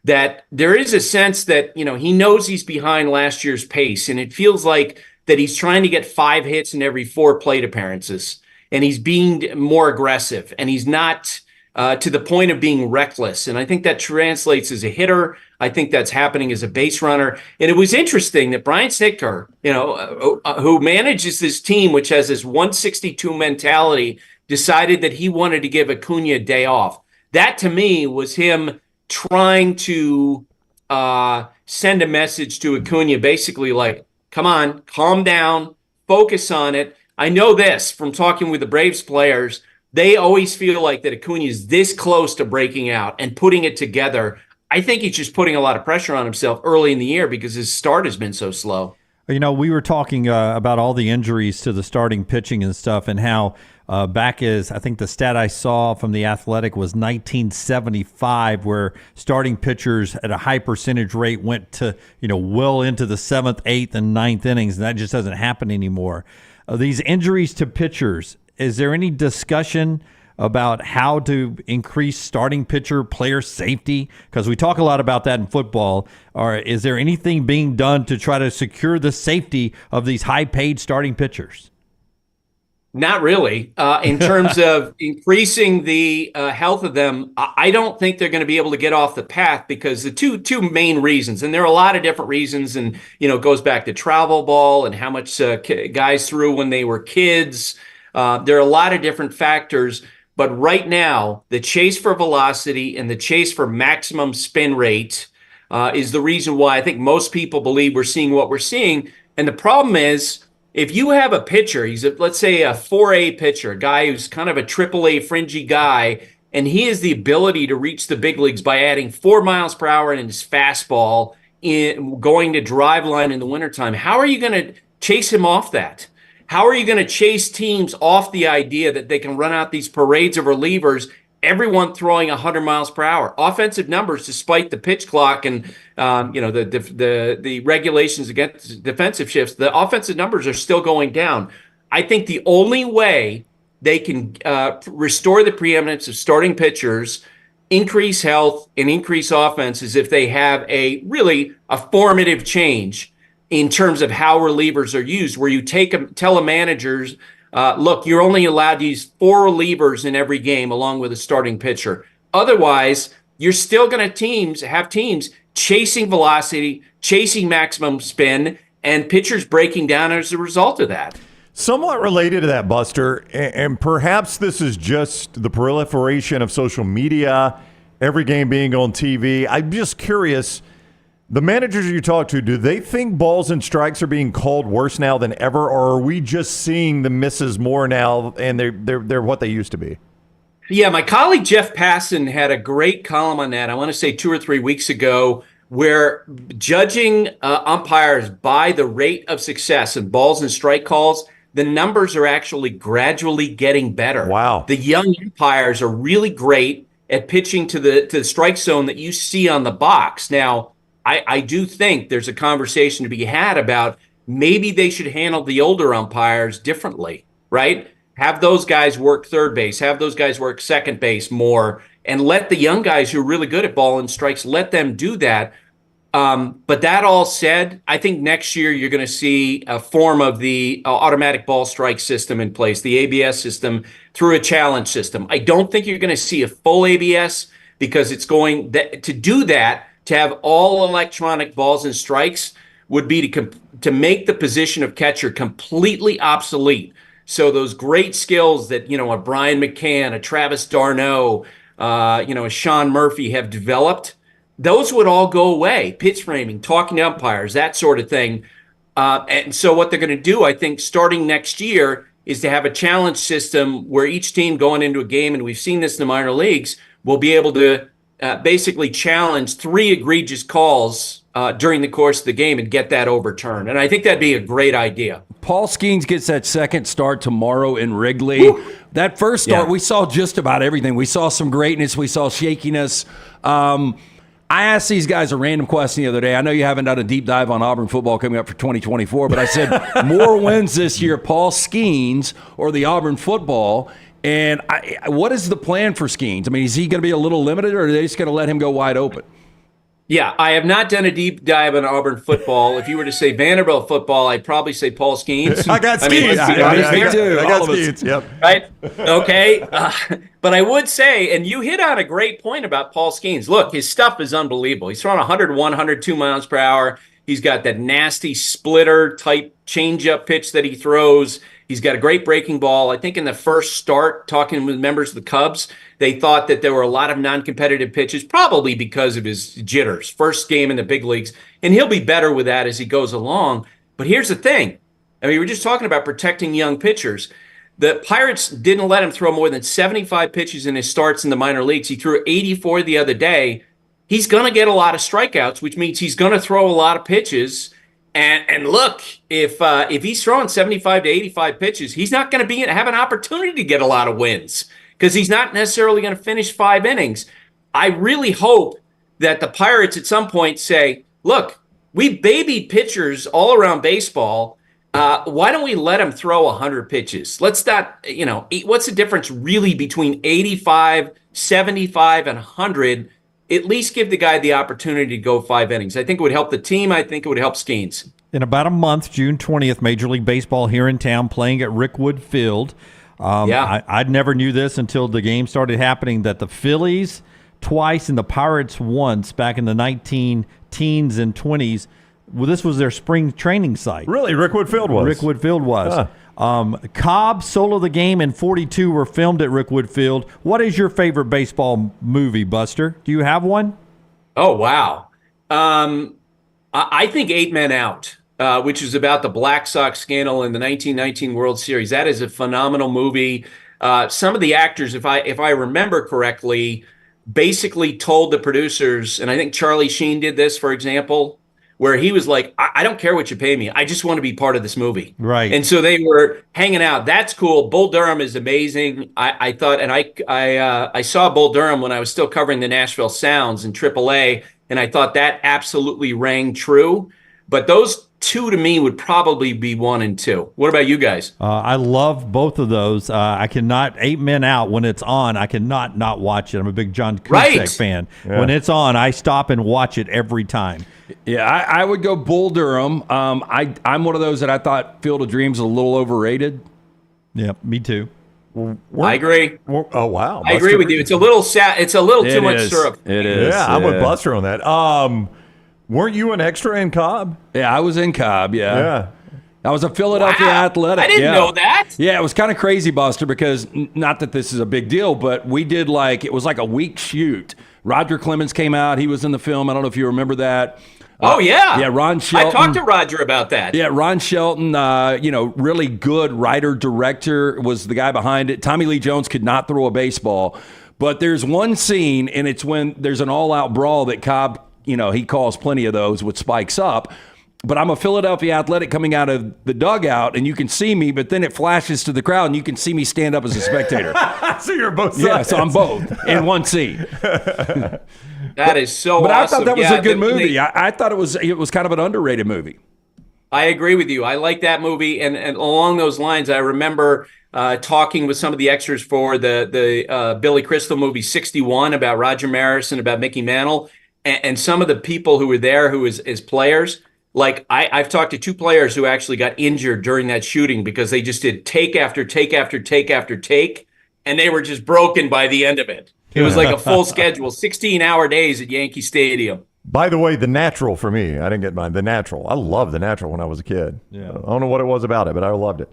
That there is a sense that, he knows he's behind last year's pace, and it feels like that he's trying to get 5 hits in every 4 plate appearances, and he's being more aggressive, and he's not to the point of being reckless. And I think that translates as a hitter. I think that's happening as a base runner. And it was interesting that Brian Snitker, who manages this team, which has this 162 mentality, decided that he wanted to give Acuna a day off. That, to me, was him trying to send a message to Acuna, basically like, come on, calm down, focus on it. I know this from talking with the Braves players. They always feel like that Acuna is this close to breaking out and putting it together. I think he's just putting a lot of pressure on himself early in the year because his start has been so slow. We were talking about all the injuries to the starting pitching and stuff, and how back I think the stat I saw from The Athletic was 1975, where starting pitchers at a high percentage rate went to, well into the 7th, 8th, and 9th innings, and that just doesn't happen anymore. These injuries to pitchers, is there any discussion about how to increase starting pitcher player safety? Because we talk a lot about that in football. Or is there anything being done to try to secure the safety of these high-paid starting pitchers? Not really. In terms of increasing the health of them, I don't think they're going to be able to get off the path, because the two main reasons, and there are a lot of different reasons, and it goes back to travel ball and how much guys threw when they were kids. There are a lot of different factors. But right now, the chase for velocity and the chase for maximum spin rate is the reason why I think most people believe we're seeing what we're seeing. And the problem is, if you have a pitcher, let's say a 4A pitcher, a guy who's kind of a AAA fringy guy, and he has the ability to reach the big leagues by adding 4 miles per hour in his fastball, going to drive line in the wintertime, how are you going to chase him off that? How are you going to chase teams off the idea that they can run out these parades of relievers, everyone throwing 100 miles per hour? Offensive numbers, despite the pitch clock and the regulations against defensive shifts, the offensive numbers are still going down. I think the only way they can restore the preeminence of starting pitchers, increase health, and increase offense is if they have a formative change in terms of how relievers are used, where you tell managers, look, you're only allowed to use 4 relievers in every game along with a starting pitcher. Otherwise, you're still going to have teams chasing velocity, chasing maximum spin, and pitchers breaking down as a result of that. Somewhat related to that, Buster, and perhaps this is just the proliferation of social media, every game being on TV. I'm just curious, the managers you talk to, do they think balls and strikes are being called worse now than ever, or are we just seeing the misses more now and they're what they used to be? Yeah, my colleague Jeff Passan had a great column on that, I want to say 2 or 3 weeks ago, where judging umpires by the rate of success in balls and strike calls, the numbers are actually gradually getting better. Wow. The young umpires are really great at pitching to the strike zone that you see on the box. Now, I do think there's a conversation to be had about maybe they should handle the older umpires differently, right? Have those guys work third base, have those guys work second base more, and let the young guys who are really good at ball and strikes, let them do that. But that all said, I think next year you're going to see a form of the automatic ball strike system in place, the ABS system, through a challenge system. I don't think you're going to see a full ABS because it's going to do that. To have all electronic balls and strikes would be to make the position of catcher completely obsolete. So those great skills that, a Brian McCann, a Travis d'Arnaud, a Sean Murphy have developed, those would all go away. Pitch framing, talking to umpires, that sort of thing. And so what they're going to do, I think, starting next year is to have a challenge system where each team going into a game, and we've seen this in the minor leagues, will be able to basically challenge 3 egregious calls during the course of the game and get that overturned. And I think that'd be a great idea. Paul Skeens gets that second start tomorrow in Wrigley. Woo! That first start, we saw just about everything. We saw some greatness. We saw shakiness. I asked these guys a random question the other day. I know you haven't done a deep dive on Auburn football coming up for 2024, but I said more wins this year, Paul Skeens or the Auburn football. And what is the plan for Skeens? I mean, is he going to be a little limited, or are they just going to let him go wide open? Yeah, I have not done a deep dive on Auburn football. If you were to say Vanderbilt football, I'd probably say Paul Skeens. I got Skeens. I got Skeens. Yep. Right? Okay. But I would say, and you hit on a great point about Paul Skeens. Look, his stuff is unbelievable. He's throwing 101, 102 miles per hour. He's got that nasty splitter type changeup pitch that he throws. He's got a great breaking ball. I think in the first start, talking with members of the Cubs, they thought that there were a lot of non-competitive pitches, probably because of his jitters. First game in the big leagues. And he'll be better with that as he goes along. But here's the thing. I mean, we were just talking about protecting young pitchers. The Pirates didn't let him throw more than 75 pitches in his starts in the minor leagues. He threw 84 the other day. He's going to get a lot of strikeouts, which means he's going to throw a lot of pitches. And look, if he's throwing 75 to 85 pitches, he's not going to have an opportunity to get a lot of wins because he's not necessarily going to finish 5 innings. I really hope that the Pirates at some point say, look, we babied pitchers all around baseball. Why don't we let him throw 100 pitches? Let's not, what's the difference really between 85, 75, and 100? At least give the guy the opportunity to go 5 innings. I think it would help the team. I think it would help Skeens. In about a month, June 20th, Major League Baseball here in town playing at Rickwood Field. I never knew this until the game started happening, that the Phillies twice and the Pirates once back in the 19-teens and 20s. Well, this was their spring training site. Really? Rickwood Field was? Rickwood Field was. Cobb, Soul of the Game, and 42 were filmed at Rickwood Field. What is your favorite baseball movie, Buster? Do you have one? Oh, wow. I think 8 Men Out. which is about the Black Sox scandal in the 1919 World Series. That is a phenomenal movie. Some of the actors, if I remember correctly, basically told the producers, and I think Charlie Sheen did this, for example, where he was like, I don't care what you pay me. I just want to be part of this movie. Right. And so they were hanging out. That's cool. Bull Durham is amazing. I thought, and I saw Bull Durham when I was still covering the Nashville Sounds in AAA, and I thought that absolutely rang true. But those two to me would probably be 1 and 2. What about you guys? I love both of those. I cannot, 8 Men Out, when it's on, I cannot not watch it. I'm a big John Cusack fan. Yeah. When it's on, I stop and watch it every time. Yeah, I would go Bull Durham. I'm one of those that I thought Field of Dreams was a little overrated. Yeah, me too. I agree. Oh, wow. I agree with you. It's a little sad. It's a little too much syrup. It is. Yeah, I'm with Buster on that. Weren't you an extra in Cobb? Yeah, I was in Cobb, yeah. I was a Philadelphia Athletic. I didn't know that. Yeah, it was kind of crazy, Buster, because not that this is a big deal, but we did it was like a week shoot. Roger Clemens came out. He was in the film. I don't know if you remember that. Oh, yeah. Yeah, Ron Shelton. I talked to Roger about that. Yeah, Ron Shelton, really good writer-director, was the guy behind it. Tommy Lee Jones could not throw a baseball. But there's one scene, and it's when there's an all-out brawl that Cobb, he calls plenty of those with spikes up. But I'm a Philadelphia Athletic coming out of the dugout, and you can see me, but then it flashes to the crowd, and you can see me stand up as a spectator. So you're both sides. Yeah, so I'm both in one seat. That is so but awesome. I thought that was a good movie. I thought it was kind of an underrated movie. I agree with you. I like that movie. And along those lines, I remember talking with some of the extras for the Billy Crystal movie 61 about Roger Maris and about Mickey Mantle. And some of the people who were there who as players, like I've talked to 2 players who actually got injured during that shooting because they just did take after take after take after take, and they were just broken by the end of it. It was like a full schedule, 16-hour days at Yankee Stadium. By the way, The Natural for me, I didn't get mine. The Natural. I loved The Natural when I was a kid. Yeah. I don't know what it was about it, but I loved it.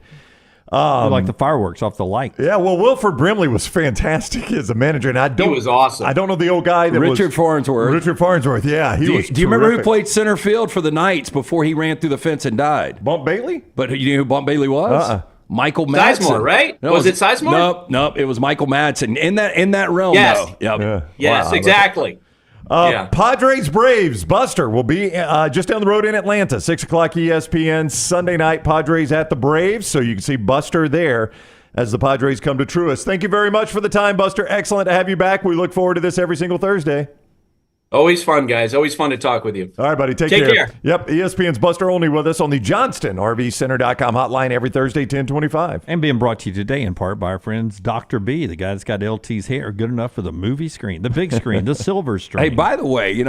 Like the fireworks off the light. Yeah, well, Wilford Brimley was fantastic as a manager, and he was awesome. I don't know the old guy that Richard Farnsworth. Richard Farnsworth, yeah, he was. Do you remember who played center field for the Knights before he ran through the fence and died? Bump Bailey? But you know who Bump Bailey was? Michael Madsen. Sizemore, right? No, was it Sizemore? Nope. It was Michael Madsen in that realm. Yes. Though. Yep. Yeah. Yes, Wow. exactly. Padres Braves. Buster will be just down the road in Atlanta. 6 o'clock ESPN Sunday night. Padres at the Braves. So you can see Buster there as the Padres come to Truist. Thank you very much for the time, Buster. Excellent to have you back. We look forward to this every single Thursday. Always fun, guys. Always fun to talk with you. All right, buddy. Take care. Yep. ESPN's Buster Olney with us on the JohnstonRVCenter.com hotline every Thursday, 10:25. And being brought to you today in part by our friends Dr. B, the guy that's got LT's hair good enough for the movie screen, the big screen, the silver screen. Hey, by the way,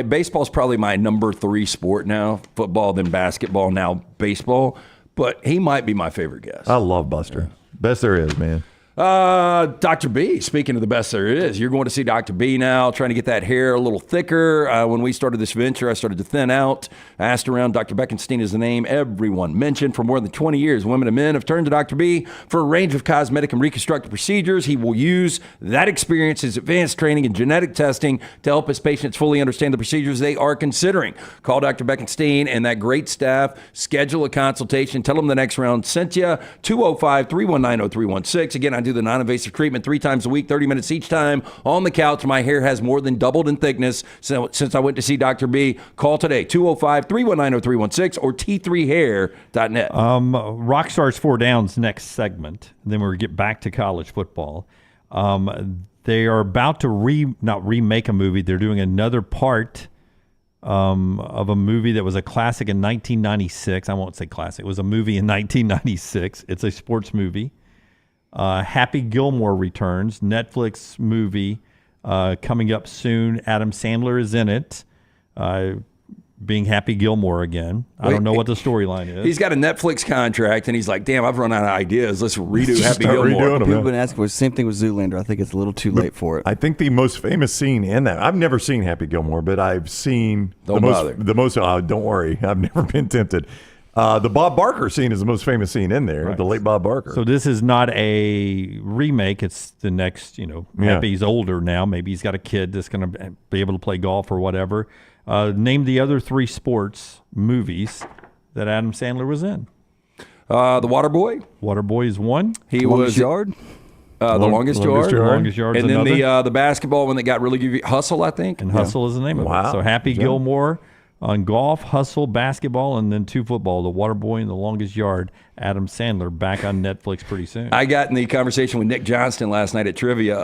baseball's probably my number 3 sport now. Football, then basketball, now baseball. But he might be my favorite guest. I love Buster. Best there is, man. Dr. B, speaking of the best there is, you're going to see Dr. B now, trying to get that hair a little thicker. When we started this venture, I started to thin out. I asked around, Dr. Beckenstein is the name everyone mentioned. For more than 20 years, women and men have turned to Dr. B for a range of cosmetic and reconstructive procedures. He will use that experience, his advanced training and genetic testing to help his patients fully understand the procedures they are considering. Call Dr. Beckenstein and that great staff. Schedule a consultation. Tell them the next round sent you. 205-319-0316. Again, I do the non-invasive treatment 3 times a week, 30 minutes each time on the couch. My hair has more than doubled in thickness since I went to see Dr. B. Call today, 205-319-0316 or t3hair.net. Rockstar's 4 Downs next segment. Then we'll get back to college football. They are about to not remake a movie. They're doing another part of a movie that was a classic in 1996. I won't say classic. It was a movie in 1996. It's a sports movie. Happy Gilmore returns, Netflix movie coming up soon. Adam Sandler is in it, being Happy Gilmore again. I don't know what the storyline is. He's got a Netflix contract, and he's like, damn, I've run out of ideas. Let's redo Happy Gilmore. People have been asking for the same thing with Zoolander. I think it's a little too late for it. I think the most famous scene in that, I've never seen Happy Gilmore, but I've seen the most, don't worry, I've never been tempted. The Bob Barker scene is the most famous scene in there, right. The late Bob Barker. So this is not a remake. It's the next, Happy's older now. Maybe he's got a kid that's going to be able to play golf or whatever. Name the other 3 sports movies that Adam Sandler was in? The Waterboy. Waterboy is one. He was yard. The longest yard. Longest yard. And then another. the basketball one that got really good. Hustle, I think. And Hustle is the name of it. So Happy Gilmore on golf, Hustle, basketball, and then 2 football. The Waterboy and the longest yard. Adam Sandler back on Netflix pretty soon. I got in the conversation with Nick Johnston last night at trivia.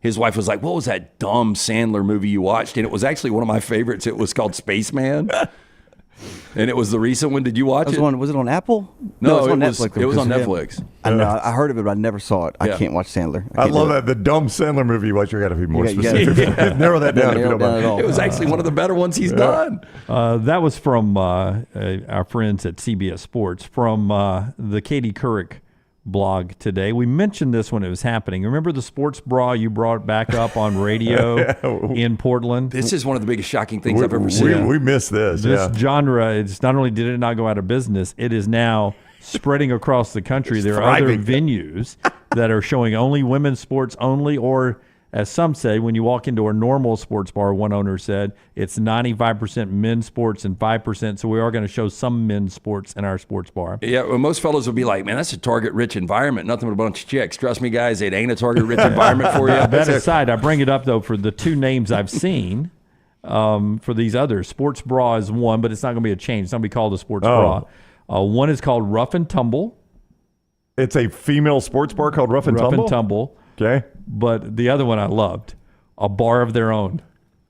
His wife was like, "What was that dumb Sandler movie you watched?" And it was actually one of my favorites. It was called Spaceman. And it was the recent one. Did you watch it? Was it on Apple? No, it was on Netflix. It was on Netflix. I know. I heard of it, but I never saw it. I can't watch Sandler. I love that. The dumb Sandler movie you watch, you got to be more specific. Narrow that down if you don't mind. It was actually one of the better ones he's done. That was from our friends at CBS Sports, from the Katie Couric blog today. We mentioned this when it was happening. Remember the sports bra you brought back up on radio in Portland? This is one of the biggest shocking things I've ever seen. We missed this. This genre, it's not only did it not go out of business, it is now spreading across the country. There are other venues that are showing only women's sports only, or as some say, when you walk into a normal sports bar, one owner said, it's 95% men's sports and 5%. So we are going to show some men's sports in our sports bar. Yeah, well, most fellows will be like, man, that's a target-rich environment. Nothing but a bunch of chicks. Trust me, guys, it ain't a target-rich environment for you. That aside, I bring it up, though, for the 2 names I've seen for these others. Sports bra is one, but it's not going to be a chain. It's not going to be called a sports bra. One is called Rough and Tumble. It's a female sports bar called Rough and Tumble? Rough and Tumble. Okay. But the other one I loved, a bar of their own.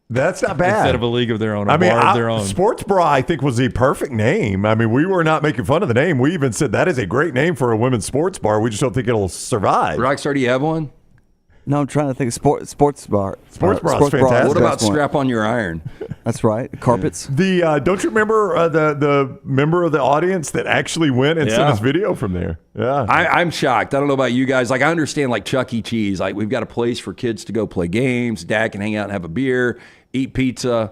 That's not bad. Instead of a league of their own, bar of their own. Sports bra, I think, was the perfect name. I mean, we were not making fun of the name. We even said that is a great name for a women's sports bar. We just don't think it'll survive. Rockstar, do you have one? No, I'm trying to think of sports bar. Sports bra is fantastic. What about strap on your iron? That's right. Carpets. Don't you remember the member of the audience that actually went and sent us video from there? Yeah. I'm shocked. I don't know about you guys. Like, I understand, like, Chuck E. Cheese. Like, we've got a place for kids to go play games. Dad can hang out and have a beer, eat pizza.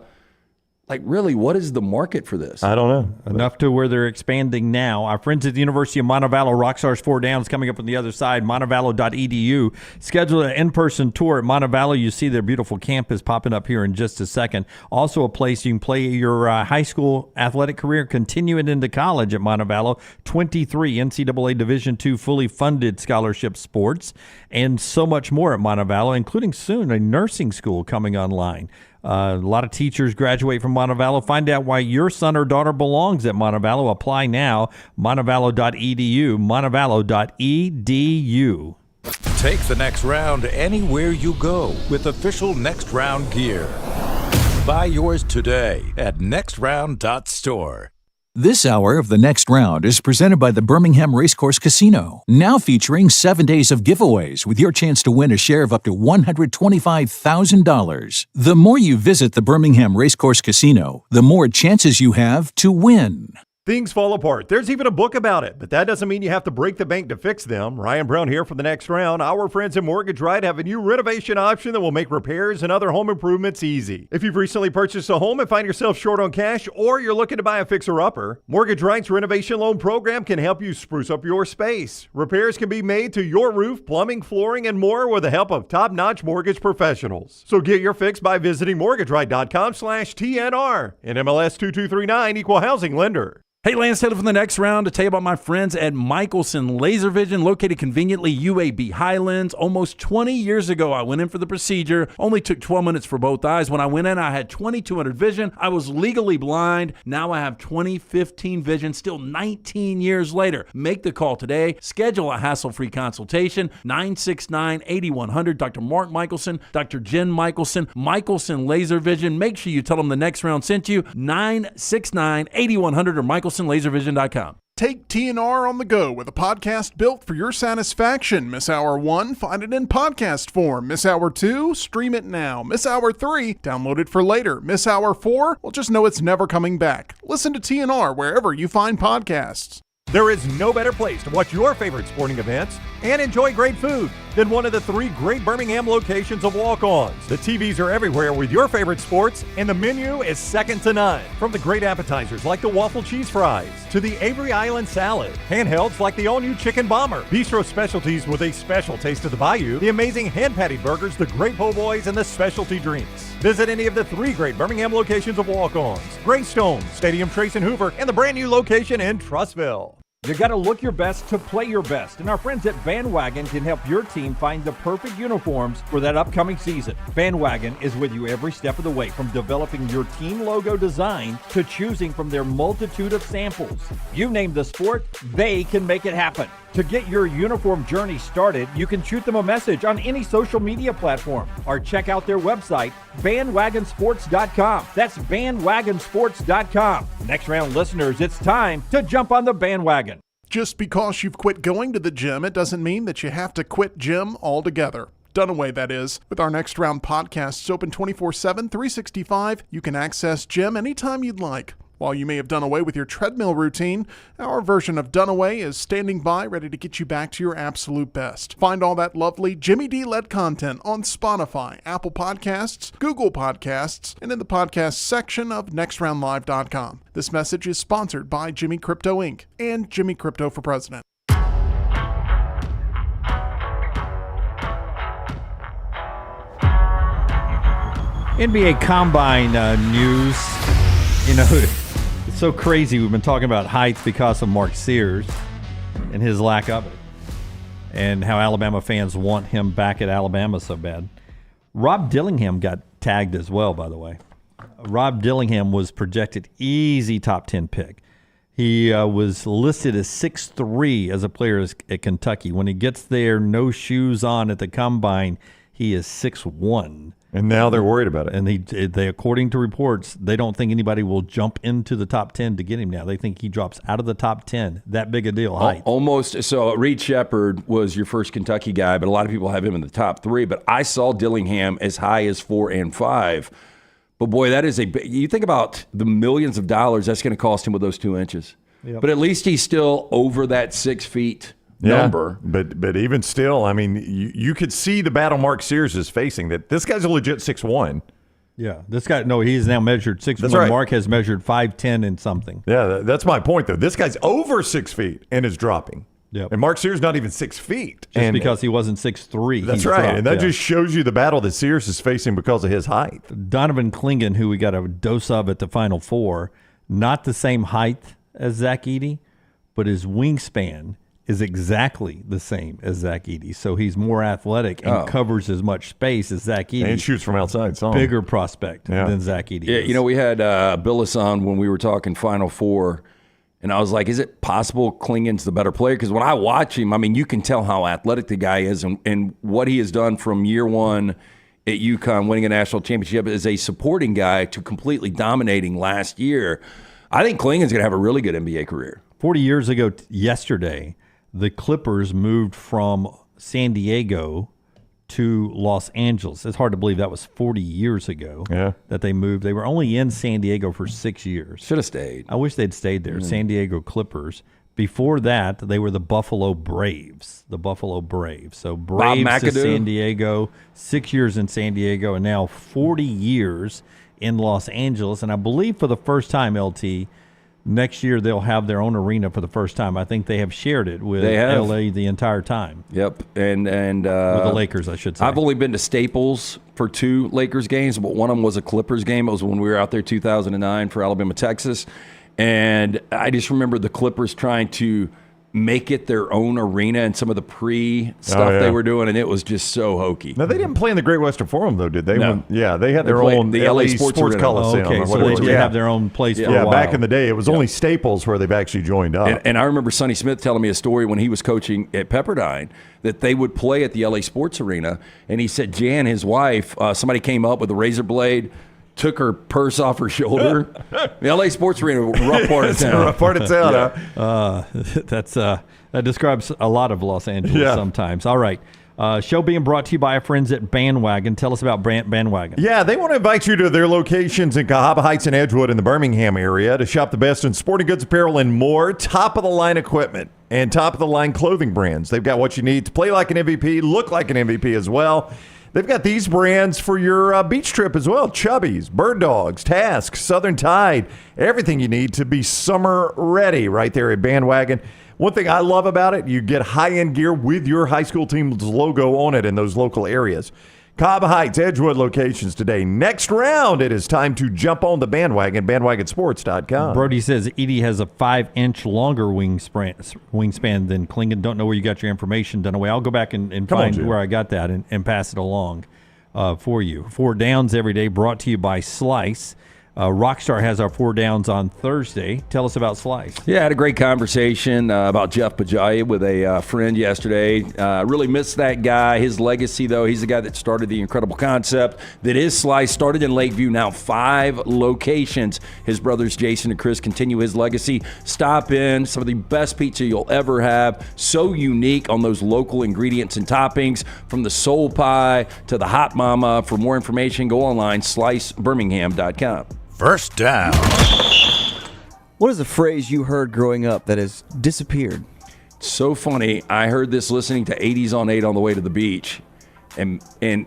Like, really, what is the market for this? I don't know. Enough to where they're expanding now. Our friends at the University of Montevallo, Rockstars 4 Downs, coming up on the other side, montevallo.edu. Schedule an in-person tour at Montevallo. You see their beautiful campus popping up here in just a second. Also a place you can play your high school athletic career, continue it into college at Montevallo. 23 NCAA Division II fully funded scholarship sports, and so much more at Montevallo, including soon a nursing school coming online. A lot of teachers graduate from Montevallo. Find out why your son or daughter belongs at Montevallo. Apply now. Montevallo.edu. Montevallo.edu. Take the next round anywhere you go with official Next Round gear. Buy yours today at nextround.store. This hour of The Next Round is presented by the Birmingham Racecourse Casino, now featuring 7 days of giveaways with your chance to win a share of up to $125,000. The more you visit the Birmingham Racecourse Casino, the more chances you have to win. Things fall apart. There's even a book about it, but that doesn't mean you have to break the bank to fix them. Ryan Brown here for The Next Round. Our friends at Mortgage Right have a new renovation option that will make repairs and other home improvements easy. If you've recently purchased a home and find yourself short on cash, or you're looking to buy a fixer-upper, Mortgage Right's renovation loan program can help you spruce up your space. Repairs can be made to your roof, plumbing, flooring, and more with the help of top-notch mortgage professionals. So get your fix by visiting mortgageright.com/TNR. NMLS 2239, Equal Housing Lender. Hey, Lance Taylor from The Next Round to tell you about my friends at Michelson Laser Vision, located conveniently UAB Highlands. Almost 20 years ago, I went in for the procedure. Only took 12 minutes for both eyes. When I went in, I had 20/200 vision. I was legally blind. Now I have 20/15 vision, still 19 years later. Make the call today. Schedule a hassle-free consultation. 969-8100. Dr. Mark Michelson, Dr. Jen Michelson, Michelson Laser Vision. Make sure you tell them The Next Round sent you. 969-8100 or MichelsonLaserVision.com. Take TNR on the go with a podcast built for your satisfaction. Miss Hour 1, find it in podcast form. Miss Hour 2, stream it now. Miss Hour 3, download it for later. Miss Hour 4, well, just know it's never coming back. Listen to TNR wherever you find podcasts. There is no better place to watch your favorite sporting events and enjoy great food than one of the 3 great Birmingham locations of Walk-Ons. The TVs are everywhere with your favorite sports, and the menu is second to none. From the great appetizers like the waffle cheese fries to the Avery Island salad, handhelds like the all-new chicken bomber, bistro specialties with a special taste of the Bayou, the amazing hand-patty burgers, the great po' boys, and the specialty drinks. Visit any of the 3 great Birmingham locations of Walk-Ons: Greystone, Stadium Trace and Hoover, and the brand new location in Trussville. You got to look your best to play your best, and our friends at Bandwagon can help your team find the perfect uniforms for that upcoming season. Bandwagon is with you every step of the way, from developing your team logo design to choosing from their multitude of samples. You name the sport, they can make it happen. To get your uniform journey started, you can shoot them a message on any social media platform or check out their website, bandwagonsports.com. That's bandwagonsports.com. Next round listeners, it's time to jump on the bandwagon. Just because you've quit going to the gym, it doesn't mean that you have to quit gym altogether. Dunaway, that is. With our Next Round podcasts open 24/7, 365, you can access gym anytime you'd like. While you may have done away with your treadmill routine, our version of Dunaway is standing by, ready to get you back to your absolute best. Find all that lovely Jimmy D-led content on Spotify, Apple Podcasts, Google Podcasts, and in the podcast section of nextroundlive.com. This message is sponsored by Jimmy Crypto Inc. and Jimmy Crypto for President. NBA Combine news. You know, it's so crazy. We've been talking about height because of Mark Sears and his lack of it, and how Alabama fans want him back at Alabama so bad. Rob Dillingham got tagged as well, by the way. Rob Dillingham was projected easy top 10 pick. He was listed as 6'3" as a player at Kentucky. When he gets there, no shoes on at the Combine, he is 6'1". And now they're worried about it. And they, according to reports, they don't think anybody will jump into the top 10 to get him now. They think he drops out of the top 10. That big a deal, height. Almost. So Reed Shepherd was your first Kentucky guy, but a lot of people have him in the top 3. But I saw Dillingham as high as 4 and 5. But, boy, that is you think about the millions of dollars that's going to cost him with those 2 inches. Yep. But at least he's still over that 6 feet number. But even still, I mean, you could see the battle Mark Sears is facing, that this guy's a legit 6'1". Yeah, this guy, no, he's now measured 6'1". That's right. Mark has measured 5'10" and something. Yeah, that's my point, though. This guy's over 6 feet and is dropping. Yep. And Mark Sears not even 6 feet. Just because he wasn't 6'3". That's right. Dropped, and that just shows you the battle that Sears is facing because of his height. Donovan Clingan, who we got a dose of at the Final Four, not the same height as Zach Edey, but his wingspan is exactly the same as Zach Edey. So he's more athletic and covers as much space as Zach Edey. And shoots from outside. Bigger prospect than Zach Edey. Yeah, is. you know, we had Billis on when we were talking Final Four, and I was like, is it possible Klingen's the better player? Because when I watch him, I mean, you can tell how athletic the guy is and what he has done from year one at UConn, winning a national championship as a supporting guy to completely dominating last year. I think Klingen's going to have a really good NBA career. 40 years ago yesterday, the Clippers moved from San Diego to Los Angeles. It's hard to believe that was 40 years ago that they moved. They were only in San Diego for 6 years. Should have stayed. I wish they'd stayed there. San Diego Clippers. Before that, they were the Buffalo Braves. So Braves to San Diego, 6 years in San Diego, and now 40 years in Los Angeles. And I believe for the first time, LT, next year they'll have their own arena for the first time. I think they have shared it with LA the entire time. Yep, and with the Lakers, I should say. I've only been to Staples for 2 Lakers games, but one of them was a Clippers game. It was when we were out there 2009 for Alabama, Texas, and I just remember the Clippers trying to make it their own arena and some of the pre-stuff they were doing, and it was just so hokey. Now, they didn't play in the Great Western Forum, though, did they? No. They had their own the LA Sports Coliseum. Okay, so they did have their own place for a while. Back in the day, it was only Staples where they've actually joined up. And I remember Sonny Smith telling me a story when he was coaching at Pepperdine that they would play at the LA Sports Arena, and he said Jan, his wife, somebody came up with a razor blade, took her purse off her shoulder. The LA Sports Arena, rough part of town. A rough part of town, that describes a lot of Los Angeles sometimes. All right. Show being brought to you by our friends at Bandwagon. Tell us about Bandwagon. Yeah, they want to invite you to their locations in Cahaba Heights and Edgewood in the Birmingham area to shop the best in sporting goods, apparel, and more. Top-of-the-line equipment and top-of-the-line clothing brands. They've got what you need to play like an MVP, look like an MVP as well. They've got these brands for your beach trip as well. Chubbies, Bird Dogs, Task, Southern Tide. Everything you need to be summer ready right there at Bandwagon. One thing I love about it, you get high-end gear with your high school team's logo on it in those local areas. Cahaba Heights, Edgewood locations today. Next round, it is time to jump on the bandwagon, bandwagonsports.com. Brody says Edie has a 5-inch longer wingspan than Klingon. Don't know where you got your information done away. I'll go back and find where I got that and pass it along for you. 4 Downs every day brought to you by Slice. Rockstar has our 4 Downs on Thursday. Tell us about Slice. Yeah, I had a great conversation about Jeff Pajaya with a friend yesterday. Really missed that guy. His legacy, though, he's the guy that started the incredible concept that is Slice. Started in Lakeview, now 5 locations. His brothers Jason and Chris continue his legacy. Stop in. Some of the best pizza you'll ever have. So unique on those local ingredients and toppings, from the soul pie to the hot mama. For more information, go online, slicebirmingham.com. First down. What is a phrase you heard growing up that has disappeared? So funny. I heard this listening to 80s on 8 on the way to the beach. And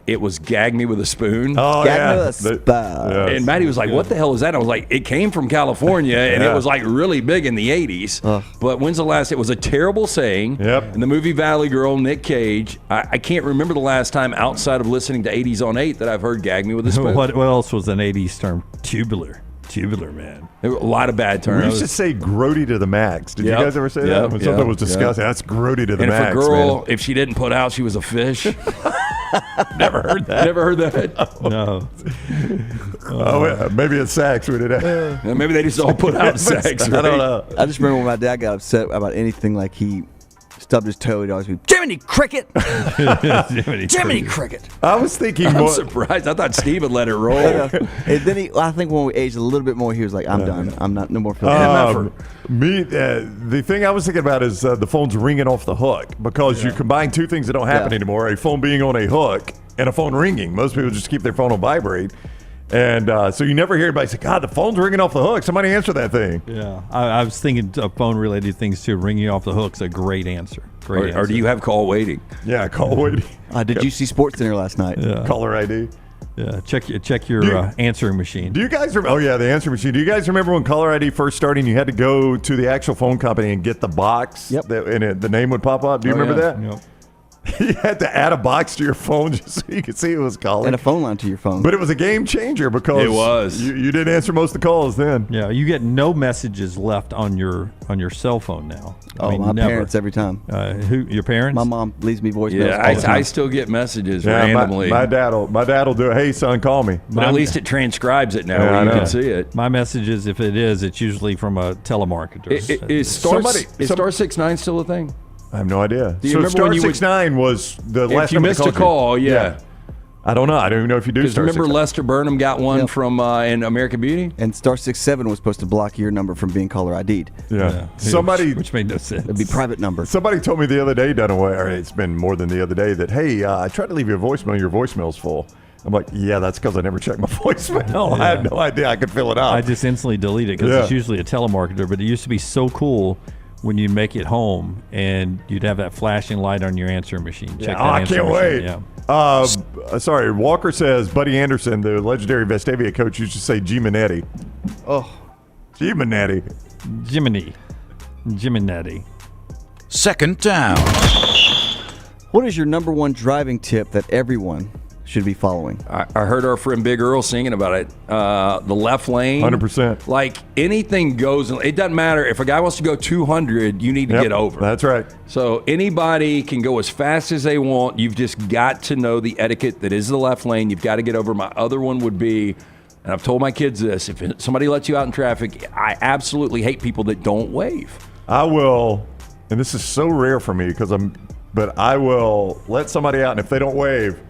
it was gag me with a spoon. Oh, Gag me with a spoon. And Maddie was like, what the hell is that? And I was like, it came from California, and it was like really big in the 80s. But when's the last? It was a terrible saying. Yep. In the movie Valley Girl, Nick Cage, I can't remember the last time outside of listening to 80s on 8 that I've heard gag me with a spoon. What else was an 80s term? Tubular. Tubular, man. There were a lot of bad terms. We used to say grody to the max. Did you guys ever say that? When something was disgusting, that's grody to the and max. And if a girl, man, if she didn't put out, she was a fish. Never heard that. Never heard that? No. Oh, yeah. Maybe it's sex. We did that. Maybe they just all put out sex. I don't know. I just remember when my dad got upset about anything, like he stubbed his toe, he'd always be, Jiminy Cricket! Jiminy Cricket! I was thinking I'm more. surprised. I thought Steve would let it roll. And then I think when we aged a little bit more, he was like, I'm done. I'm not, no more feeling The thing I was thinking about is the phone's ringing off the hook, because you combine two things that don't happen anymore: a phone being on a hook and a phone ringing. Most people just keep their phone on vibrate. And so you never hear anybody say, God, the phone's ringing off the hook. Somebody answer that thing. Yeah. I was thinking of phone-related things, too. Ringing off the hook's a great answer. Or do you have call waiting? Yeah, call waiting. Did you see Sports Center last night? Yeah. Caller ID. Yeah, check your answering machine. Do you guys remember? Oh, yeah, the answering machine. Do you guys remember when caller ID first started and you had to go to the actual phone company and get the box? Yep. And the name would pop up? Do you remember that? Yep. You had to add a box to your phone just so you could see it was calling. And a phone line to your phone. But it was a game changer because it was. You didn't answer most of the calls then. Yeah, you get no messages left on your cell phone now. My parents every time. Who? Your parents? My mom leaves me voicemails. Yeah, I still get messages randomly. My dad'll do it. Hey, son, call me. But at least it transcribes it now. Where you can see it. My messages, if it is, it's usually from a telemarketer. Is Star 69 still a thing? I have no idea. Do you so remember Star when you 69 was the last if you time missed a call, yeah. I don't know. I don't even know if you do. Because remember Lester Burnham got one from in American Beauty? And Star 67 was supposed to block your number from being caller ID'd. Yeah. Which made no sense. It'd be private number. Somebody told me the other day, Dunaway, or it's been more than the other day, that, hey, I tried to leave you a voicemail. Your voicemail's full. I'm like, yeah, that's because I never checked my voicemail. I had no idea I could fill it out. I just instantly delete it because it's usually a telemarketer, but it used to be so cool when you make it home and you'd have that flashing light on your answering machine. Check that I can't wait. Yeah. Sorry, Walker says Buddy Anderson, the legendary Vestavia coach, used to say G Minetti. Oh. G Minetti. Jiminetti. Second down. What is your number one driving tip that everyone should be following? I heard our friend Big Earl singing about it. The left lane. 100%. Like, anything goes. It doesn't matter. If a guy wants to go 200, you need to get over. That's right. So anybody can go as fast as they want. You've just got to know the etiquette that is the left lane. You've got to get over. My other one would be, and I've told my kids this, if somebody lets you out in traffic, I absolutely hate people that don't wave. I will, and this is so rare for me but I will let somebody out, and if they don't wave,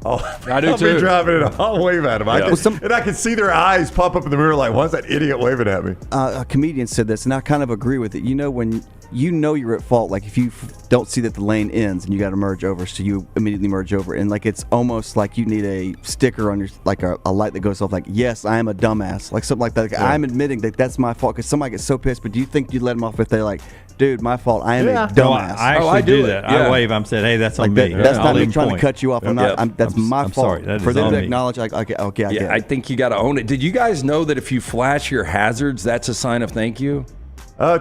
I do I'll too. be driving and I'll wave at them. And I can see their eyes pop up in the mirror like, why's that idiot waving at me? A comedian said this, and I kind of agree with it. You know, when you know you're at fault. Like if you don't see that the lane ends and you got to merge over, so you immediately merge over, and like it's almost like you need a sticker on your like a light that goes off. Like, yes, I am a dumbass, like something like that. Like, I'm admitting that that's my fault because somebody gets so pissed. But do you think you'd let them off if they're like, dude, my fault, I am a dumbass? No, I actually do that. I wave. I'm saying, hey, that's on me. That's not me trying to cut you off. I'm not. That's my fault. Sorry, that for is them on to me. acknowledge, like, okay, I get it. I think you got to own it. Did you guys know that if you flash your hazards, that's a sign of thank you?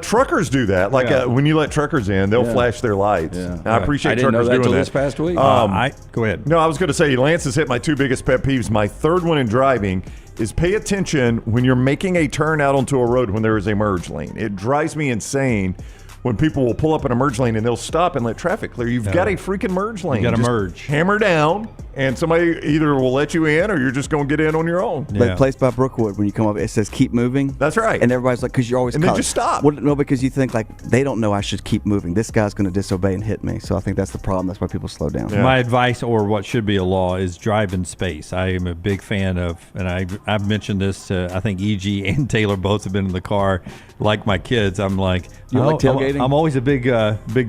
Truckers do that. Like when you let truckers in, they'll flash their lights. I appreciate I didn't truckers know that doing till that. this past week. Go ahead. No, I was going to say, Lance has hit my two biggest pet peeves. My third one in driving is pay attention when you're making a turn out onto a road when there is a merge lane. It drives me insane when people will pull up in a merge lane and they'll stop and let traffic clear. You've got a freaking merge lane. You got to Just merge. Hammer down, and somebody either will let you in or you're just going to get in on your own. That place by Brookwood, when you come up, it says keep moving. That's right. And everybody's like, because you're always And then just stop. Well, no, because you think like they don't know I should keep moving. This guy's going to disobey and hit me. So I think that's the problem. That's why people slow down. My advice, or what should be a law, is drive in space. I am a big fan of, and I've mentioned this to, I think E.G. and Taylor both have been in the car, like my kids. I'm like, You like tailgating? I'm always a big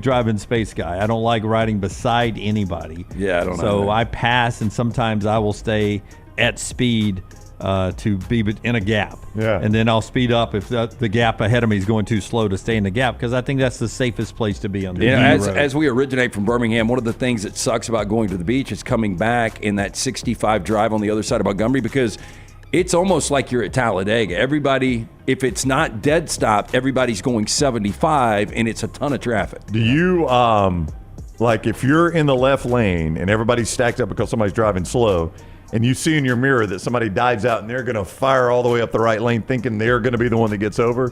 drive in space guy. I don't like riding beside anybody. Yeah, I don't know. So I pass, and sometimes I will stay at speed to be in a gap. Yeah. And then I'll speed up if the gap ahead of me is going too slow to stay in the gap, because I think that's the safest place to be on the road. As we originate from Birmingham, one of the things that sucks about going to the beach is coming back in that 65 drive on the other side of Montgomery, because it's almost like you're at Talladega. Everybody, if it's not dead stopped, everybody's going 75, and it's a ton of traffic. Do you, like if you're in the left lane and everybody's stacked up because somebody's driving slow, and you see in your mirror that somebody dives out and they're going to fire all the way up the right lane thinking they're going to be the one that gets over,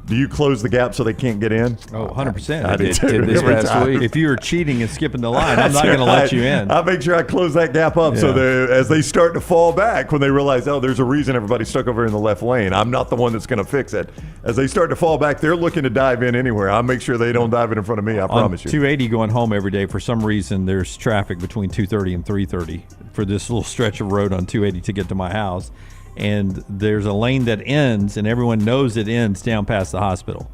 do you close the gap so they can't get in? Oh, 100%. I did too. this Every past time. week. If you're cheating and skipping the line, I'm not going to let you in. I make sure I close that gap up so that as they start to fall back, when they realize, oh, there's a reason everybody's stuck over in the left lane, I'm not the one that's going to fix it. As they start to fall back, they're looking to dive in anywhere. I'll make sure they don't dive in front of me, I promise you. 280 going home every day, for some reason, there's traffic between 2:30 and 3:30 for this little stretch of road on 280 to get to my house. And there's a lane that ends, and everyone knows it ends down past the hospital.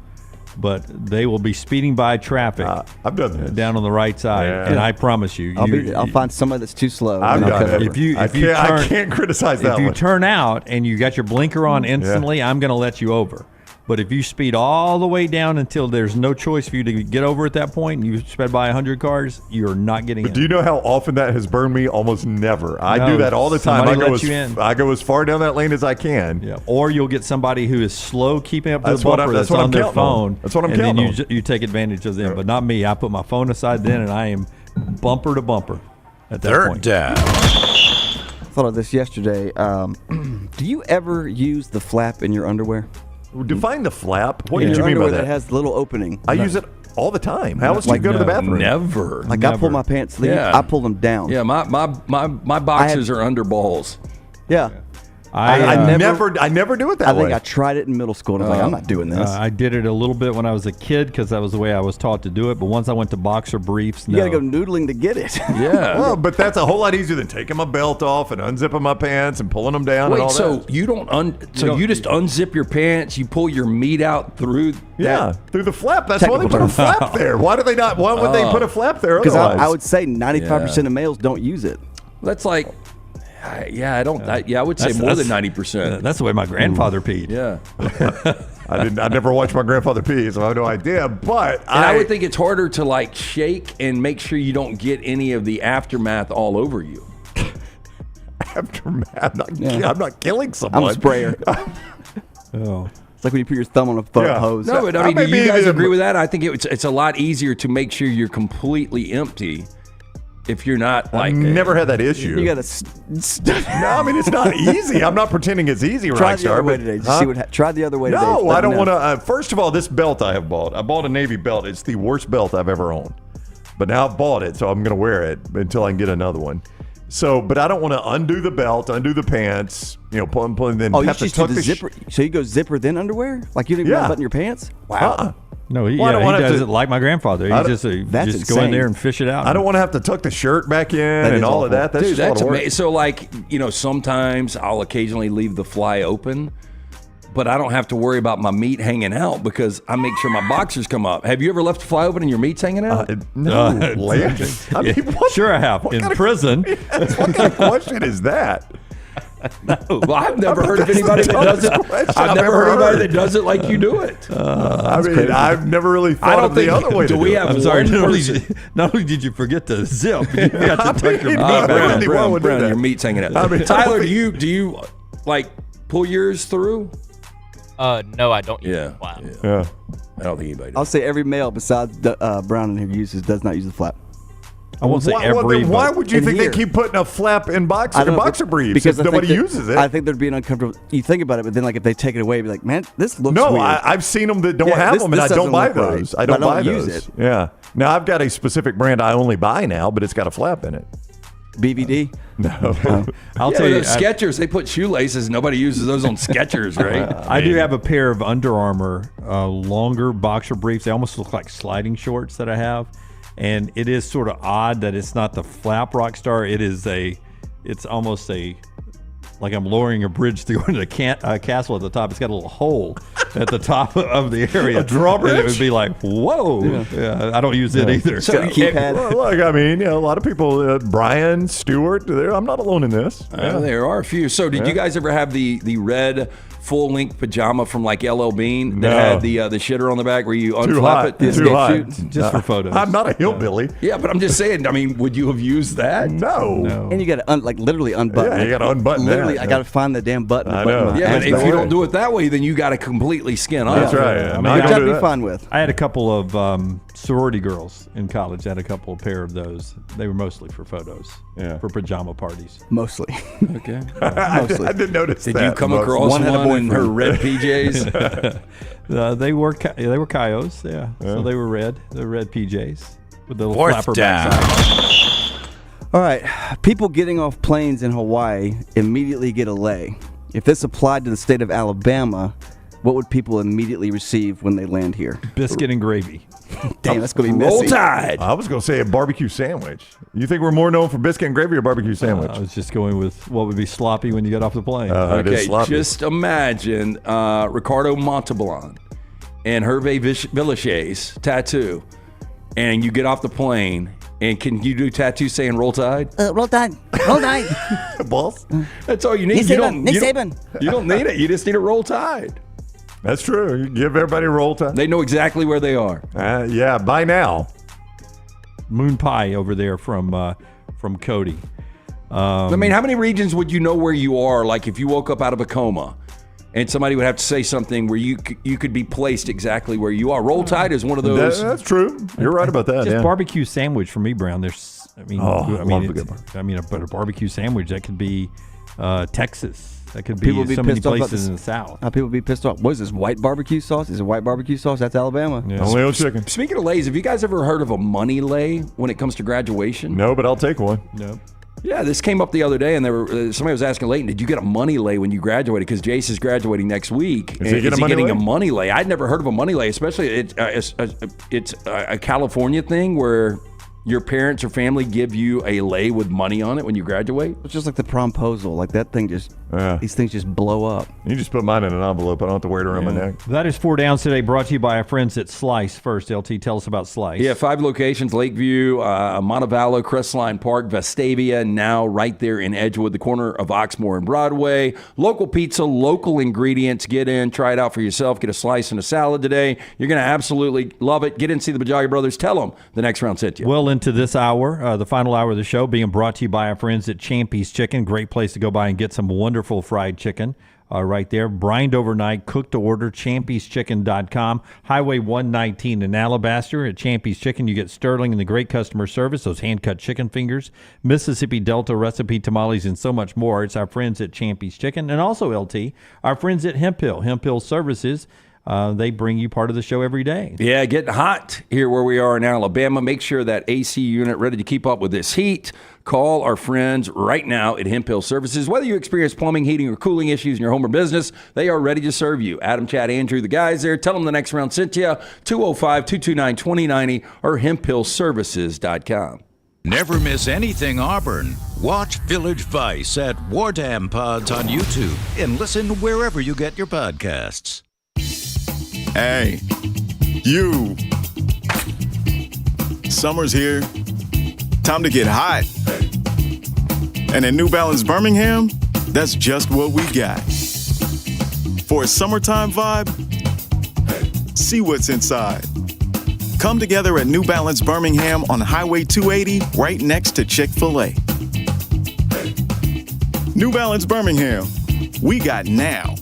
But they will be speeding by traffic. I've done this. Down on the right side, and I promise you, I'll find somebody that's too slow. I've done it. I can't criticize that If you one. turn out and you got your blinker on instantly, I'm going to let you over. But if you speed all the way down until there's no choice for you to get over at that point, and you sped by 100 cars, you're not getting in. Do you know how often that has burned me? Almost never. I do that all the time. I go as far down that lane as I can. Yeah. Or you'll get somebody who is slow keeping up to the bumper that's that's on their counting phone. on. That's what I'm and counting then you take advantage of them. But not me. I put my phone aside then, and I am bumper to bumper at that point. Down. I thought of this yesterday. Do you ever use the flap in your underwear? Define the flap. What In did your you mean by underwear that? that has the little opening. I use it all the time. How else do you go to the bathroom? Never. Like I pull my pants sleeve, I pull them down. Yeah, my boxers are under balls. Yeah. I never do it that way. I think I tried it in middle school, and I was like, I'm not doing this. I did it a little bit when I was a kid because that was the way I was taught to do it. But once I went to boxer briefs, You got to go noodling to get it. Yeah. Well, but that's a whole lot easier than taking my belt off and unzipping my pants and pulling them down. Wait, and all so that. you just unzip your pants, you pull your meat out through through the flap. That's why they put a flap there. Why do they not? Why would they put a flap there? Because Otherwise, I would say 95% of males don't use it. That's like, I don't. I would say more than 90%. That's the way my grandfather peed. Yeah. I never watched my grandfather pee, so I have no idea. But I would think it's harder to like shake and make sure you don't get any of the aftermath all over you. Aftermath. I'm not killing someone. I'm a sprayer. It's like when you put your thumb on a hose. No, but I mean, do you guys agree with that? I think it's a lot easier to make sure you're completely empty. If you're not like, I've never had that issue. You got to. No, I mean it's not easy. I'm not pretending it's easy. Try the other Rockstar, way but- today. Just Huh? see what. Try the other way today. No, Let I me don't know. want to. First of all, this belt I bought a Navy belt. It's the worst belt I've ever owned. But now I've bought it, so I'm going to wear it until I can get another one. So, but I don't want to undo the belt, undo the pants, pull and then Oh, you have to just do tuck the the zipper. So you go zipper then underwear? Like you don't even button your pants? Wow. No, he Well, I don't wanna does have it like my grandfather. He just That's just go in insane. there and fish it out. I don't want to have to tuck the shirt back in That and is all of awful. that. That's dude, just a lot that's of work. amazing. So like, sometimes I'll occasionally leave the fly open. but I don't have to worry about my meat hanging out because I make sure my boxers come up. Have you ever left a fly open and your meat's hanging out? No, Landon. I mean, Sure I have. In prison. What kind of question is that? No, well, I've never heard of anybody that does it. I've never heard of anybody that does it like you do it. I mean, I've never really thought of the other way to do it. have I'm sorry. one Not only did you forget to zip, you forgot to tuck your meat Brown, back. your meat's hanging out. I mean, Tyler, do you like pull yours through? No, I don't use Yeah. the flap. Yeah. I don't think anybody does. I'll say every male besides Brown who does not use the flap. I won't say every. Why would you in think here. they keep putting a flap in I boxer don't know, briefs because if I think nobody that- uses it? I think they're being uncomfortable. You think about it, but then like if they take it away, be like, man, this looks No, weird. I've seen them that don't Yeah, have this- them, and I this don't doesn't buy look right, those. I but don't I buy don't use those. it. Yeah. Now I've got a specific brand I only buy now, but it's got a flap in it. BVD. No. I'll Yeah, tell you. those Skechers, they put shoelaces. Nobody uses those on Skechers, right? I do have a pair of Under Armour longer boxer briefs. They almost look like sliding shorts that I have, and it is sort of odd that it's not the flap Rockstar. It's almost like I'm lowering a bridge to go into the castle at the top. It's got a little hole at the top of the area. A drawbridge? And it would be like, whoa. Yeah, I don't use it either. So, Well, look, I mean, a lot of people, Brian, Stewart, I'm not alone in this. There are a few. So, did you guys ever have the red full-length pajama from like LL Bean that had the shitter on the back where you Too unflap hot. it? Too hot. Just for photos. I'm not a hillbilly. Yeah, but I'm just saying. I mean, would you have used that? No. And you got to literally unbutton. Yeah, you gotta unbutton that. Literally, I got to find the damn button. I to button know. my Yeah, but ass if back. you don't do it that way, then you got to completely skin up. That's right. I mean, Which I I'd do be that. fine with. I had a couple of sorority girls in college. I had a couple of pair of those. They were mostly for photos, for pajama parties. Mostly. Okay. Mostly. I didn't notice Did that. you come Most. across One had a one in her boyfriend. red PJs? They were Cayos, yeah. So they were red. The red PJs with the little Fourth flapper down. backside. All right. People getting off planes in Hawaii immediately get a lay. If this applied to the state of Alabama, what would people immediately receive when they land here? Biscuit and gravy. Damn, that's going to be Roll messy. Tide. I was going to say a barbecue sandwich. You think we're more known for biscuit and gravy or barbecue sandwich? I was just going with what would be sloppy when you get off the plane. It is Okay, sloppy. just imagine Ricardo Montalban and Hervé Villachet's tattoo, and you get off the plane, and can you do tattoo saying "Roll Tide"? Roll Tide. Roll Tide. Balls. That's all you need. Nick Saban. You don't need it. You just need a Roll Tide. That's true. You give everybody a roll time. They know exactly where they are. Yeah, by now. Moon pie over there from Cody. I mean, how many regions would you know where you are? Like if you woke up out of a coma, and somebody would have to say something where you could be placed exactly where you are. Roll Tide is one of those. That's true. You're right about that. Just Yeah. barbecue sandwich for me, Brown. There's, I mean, love a good but a barbecue sandwich that could be Texas. That could People be be so many pissed off about places this. in the South. People be pissed off. What is this, white barbecue sauce? Is it white barbecue sauce? That's Alabama. Yeah. Only on chicken. Speaking of lays, have you guys ever heard of a money lay when it comes to graduation? No, but I'll take one. No. Yeah, this came up the other day, and somebody was asking Leighton, "Did you get a money lay when you graduated?" Because Jace is graduating next week. Is he getting lay? a money lay? I'd never heard of a money lay, especially it's a California thing where your parents or family give you a lay with money on it when you graduate. It's just like the promposal. Like that thing just, these things just blow up. You just put mine in an envelope. I don't have to wear it around my neck. That is 4 Downs today, brought to you by our friends at Slice. First, LT, tell us about Slice. Yeah, 5 locations: Lakeview, Montevallo, Crestline Park, Vestavia, now right there in Edgewood, the corner of Oxmoor and Broadway. Local pizza, local ingredients. Get in, try it out for yourself. Get a slice and a salad today. You're going to absolutely love it. Get in, see the Bajaga Brothers. Tell them the next round sent you. Well into this hour, the final hour of the show, being brought to you by our friends at Champy's Chicken. Great place to go by and get some wonderful fried chicken. Right there, brined overnight, cooked to order, champy'schicken.com. Highway 119 in Alabaster. At Champy's Chicken, you get sterling and the great customer service, those hand-cut chicken fingers, Mississippi Delta recipe tamales, and so much more. It's our friends at Champy's Chicken. And also, LT, our friends at Hemp Hill Services. They bring you part of the show every day. Yeah, getting hot here where we are in Alabama. Make sure that AC unit ready to keep up with this heat. Call our friends right now at Hemp Hill Services. Whether you experience plumbing, heating, or cooling issues in your home or business, they are ready to serve you. Adam, Chad, Andrew, the guys there. Tell them the next round sent you. 205-229-2090 or hemphillservices.com. Never miss anything Auburn. Watch Village Vice at Wardam Pods on YouTube and listen wherever you get your podcasts. Hey, you. Summer's here. Time to get hot. And at New Balance Birmingham, that's just what we got. For a summertime vibe, see what's inside. Come together at New Balance Birmingham on Highway 280, right next to Chick-fil-A. New Balance Birmingham, we got now.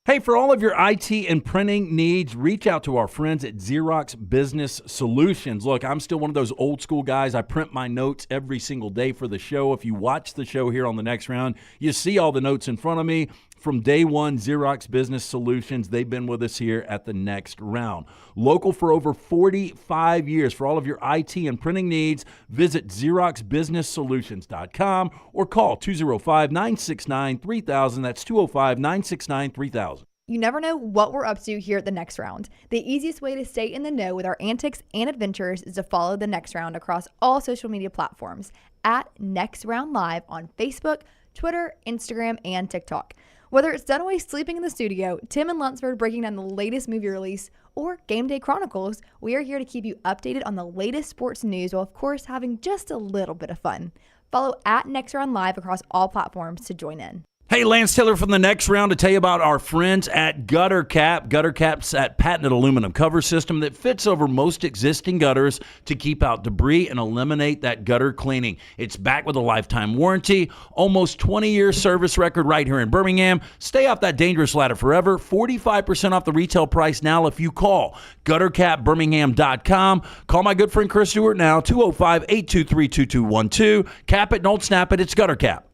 Hey, for all of your IT and printing needs, reach out to our friends at Xerox Business Solutions. Look, I'm still one of those old school guys. I print my notes every single day for the show. If you watch the show here on the Next Round, you see all the notes in front of me. From day one, Xerox Business Solutions, they've been with us here at the Next Round. Local for over 45 years. For all of your IT and printing needs, visit XeroxBusinessSolutions.com or call 205-969-3000. That's 205-969-3000. You never know what we're up to here at the Next Round. The easiest way to stay in the know with our antics and adventures is to follow the Next Round across all social media platforms at Next Round Live on Facebook, Twitter, Instagram, and TikTok. Whether it's Dunaway sleeping in the studio, Tim and Lunsford breaking down the latest movie release, or Game Day Chronicles, we are here to keep you updated on the latest sports news while, of course, having just a little bit of fun. Follow at Next Round Live across all platforms to join in. Hey, Lance Taylor from the Next Round to tell you about our friends at Gutter Cap. Gutter Cap's that patented aluminum cover system that fits over most existing gutters to keep out debris and eliminate that gutter cleaning. It's backed with a lifetime warranty, almost 20-year service record right here in Birmingham. Stay off that dangerous ladder forever. 45% off the retail price now if you call guttercapbirmingham.com. Call my good friend Chris Stewart now, 205-823-2212. Cap it, don't snap it. It's Gutter Cap.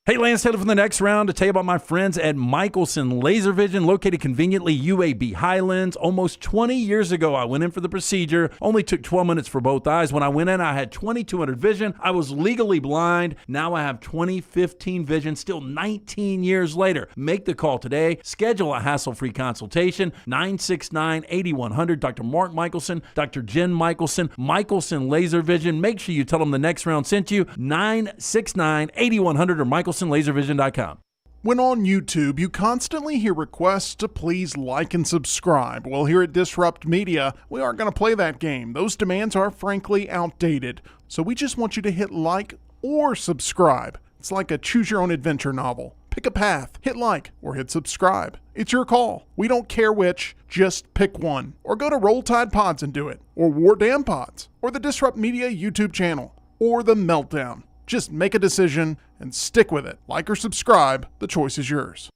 Hey, Lance Taylor from the Next Round to tell you about my friends at Michelson Laser Vision, located conveniently UAB Highlands. Almost 20 years ago, I went in for the procedure. Only took 12 minutes for both eyes. When I went in, I had 2200 vision. I was legally blind. Now I have 20/15 vision, still 19 years later. Make the call today. Schedule a hassle-free consultation, 969-8100. Dr. Mark Michelson, Dr. Jen Michelson, Michelson Laser Vision. Make sure you tell them the Next Round sent you, 969-8100 or MichelsonLaserVision.com. When on YouTube, you constantly hear requests to please like and subscribe. Well, here at Disrupt Media, we aren't going to play that game. Those demands are frankly outdated. So we just want you to hit like or subscribe. It's like a choose-your-own-adventure novel. Pick a path, hit like, or hit subscribe. It's your call. We don't care which, just pick one. Or go to Roll Tide Pods and do it. Or War Damn Pods. Or the Disrupt Media YouTube channel. Or The Meltdown. Just make a decision and stick with it. Like or subscribe, the choice is yours.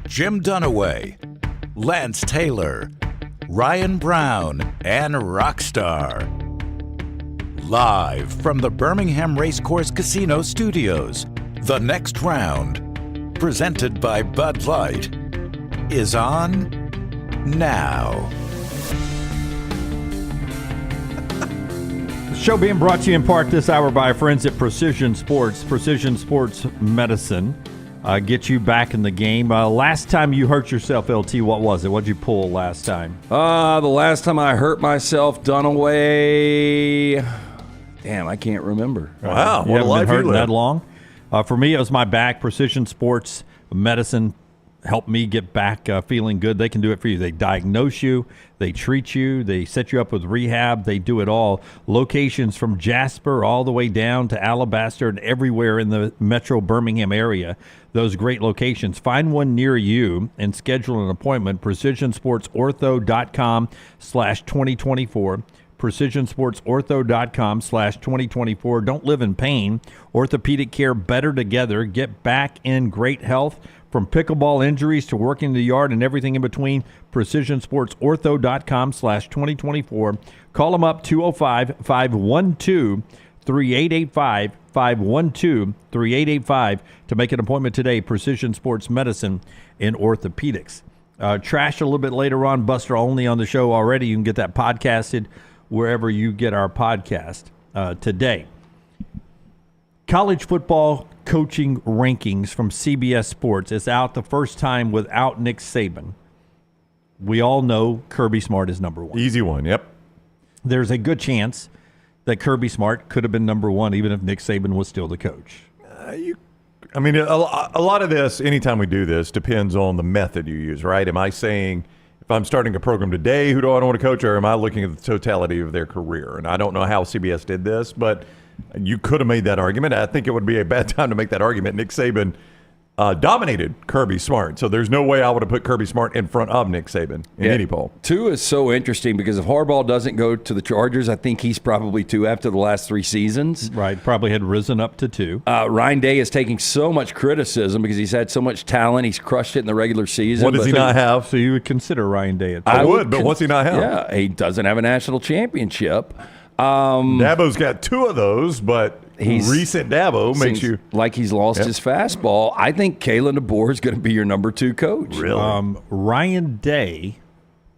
Jim Dunaway, Lance Taylor, Ryan Brown, and Rockstar. Live from the Birmingham Racecourse Casino Studios, the Next Round, presented by Bud Light, is on now. Show being brought to you in part this hour by our friends at Precision Sports. Precision Sports Medicine. Get you back in the game. Last time you hurt yourself, LT, what was it? What did you pull last time? The last time I hurt myself, Dunaway. Damn, I can't remember. Wow, you what a haven't life been hurting you live. that long? For me, it was my back. Precision Sports Medicine helped me get back feeling good. They can do it for you. They diagnose you. They treat you. They set you up with rehab. They do it all. Locations from Jasper all the way down to Alabaster and everywhere in the metro Birmingham area. Those great locations. Find one near you and schedule an appointment. PrecisionSportsOrtho.com/2024. PrecisionSportsOrtho.com/2024. Don't live in pain. Orthopedic care better together. Get back in great health. From pickleball injuries to working in the yard and everything in between, PrecisionSportsOrtho.com/2024. Call them up, 205-512-3885, 512-3885 to make an appointment today. Precision Sports Medicine and Orthopedics. Trash a little bit later on. Buster Olney on the show already. You can get that podcasted wherever you get our podcast today. College football coaching rankings from CBS Sports is out the first time without Nick Saban. We all know Kirby Smart is number one. Easy one, yep. there's a good chance that Kirby Smart could have been number one even if Nick Saban was still the coach. I mean, a lot of this, anytime we do this, depends on the method you use, right? Am I saying if I'm starting a program today, who do I want to coach, or am I looking at the totality of their career? And I don't know how CBS did this, but you could have made that argument. I think it would be a bad time to make that argument. Nick Saban dominated Kirby Smart, so there's no way I would have put Kirby Smart in front of Nick Saban in any poll. 2 is so interesting because if Harbaugh doesn't go to the Chargers, I think he's probably 2 after the last 3 seasons. Right, probably had risen up to 2. Ryan Day is taking so much criticism because he's had so much talent. He's crushed it in the regular season. What does he not have? So you would consider Ryan Day at 2. I would, but what's he not have? Yeah, he doesn't have a national championship. Dabo's got 2 of those, but recent Dabo makes you like he's lost his fastball. I think Kalen DeBoer is going to be your number 2 coach. Really? Ryan Day,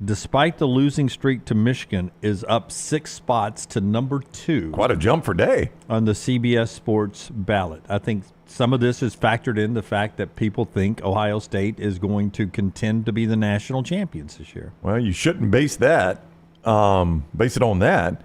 despite the losing streak to Michigan, is up 6 spots to number 2. Quite a jump for Day on the CBS Sports ballot. I think some of this is factored in the fact that people think Ohio State is going to contend to be the national champions this year. Well, you shouldn't base that, base it on that.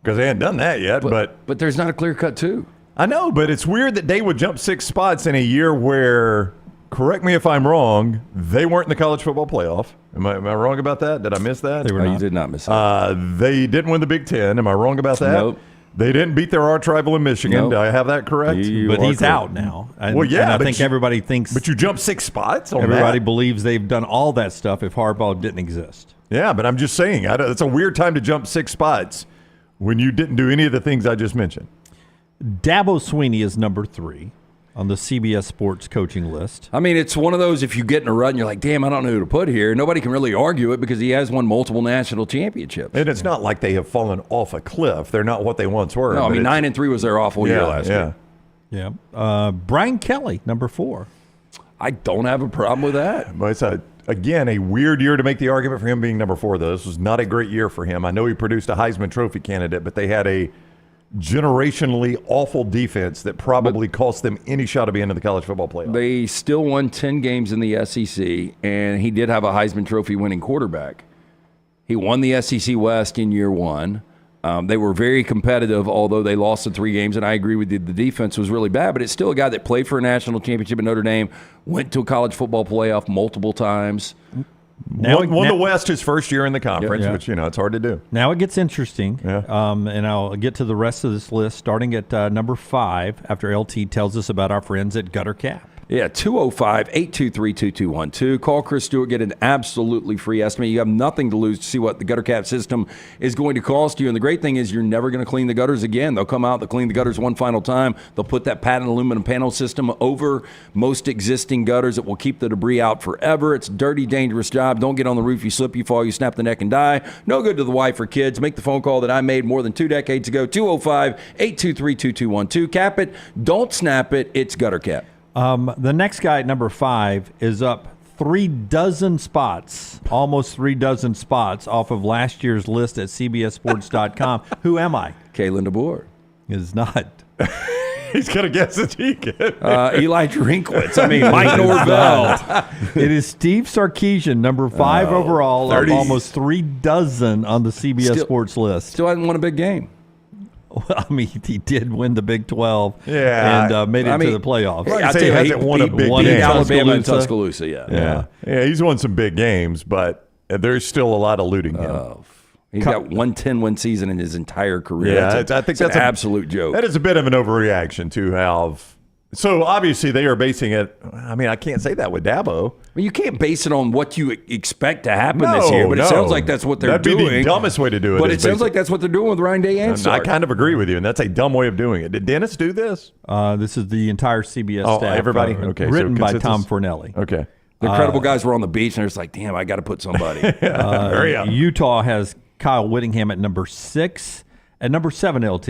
Because they hadn't done that yet, but there's not a clear cut 2. I know, but it's weird that they would jump 6 spots in a year where, correct me if I'm wrong, they weren't in the college football playoff. Am I wrong about that? Did I miss that? They were not. You did not miss that. They didn't win the Big Ten. Am I wrong about that? Nope. They didn't beat their arch rival in Michigan. Nope. Do I have that correct? But he's out now. Well, yeah. And I think everybody thinks. But you jumped 6 spots on everybody that. believes they've done all that stuff if Harbaugh didn't exist. Yeah, but I'm just saying, it's a weird time to jump 6 spots when you didn't do any of the things I just mentioned. Dabo Swinney is number 3 on the CBS Sports coaching list. I mean, it's one of those, if you get in a rut and you're like, damn, I don't know who to put here. Nobody can really argue it because he has won multiple national championships. And it's not like they have fallen off a cliff. They're not what they once were. No, I mean, 9-3 was their awful year last year. Yeah. Brian Kelly, number 4. I don't have a problem with that. But it's again, a weird year to make the argument for him being number 4, though. This was not a great year for him. I know he produced a Heisman Trophy candidate, but they had a generationally awful defense that probably cost them any shot of being in the college football playoff. They still won 10 games in the SEC, and he did have a Heisman Trophy winning quarterback. He won the SEC West in year 1. They were very competitive, although they lost the 3 games, and I agree with you, the defense was really bad, but it's still a guy that played for a national championship at Notre Dame, went to a college football playoff multiple times. Won the West his first year in the conference, which, it's hard to do. Now it gets interesting, Yeah. and I'll get to the rest of this list, starting at number 5, after LT tells us about our friends at Gutter Cap. Yeah, 205-823-2212. Call Chris Stewart, get an absolutely free estimate. You have nothing to lose to see what the gutter cap system is going to cost you. And the great thing is you're never going to clean the gutters again. They'll come out, they'll clean the gutters one final time. They'll put that patent aluminum panel system over most existing gutters. It will keep the debris out forever. It's a dirty, dangerous job. Don't get on the roof. You slip, you fall, you snap the neck and die. No good to the wife or kids. Make the phone call that I made more than 2 decades ago. 205-823-2212. Cap it. Don't snap it. It's Gutter Cap. The next guy at number 5 is up 3 dozen spots, almost 3 dozen spots off of last year's list at CBSSports.com. Who am I? Kalen DeBoer. Is not. He's going to guess it's he can. Eli Drinkwitz. I mean, Mike Norvell. It is Steve Sarkisian, number 5 overall, of almost 3 dozen on the CBS Sports list. Still hasn't won a big game. Well, I mean, he did win the Big 12 and made it to the playoffs. I'll tell you, he hasn't won a big game. Alabama and Tuscaloosa, yeah, he's won some big games, but there's still a lot eluding him. He's got 1 10-win season in his entire career. Yeah, I think that's an absolute joke. That is a bit of an overreaction to have. So obviously they are basing it. I mean, I can't say that with Dabo. Well, you can't base it on what you expect to happen this year, but it sounds like that's what they're doing. That'd be the dumbest way to do it. But it sounds like that's what they're doing with Ryan Day and Sark. I kind of agree with you, and that's a dumb way of doing it. Did Dennis do this? This is the entire CBS staff. Everybody? Okay. Written so by Tom Fornelli. Okay. The incredible guys were on the beach, and they're just like, damn, I got to put somebody. Hurry up. Utah has Kyle Whittingham at number 6. At number 7, LT.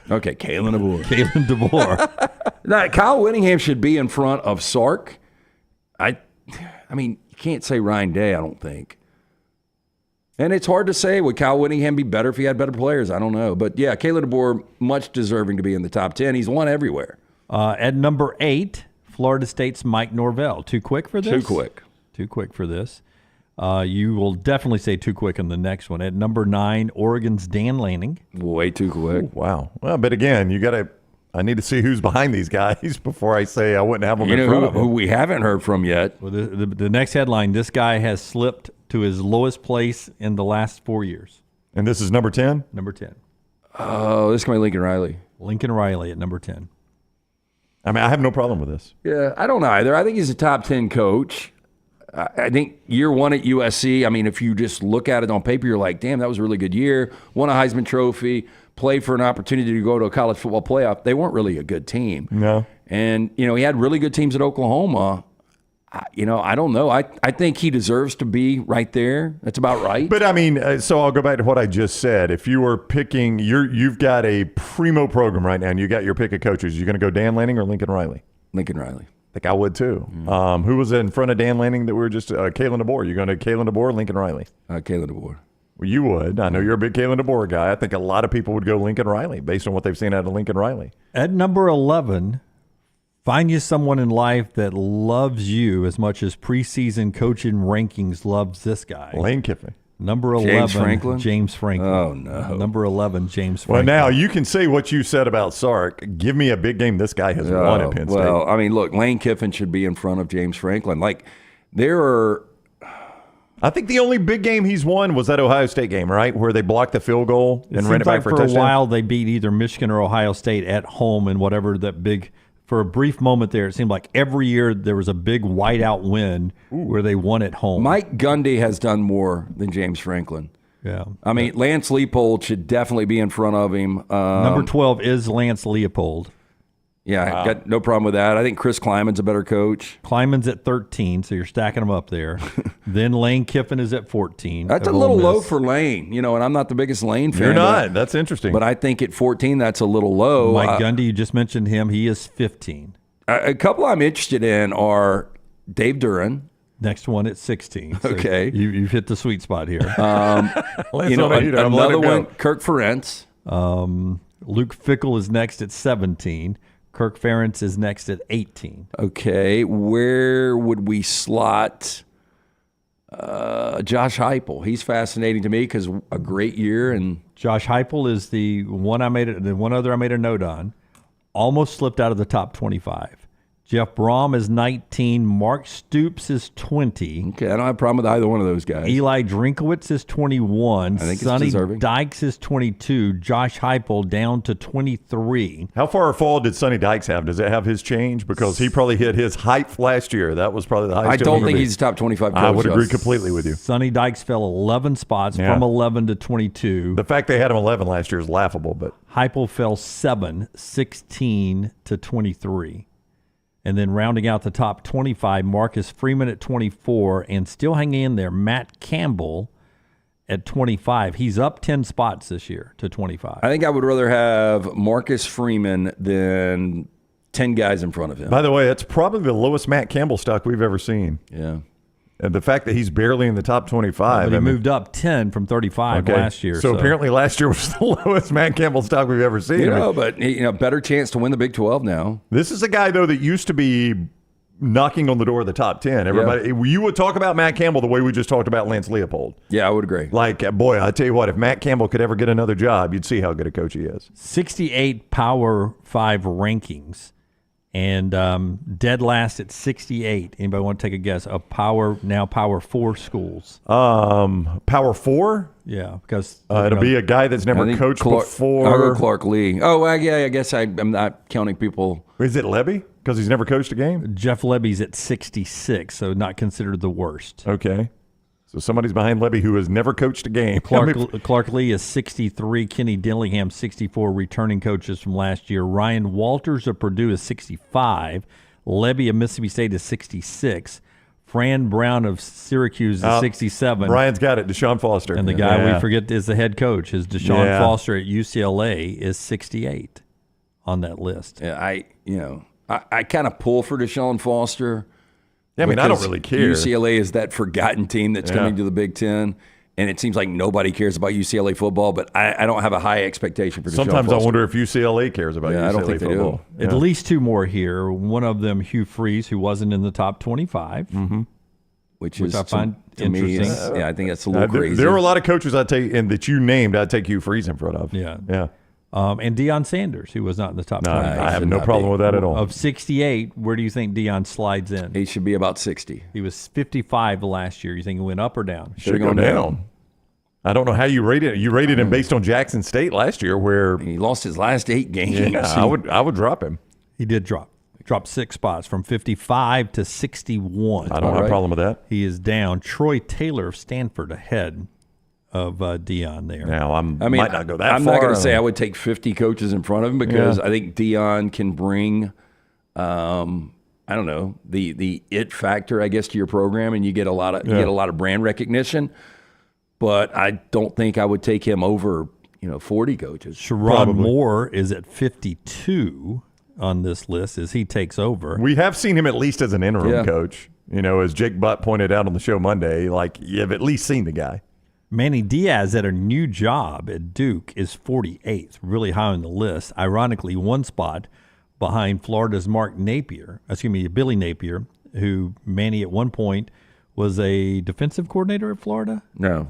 Okay, Kalen DeBoer. Kalen DeBoer. Now, Kyle Whittingham should be in front of Sark. I mean, you can't say Ryan Day, I don't think. And it's hard to say, would Kyle Whittingham be better if he had better players? I don't know. But, yeah, Kalen DeBoer, much deserving to be in the top 10. He's won everywhere. At number 8, Florida State's Mike Norvell. Too quick for this? Too quick. Too quick for this. You will definitely say too quick on the next one. At number 9, Oregon's Dan Lanning. Way too quick. Ooh, wow. Well, but again, I need to see who's behind these guys before I say I wouldn't have them in front of them. Who we haven't heard from yet. Well, the next headline, this guy has slipped to his lowest place in the last 4 years. And this is number 10? Number 10. Oh, this is going to be Lincoln Riley. Lincoln Riley at number 10. I mean, I have no problem with this. Yeah, I don't either. I think he's a top 10 coach. I think year one at USC, I mean, if you just look at it on paper, you're like, damn, that was a really good year. Won a Heisman Trophy, played for an opportunity to go to a college football playoff. They weren't really a good team. No. And, he had really good teams at Oklahoma. I don't know. I think he deserves to be right there. That's about right. But, I mean, so I'll go back to what I just said. If you were picking, you've got a primo program right now, and you got your pick of coaches. You're going to go Dan Lanning or Lincoln Riley? Lincoln Riley. I think I would too. Who was in front of Dan Lanning that we were just Kalen DeBoer? You going to Kalen DeBoer or Lincoln Riley? Kalen DeBoer. Well, you would. I know you're a big Kalen DeBoer guy. I think a lot of people would go Lincoln Riley based on what they've seen out of Lincoln Riley. At number 11, find you someone in life that loves you as much as preseason coaching rankings loves this guy. Lane Kiffin. Number 11, James Franklin. Oh, no. Number 11, James Franklin. Well, now you can say what you said about Sark. Give me a big game this guy has won at Penn State. Well, I mean, look, Lane Kiffin should be in front of James Franklin. Like, there are... I think the only big game he's won was that Ohio State game, right, where they blocked the field goal and ran it back for a touchdown. For a while, they beat either Michigan or Ohio State at home in whatever that big... For a brief moment there, it seemed like every year there was a big whiteout win where they won at home. Mike Gundy has done more than James Franklin. Yeah. I mean, Lance Leopold should definitely be in front of him. Number 12 is Lance Leopold. Yeah, got no problem with that. I think Chris Kleiman's a better coach. Kleiman's at 13, so you're stacking them up there. Then Lane Kiffin is at 14. That's a little low for Lane, and I'm not the biggest Lane fan. You're not. That's interesting. But I think at 14, that's a little low. Mike Gundy, you just mentioned him. He is 15. A couple I'm interested in are Dave Duran. Next one at 16. So okay. You've hit the sweet spot here. Another one, Kirk Ferentz. Luke Fickell is next at 17. Kirk Ferentz is next at 18. Okay, where would we slot Josh Heupel? He's fascinating to me because a great year. And Josh Heupel is the one other I made a note on. Almost slipped out of the top 25. Jeff Brom is 19. Mark Stoops is 20. Okay, I don't have a problem with either one of those guys. Eli Drinkowitz is 21. I think Sonny it's deserving. Dykes is 22. Josh Heupel down to 23. How far a fall did Sonny Dykes have? Does it have his change? Because he probably hit his height last year. That was probably the highest. I don't think he's a top 25 coach. I would agree completely with you. Sonny Dykes fell 11 spots from 11 to 22. The fact they had him 11 last year is laughable. But Heupel fell 7, 16 to 23. And then rounding out the top 25, Marcus Freeman at 24, and still hanging in there, Matt Campbell at 25. He's up 10 spots this year to 25. I think I would rather have Marcus Freeman than 10 guys in front of him. By the way, that's probably the lowest Matt Campbell stock we've ever seen. Yeah. And the fact that he's barely in the top 25. But he moved up 10 from 35 last year. So apparently last year was the lowest Matt Campbell stock we've ever seen. But better chance to win the Big 12 now. This is a guy, though, that used to be knocking on the door of the top 10. Everybody, you would talk about Matt Campbell the way we just talked about Lance Leopold. Yeah, I would agree. Like, boy, I tell you what, if Matt Campbell could ever get another job, you'd see how good a coach he is. 68 Power 5 rankings. And dead last at 68. Anybody want to take a guess of Power 4 schools? Power 4? Yeah, because it'll be a guy that's never coached before. I'll go Clark Lee. Oh, yeah, I guess I'm not counting people. Is it Levy? Because he's never coached a game? Jeff Lebby's at 66, so not considered the worst. Okay. So somebody's behind Levy who has never coached a game. Clark Lee is 63. Kenny Dillingham, 64, returning coaches from last year. Ryan Walters of Purdue is 65. Levy of Mississippi State is 66. Fran Brown of Syracuse is 67. Brian's got it, Deshaun Foster. And the guy we forget is the head coach, is Deshaun Foster at UCLA, is 68 on that list. Yeah, I kind of pull for Deshaun Foster. Yeah, I mean, I don't really care. UCLA is that forgotten team that's coming to the Big Ten, and it seems like nobody cares about UCLA football, but I don't have a high expectation for Deshaun Sometimes Foster. I wonder if UCLA cares about UCLA I don't think football. They do. At least two more here. One of them, Hugh Freeze, who wasn't in the top 25. Mm-hmm. which I find to me, interesting. I think that's a little crazy. There are a lot of coaches I'd take, and that you named, I'd take Hugh Freeze in front of. Yeah. Yeah. And Deion Sanders, who was not in the top 20. I have no problem with that at all. Of 68, where do you think Deion slides in? He should be about 60. He was 55 last year. You think he went up or down? Should go down. I don't know how you rated it. You rated him based on Jackson State last year, where he lost his last 8 games. Yeah, I would drop him. He did drop. Dropped 6 spots from 55 to 61. I don't have a problem with that. He is down. Troy Taylor of Stanford ahead of Deion there. Now, might not go that far. I'm not going to say I would take 50 coaches in front of him because Yeah. I think Deion can bring, I don't know, the it factor, I guess, to your program, and you get a lot of brand recognition. But I don't think I would take him over, 40 coaches. Sherrod Moore is at 52 on this list as he takes over. We have seen him at least as an interim coach. As Jake Butt pointed out on the show Monday, you've at least seen the guy. Manny Diaz at a new job at Duke is 48th, really high on the list. Ironically, 1 spot behind Florida's Billy Napier, who Manny at one point was a defensive coordinator at Florida. No.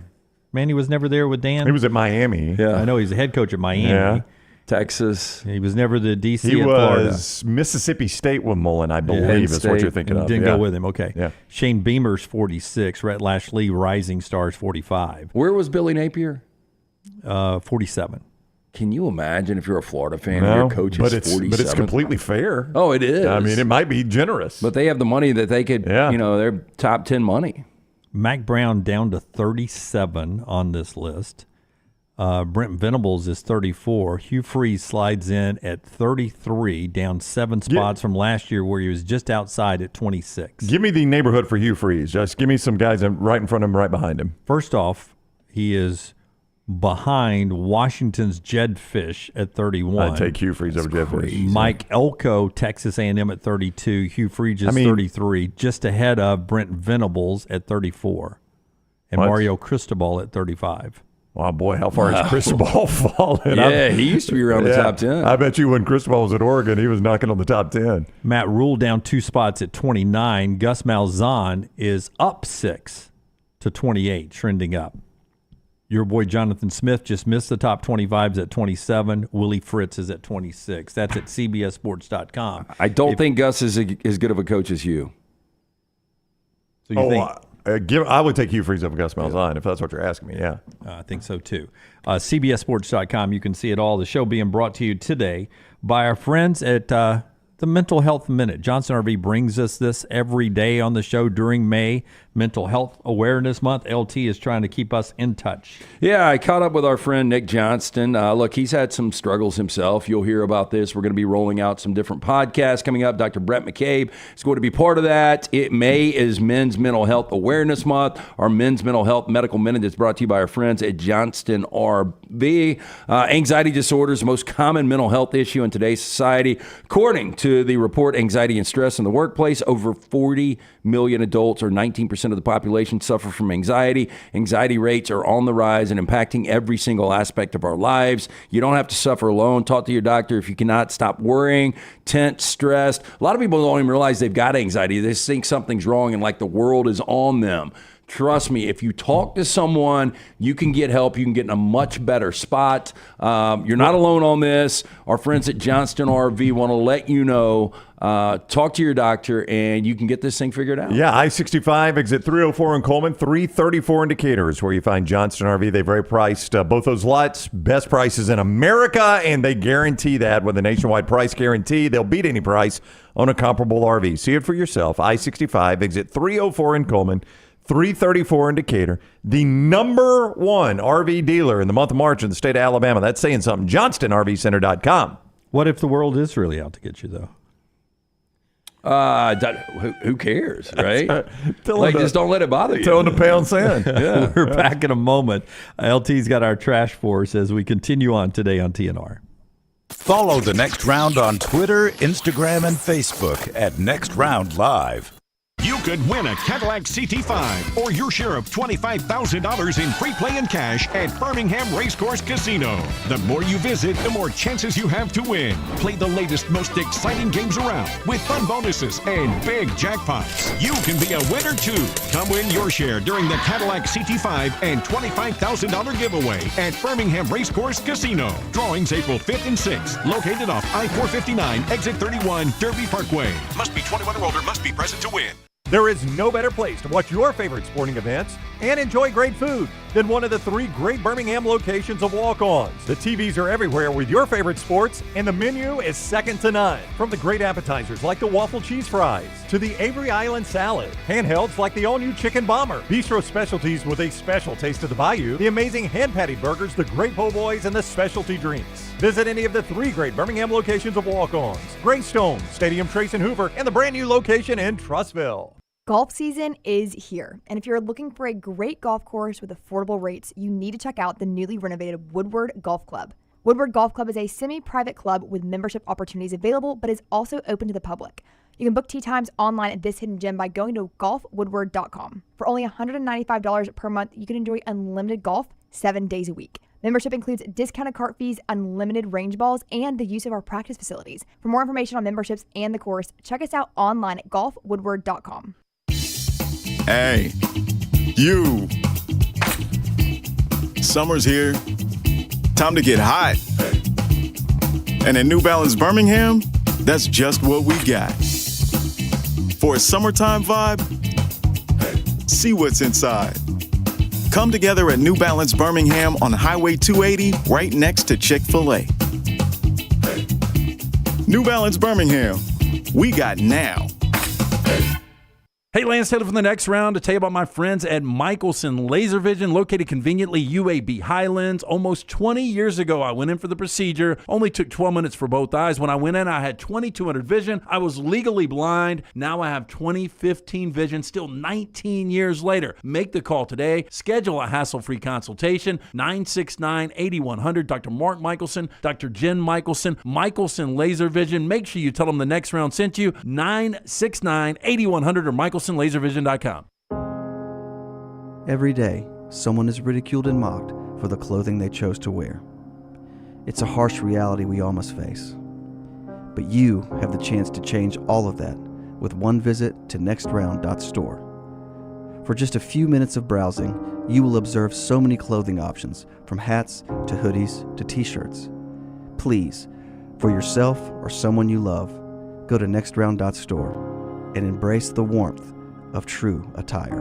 Manny was never there with Dan. He was at Miami. Yeah. I know he's a head coach at Miami. Yeah. Texas. He was never the DC He at Florida. was Mississippi State with Mullen, I believe, is what you're thinking of. Didn't go with him. Okay. Yeah. Shane Beamer's 46. Rhett Lashley, Rising Stars, 45. Where was Billy Napier? 47. Can you imagine if you're a Florida fan No, and your coach is 47? but it's completely fair. Oh, it is. I mean, it might be generous. But they have the money that they could, they're top 10 money. Mac Brown down to 37 on this list. Brent Venables is 34. Hugh Freeze slides in at 33, down 7 spots from last year where he was just outside at 26. Give me the neighborhood for Hugh Freeze. Just give me some guys right in front of him, right behind him. First off, he is behind Washington's Jed Fish at 31. I'd take Hugh Freeze over Jed Fish. Mike Elko, Texas A&M at 32. Hugh Freeze is 33, just ahead of Brent Venables at 34. And Mario Cristobal at 35. Wow, boy, how far has Cristobal fallen? Yeah, he used to be around the top 10. I bet you when Cristobal was at Oregon, he was knocking on the top 10. Matt Rule down 2 spots at 29. Gus Malzahn is up 6 to 28, trending up. Your boy Jonathan Smith just missed the top 25s at 27. Willie Fritz is at 26. That's at CBSSports.com. I don't think Gus is as good of a coach as you. So you think? I would take Hugh Freeze over Gus Malzahn if that's what you're asking me, yeah. I think so, too. CBSSports.com, you can see it all. The show being brought to you today by our friends at the Mental Health Minute. Johnson RV brings us this every day on the show during May, Mental Health Awareness Month. LT is trying to keep us in touch. Yeah, I caught up with our friend Nick Johnston. Look, he's had some struggles himself. You'll hear about this. We're going to be rolling out some different podcasts coming up. Dr. Brett McCabe is going to be part of that. May is Men's Mental Health Awareness Month. Our Men's Mental Health Medical Minute is brought to you by our friends at Johnston RV. Anxiety disorder is the most common mental health issue in today's society. According to the report, Anxiety and Stress in the Workplace, over 40 million adults, or 19% of the population, suffer from anxiety. Anxiety rates are on the rise and impacting every single aspect of our lives. You don't have to suffer alone. Talk to your doctor if you cannot stop worrying, tense, stressed. A lot of people don't even realize they've got anxiety. They just think something's wrong and like the world is on them. Trust me, if you talk to someone, you can get help. You can get in a much better spot. You're not alone on this. Our friends at Johnston RV want to let you know, talk to your doctor, and you can get this thing figured out. Yeah, I-65, exit 304 in Coleman, 334 in Decatur is where you find Johnston RV. They've very priced both those lots, best prices in America, and they guarantee that with a nationwide price guarantee. They'll beat any price on a comparable RV. See it for yourself. I-65, exit 304 in Coleman, 334 in Decatur, the number one RV dealer in the month of March in the state of Alabama. That's saying something. JohnstonRVCenter.com. What if the world is really out to get you, though? Who cares, right? Just don't let it bother you. Tell them to pound sand. Yeah. We're back in a moment. LT's got our trash for us as we continue on today on TNR. Follow The Next Round on Twitter, Instagram, and Facebook at Next Round Live. You could win a Cadillac CT5 or your share of $25,000 in free play and cash at Birmingham Racecourse Casino. The more you visit, the more chances you have to win. Play the latest, most exciting games around with fun bonuses and big jackpots. You can be a winner too. Come win your share during the Cadillac CT5 and $25,000 giveaway at Birmingham Racecourse Casino. Drawings April 5th and 6th. Located off I-459, exit 31, Derby Parkway. Must be 21 or older, must be present to win. There is no better place to watch your favorite sporting events and enjoy great food than one of the 3 great Birmingham locations of Walk-Ons. The TVs are everywhere with your favorite sports, and the menu is second to none. From the great appetizers like the waffle cheese fries to the Avery Island salad, handhelds like the all-new chicken bomber, bistro specialties with a special taste of the Bayou, the amazing hand-patty burgers, the great po' boys, and the specialty drinks. Visit any of the 3 great Birmingham locations of Walk-Ons: Greystone, Stadium Trace and Hoover, and the brand new location in Trussville. Golf season is here, and if you're looking for a great golf course with affordable rates, you need to check out the newly renovated Woodward Golf Club. Woodward Golf Club is a semi-private club with membership opportunities available, but is also open to the public. You can book tee times online at this hidden gem by going to golfwoodward.com. For only $195 per month, you can enjoy unlimited golf 7 days a week. Membership includes discounted cart fees, unlimited range balls, and the use of our practice facilities. For more information on memberships and the course, check us out online at golfwoodward.com. Hey, you. Summer's here. Time to get hot. And at New Balance Birmingham, that's just what we got. For a summertime vibe, see what's inside. Come together at New Balance Birmingham on Highway 280, right next to Chick-fil-A. New Balance Birmingham, we got now. Hey, Lance Taylor from the next round to tell you about my friends at Michelson Laser Vision, located conveniently UAB Highlands. Almost 20 years ago, I went in for the procedure. Only took 12 minutes for both eyes. When I went in, I had 2200 vision. I was legally blind. Now I have 20/15 vision, still 19 years later. Make the call today. Schedule a hassle-free consultation. 969-8100. Dr. Mark Michelson, Dr. Jen Michelson, Michelson Laser Vision. Make sure you tell them the next round sent you. 969-8100 or MichelsonLaserVision.com. Every day, someone is ridiculed and mocked for the clothing they chose to wear. It's a harsh reality we all must face. But you have the chance to change all of that with one visit to nextround.store. For just a few minutes of browsing, you will observe so many clothing options, from hats to hoodies to t-shirts. Please, for yourself or someone you love, go to nextround.store and embrace the warmth of true attire.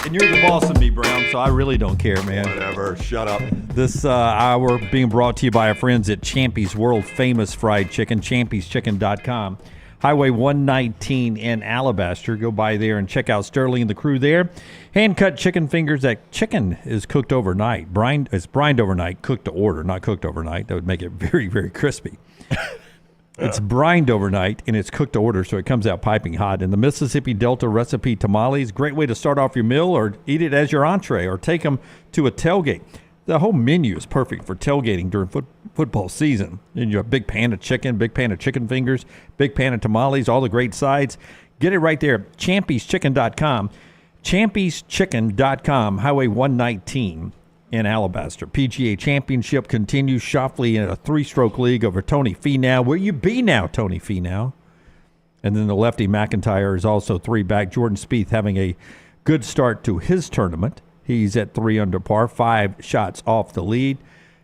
And you're the boss of me, Brown, so I really don't care, man. Whatever, shut up. This hour being brought to you by our friends at Champy's World Famous Fried Chicken, champy'schicken.com. Highway 119 in Alabaster. Go by there and check out Sterling and the crew there. Hand-cut chicken fingers. That chicken is cooked overnight. It's brined overnight, cooked to order, not cooked overnight. That would make it very, very crispy. It's brined overnight, and it's cooked to order, so it comes out piping hot. And the Mississippi Delta recipe tamales, great way to start off your meal or eat it as your entree or take them to a tailgate. The whole menu is perfect for tailgating during football season. And you have a big pan of chicken, big pan of chicken fingers, big pan of tamales, all the great sides. Get it right there, champy'schicken.com. champy'schicken.com, Highway 119 in Alabaster. PGA Championship continues. Schauffele in a 3-stroke league over Tony Finau. Where you be now, Tony Finau? And then the lefty McIntyre is also 3 back. Jordan Spieth having a good start to his tournament. He's at 3 under par, 5 shots off the lead.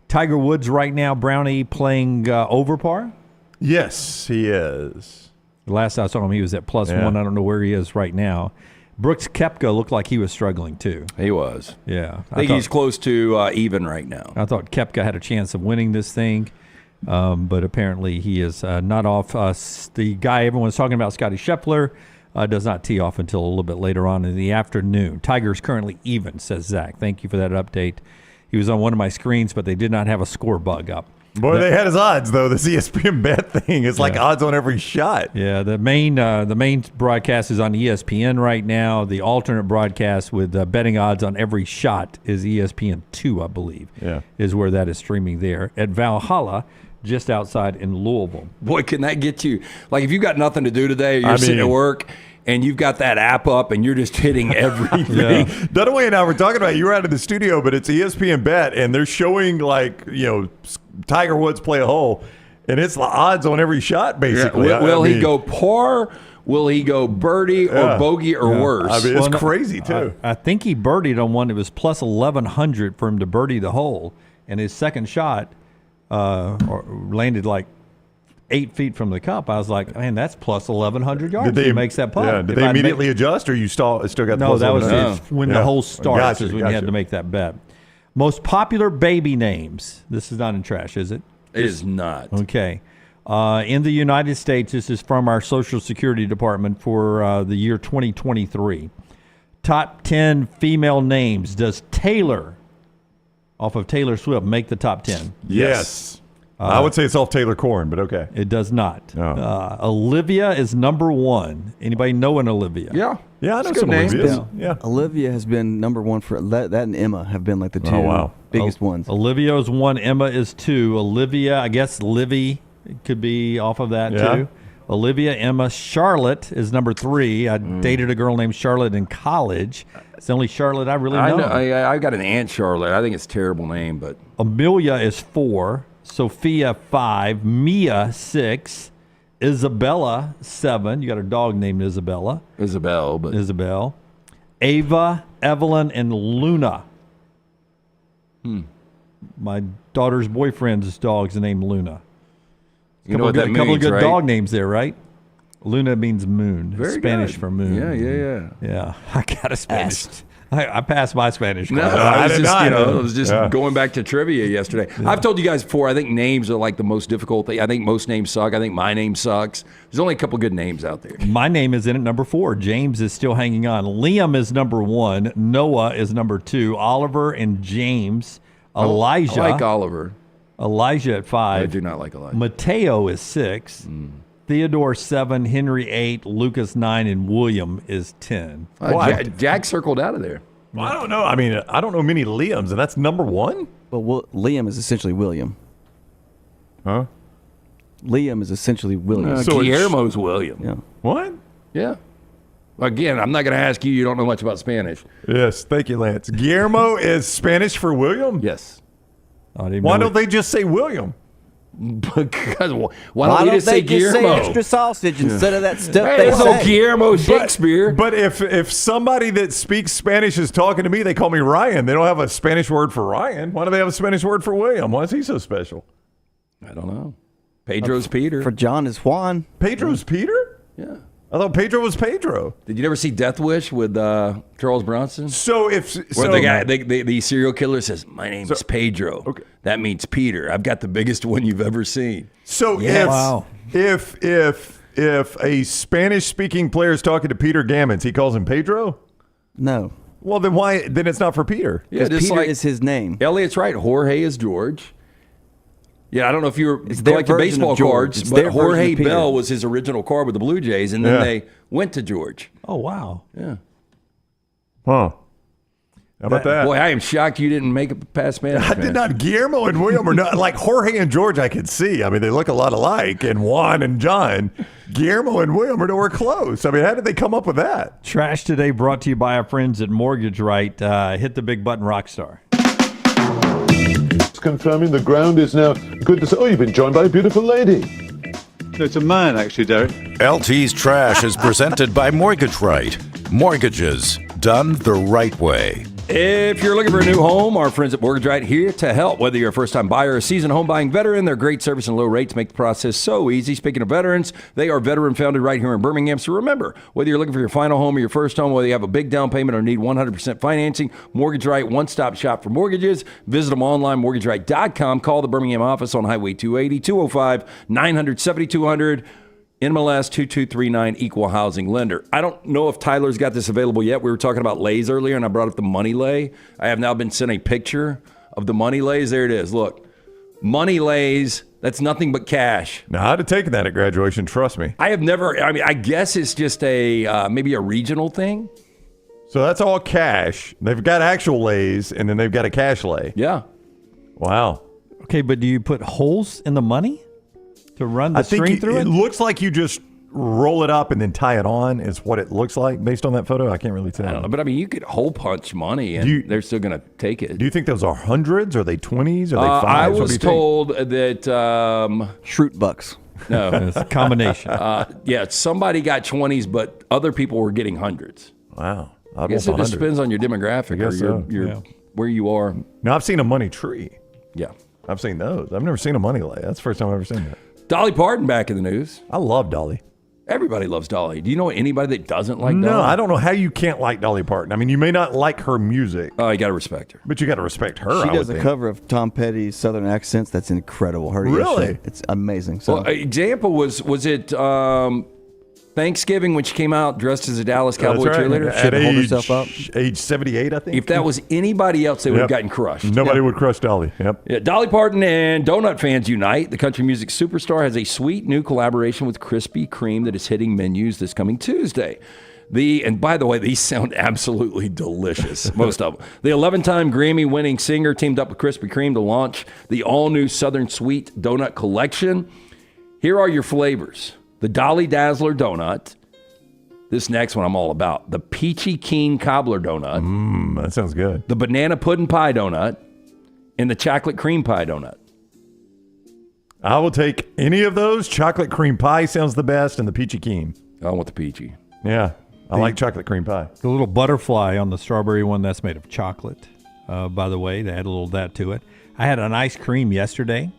Tiger Woods right now, Brownie, playing over par? Yes, he is. The last I saw him, he was at +1. I don't know where he is right now. Brooks Koepka looked like he was struggling too. He was. Yeah. I think he's close to even right now. I thought Koepka had a chance of winning this thing, but apparently he is not off. The guy everyone's talking about, Scotty Scheffler, does not tee off until a little bit later on in the afternoon. Tiger's currently even, says Zach. Thank you for that update. He was on one of my screens, but they did not have a score bug up. Boy, they had his odds though. This ESPN bet thing is like odds on every shot. Yeah, the main broadcast is on ESPN right now. The alternate broadcast with betting odds on every shot is ESPN2, I believe. Yeah, is where that is streaming there at Valhalla, just outside in Louisville. Boy, can that get you? Like if you've got nothing to do today, you're sitting at work. And you've got that app up, and you're just hitting everything. Dunaway and I were talking about, you were out of the studio, but it's ESPN Bet, and they're showing, like, Tiger Woods play a hole, and it's the odds on every shot, basically. Yeah. Will he go par? Will he go birdie or bogey or worse? I mean, it's crazy, too. I think he birdied on one that was plus 1,100 for him to birdie the hole, and his second shot landed like 8 feet from the cup. I was like, man, that's plus 1,100 yards. He makes that putt. Yeah. Did they immediately adjust, or you still got the No, plus that was 1,100? when the whole starts is when you had to make that bet. Most popular baby names. This is not in trash, is it? It is not. Okay. In the United States, this is from our Social Security Department for the year 2023. Top 10 female names. Does Taylor, off of Taylor Swift, make the top 10? Yes. I would say it's off Taylor Corn, but okay. It does not. Oh. Olivia is number 1. Anybody know an Olivia? Yeah. Yeah, I know some Olivias. Yeah. Olivia has been number 1 for that and Emma have been like the two biggest ones. Olivia is 1. Emma is 2. Olivia, I guess Livy could be off of that too. Olivia, Emma. Charlotte is number 3. I dated a girl named Charlotte in college. It's the only Charlotte I really know. I got an Aunt Charlotte. I think it's a terrible name, but Amelia is 4. Sophia 5, Mia 6, Isabella 7. You got a dog named Isabella. Isabel. Ava, Evelyn, and Luna. My daughter's boyfriend's dog's named Luna. You know what that means, a couple of good right? dog names there, right? Luna means moon. Very Spanish good. for moon. Yeah. I got a Spanish. I passed my Spanish class. No, I was just going back to trivia yesterday. Yeah. I've told you guys before, I think names are like the most difficult thing. I think most names suck. I think my name sucks. There's only a couple good names out there. My name is in at number 4. James is still hanging on. Liam is number 1. Noah is number 2. Oliver and James. Elijah. I like Oliver. Elijah at 5. I do not like Elijah. Mateo is 6. Theodore 7, Henry 8, Lucas 9, and William is 10. Jack circled out of there. Well, I don't know. I mean, I don't know many Liams, and that's number 1? Well, Liam is essentially William. Huh? Liam is essentially William. So Guillermo's William. Yeah. What? Yeah. Again, I'm not going to ask you. You don't know much about Spanish. Yes. Thank you, Lance. Guillermo is Spanish for William? Yes. Why don't they just say William? Because why don't they just say Guillermo? Say extra sausage instead of that stuff Hey, they there's no say? Guillermo Shakespeare. But if somebody that speaks Spanish is talking to me, they call me Ryan. They don't have a Spanish word for Ryan. Why do they have a Spanish word for William? Why is he so special? I don't know. Pedro's Peter. For John is Juan. Pedro's Peter? Yeah. I thought Pedro was Pedro. Did you ever see Death Wish with Charles Bronson? Where the guy, the serial killer says, "My name is Pedro." Okay. That means Peter. I've got the biggest one you've ever seen. So if a Spanish speaking player is talking to Peter Gammons, he calls him Pedro? No. Well, then why? Then it's not for Peter. Yeah, Because Peter is his name. Elliot's right. Jorge is George. Yeah, I don't know if you were It's their collecting version baseball of George. cards, It's but their version Jorge of Peter. Bell was his original card with the Blue Jays, and then they went to George. Oh, wow. Yeah. Huh. How about that? Boy, I am shocked you didn't make it past Spanish. I did not. Guillermo and William are not like Jorge and George. I could see. I mean, they look a lot alike, and Juan and John. Guillermo and William are nowhere close. I mean, how did they come up with that? Trash Today brought to you by our friends at Mortgage Right. Hit the big button, Rockstar. Confirming the ground is now good to say. Oh, you've been joined by a beautiful lady. No, it's a man, actually, Derek. LT's Trash is presented by Mortgage Right. Mortgages done the right way. If you're looking for a new home, our friends at Mortgage Right here to help. Whether you're a first-time buyer or a seasoned home buying veteran, their great service and low rates make the process so easy. Speaking of veterans, they are veteran-founded right here in Birmingham. So remember, whether you're looking for your final home or your first home, whether you have a big down payment or need 100% financing, Mortgage Right, one-stop shop for mortgages. Visit them online, mortgageright.com. Call the Birmingham office on Highway 280, 205-900-7200. NMLS 2239, equal housing lender. I don't know if Tyler's got this available yet. We were talking about lays earlier, and I brought up the money lay. I have now been sent a picture of the money lays. There it is. Look, Money lays. That's nothing but cash. Now, I'd have taken that at graduation. Trust me. I have never. I mean, I guess it's just a maybe a regional thing. So that's all cash. They've got actual lays, and then they've got a cash lay. Yeah. Wow. Okay, but do you put holes in the money to run the string through it? It looks like you just roll it up and then tie it on is what it looks like based on that photo. I can't really tell. I don't know, but I mean, you could hole punch money and they're still going to take it. Do you think those are hundreds? Are they 20s? Are they 5s? I was told that Shroot bucks. No, it's a combination. Yeah, somebody got 20s, but other people were getting hundreds. Wow. I guess it just depends on your demographic or your where you are. Now, I've seen a money tree. Yeah. I've seen those. I've never seen a money lay. That's the first time I've ever seen that. Dolly Parton back in the news. I love Dolly. Everybody loves Dolly. Do you know anybody that doesn't like Dolly? No, I don't know how you can't like Dolly Parton. I mean, you may not like her music. Oh, you got to respect her. But you got to respect her. She does a cover of Tom Petty's Southern Accents. That's incredible. Her Really? It's amazing. So. Well, example was it Thanksgiving when she came out dressed as a Dallas Cowboy cheerleader? At age 78, I think. If that was anybody else, they would have gotten crushed. Nobody would crush Dolly. Yep. Yeah, Dolly Parton and donut fans unite. The country music superstar has a sweet new collaboration with Krispy Kreme that is hitting menus this coming Tuesday. And by the way, these sound absolutely delicious, most of them. The 11-time Grammy-winning singer teamed up with Krispy Kreme to launch the all-new Southern Sweet Donut Collection. Here are your flavors. The Dolly Dazzler Donut. This next one I'm all about. The Peachy Keen Cobbler Donut. That sounds good. The Banana Pudding Pie Donut. And the Chocolate Cream Pie Donut. I will take any of those. Chocolate cream pie sounds the best, and the peachy keen. I want the peachy. Yeah, I like chocolate cream pie. The little butterfly on the strawberry one, that's made of chocolate. By the way, they add a little of that to it. I had an ice cream yesterday.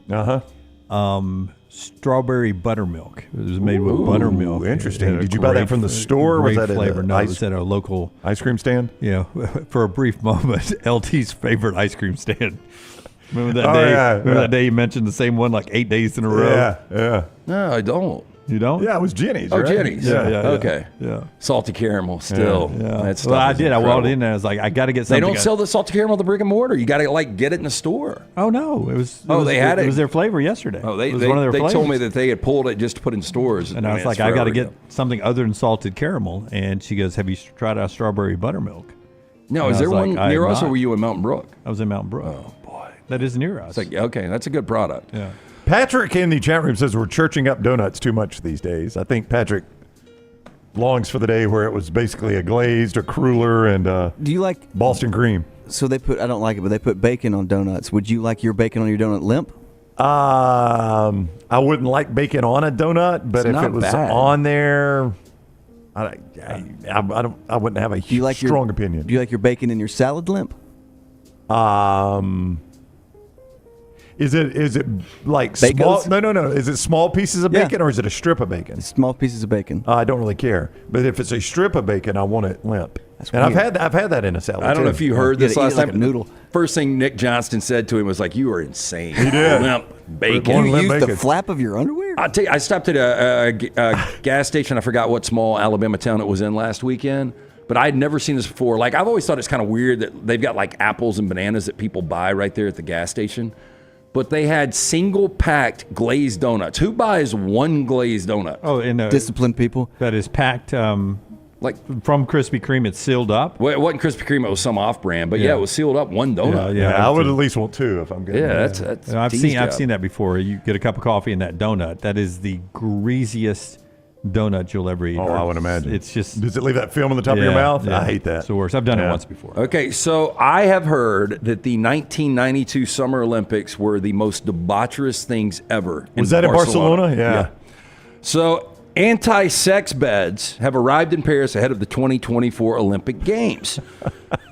Strawberry buttermilk. It was made with buttermilk. Interesting. Did you buy that from the store? Or was that flavor? No, it it was at a local ice cream stand. Yeah, for a brief moment, LT's favorite ice cream stand. Remember that day? Yeah, Remember that day you mentioned the same one like 8 days in a row? Yeah. No, I don't. You don't? Yeah, it was Jenny's. Oh, right? Jenny's. Yeah. Okay. Yeah. Salty caramel still. Yeah. That stuff Well, I is did. incredible. I walked in there. I was like, I got to get They something. don't sell the salty caramel at the brick and mortar. You got to get it in the store. Oh no, it was. They had it. It was their flavor yesterday. Oh, it was one of their they flavors. told me that they had pulled it just to put in stores. And I was like, I got to get something other than salted caramel. And she goes, have you tried our strawberry buttermilk? No, And is I there was one like, near us, not. or were you in Mountain Brook? I was in Mountain Brook. Oh boy, that is near us. It's like, okay, that's a good product. Yeah. Patrick in the chat room says we're churching up donuts too much these days. I think Patrick longs for the day where it was basically a glazed, a cruller, and do you like Boston cream? So they put, I don't like it, but they put bacon on donuts. Would you like your bacon on your donut limp? I wouldn't like bacon on a donut, but It's if not it was bad. on there, I wouldn't have a strong opinion. Do you like your bacon in your salad limp? Is it like Bacos? small? No. Is it small pieces of bacon or is it a strip of bacon? Small pieces of bacon. I don't really care, but if it's a strip of bacon, I want it limp. And weird. I've had that in a salad. I don't know if you heard this last like time. a noodle. First thing Nick Johnston said to him was like, "You are insane." He did. Limp bacon. You used the flap of your underwear? I'll tell you, I stopped at a gas station. I forgot what small Alabama town it was in last weekend, but I'd never seen this before. Like, I've always thought it's kind of weird that they've got like apples and bananas that people buy right there at the gas station. But they had single-packed glazed donuts. Who buys one glazed donut? Oh, and disciplined people. That is packed. Like from Krispy Kreme, it's sealed up. Well, it wasn't Krispy Kreme; it was some off-brand. But yeah, it was sealed up. One donut. Yeah, I would at least want two if I'm good. Yeah, that's. I've seen that before. You get a cup of coffee and that donut. That is the greasiest donut you'll ever eat. Oh, I would imagine. It's just. Does it leave that film on the top of your mouth? Yeah. I hate that. It's the worst. I've done it once before. Okay, so I have heard that the 1992 Summer Olympics were the most debaucherous things ever. Was that in Barcelona? Yeah. So anti-sex beds have arrived in Paris ahead of the 2024 Olympic Games.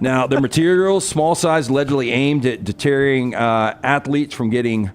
Now, their materials, small size, allegedly aimed at deterring athletes from getting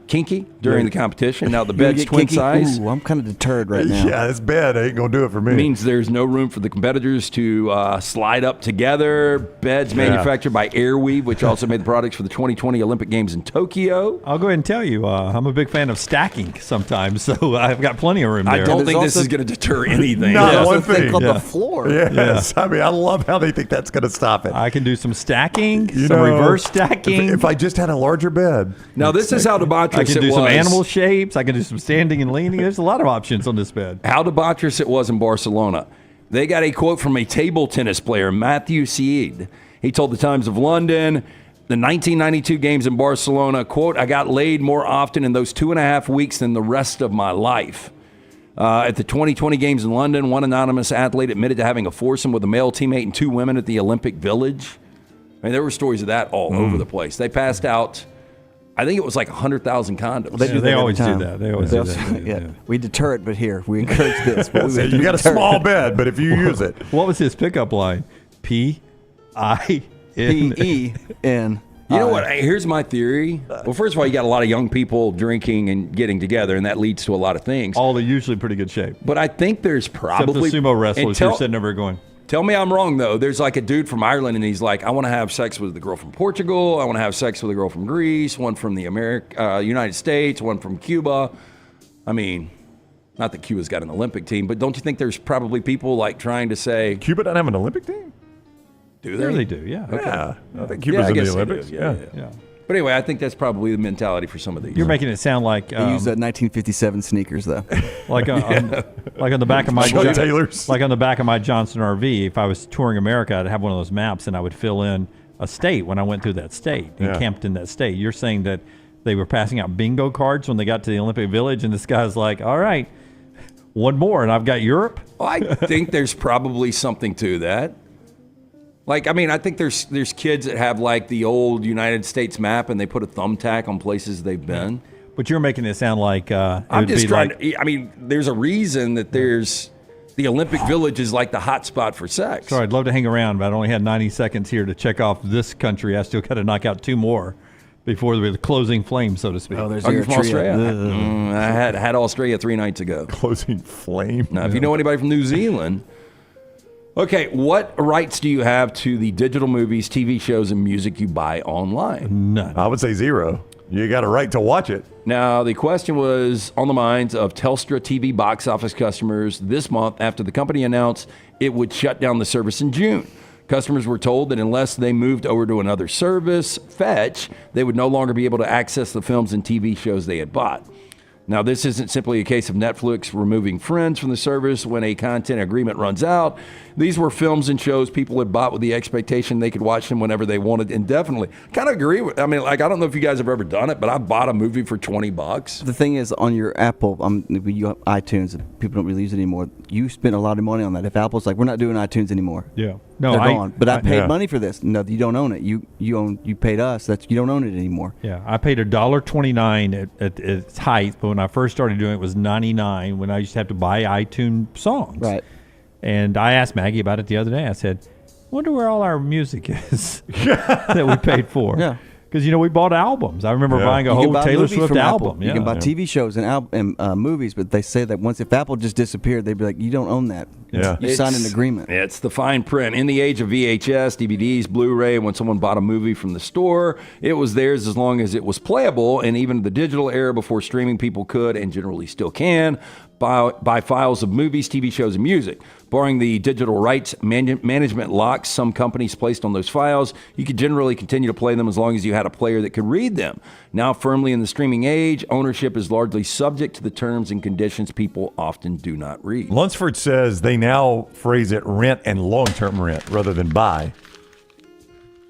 kinky. during the competition. Now the bed's twin size. Ooh, I'm kind of deterred right now. Yeah, this bed ain't going to do it for me. Means there's no room for the competitors to slide up together. Beds manufactured by Airweave, which also made the products for the 2020 Olympic Games in Tokyo. I'll go ahead and tell you, I'm a big fan of stacking sometimes, so I've got plenty of room there. I don't think this is going to deter anything. Not one thing. Called the floor. Yes. I mean, I love how they think that's going to stop it. I can do some stacking, reverse stacking. If I just had a larger bed. Now, this is how debaucherous I can it do was. some animal shapes. I can do some standing and leaning. There's a lot of options on this bed. How debaucherous it was in Barcelona. They got a quote from a table tennis player, Matthew Seed. He told the Times of London, the 1992 games in Barcelona, quote, I got laid more often in those 2.5 weeks than the rest of my life. At the 2020 games in London, one anonymous athlete admitted to having a foursome with a male teammate and 2 women at the Olympic Village. I mean, there were stories of that all over the place. They passed out, I think it was like 100,000 condoms. They always do that. They always do that. Yeah. We deter it, but here, we encourage this. But So you got a small bed, but if you use it. What was his pickup line? P-I-N. P-E-N. You know what? Here's my theory. Well, first of all, you got a lot of young people drinking and getting together, and that leads to a lot of things. All are usually pretty good shape. But I think there's probably... Except the sumo wrestlers who are sitting over going... Tell me I'm wrong, though. There's like a dude from Ireland, and he's like, I want to have sex with the girl from Portugal. I want to have sex with a girl from Greece, one from the United States, one from Cuba. I mean, not that Cuba's got an Olympic team, but don't you think there's probably people like trying to say... Cuba doesn't have an Olympic team? Do they? Sure they do, yeah. Okay. Yeah. I think Cuba's in the Olympics. Yeah. But anyway, I think that's probably the mentality for some of these. You're making it sound like They use 1957 sneakers, though. like on the back of my Chuck Taylors. like on the back of my Johnson RV. If I was touring America, I'd have one of those maps, and I would fill in a state when I went through that state and camped in that state. You're saying that they were passing out bingo cards when they got to the Olympic Village, and this guy's like, "All right, one more, and I've got Europe." Well, I think there's probably something to that. Like, I mean, I think there's kids that have like the old United States map and they put a thumbtack on places they've been. But you're making it sound like I'm just trying to, I mean, there's a reason that there's the Olympic Village is like the hot spot for sex. Sorry, I'd love to hang around, but I only had 90 seconds here to check off this country. I still got to knock out 2 more before the closing flame, so to speak. Oh, there's Are you from Eritrea. Australia? I had Australia 3 nights ago. Closing flame. Now, if you know anybody from New Zealand... Okay, what rights do you have to the digital movies, TV shows, and music you buy online? None. I would say 0. You got a right to watch it. Now, the question was on the minds of Telstra TV box office customers this month after the company announced it would shut down the service in June. Customers were told that unless they moved over to another service, Fetch, they would no longer be able to access the films and TV shows they had bought. Now, this isn't simply a case of Netflix removing Friends from the service when a content agreement runs out. These were films and shows people had bought with the expectation they could watch them whenever they wanted indefinitely. Kind of agree with, I mean, like, I don't know if you guys have ever done it, but I bought a movie for $20. The thing is, on your Apple, you have iTunes, people don't really use it anymore. You spend a lot of money on that. If Apple's like, we're not doing iTunes anymore. Yeah. No, they're gone. But I paid yeah. money for this. No, you don't own it. You paid us. You don't own it anymore. Yeah, I paid $1.29 at its height, but when I first started doing it, it was $99 when I used to have to buy iTunes songs. Right. And I asked Maggie about it the other day. I said, wonder where all our music is that we paid for. Yeah. Because, we bought albums. I remember buying a whole Taylor Swift album. You can buy TV shows and movies, but they say that if Apple just disappeared, they'd be like, you don't own that. Yeah. You signed an agreement. It's the fine print. In the age of VHS, DVDs, Blu-ray, when someone bought a movie from the store, it was theirs as long as it was playable. And even the digital era before streaming, people could, and generally still can, buy files of movies, TV shows, and music. Barring the digital rights management locks some companies placed on those files, you could generally continue to play them as long as you had a player that could read them. Now, firmly in the streaming age, ownership is largely subject to the terms and conditions people often do not read. Lunsford says they now phrase it rent and long-term rent rather than buy.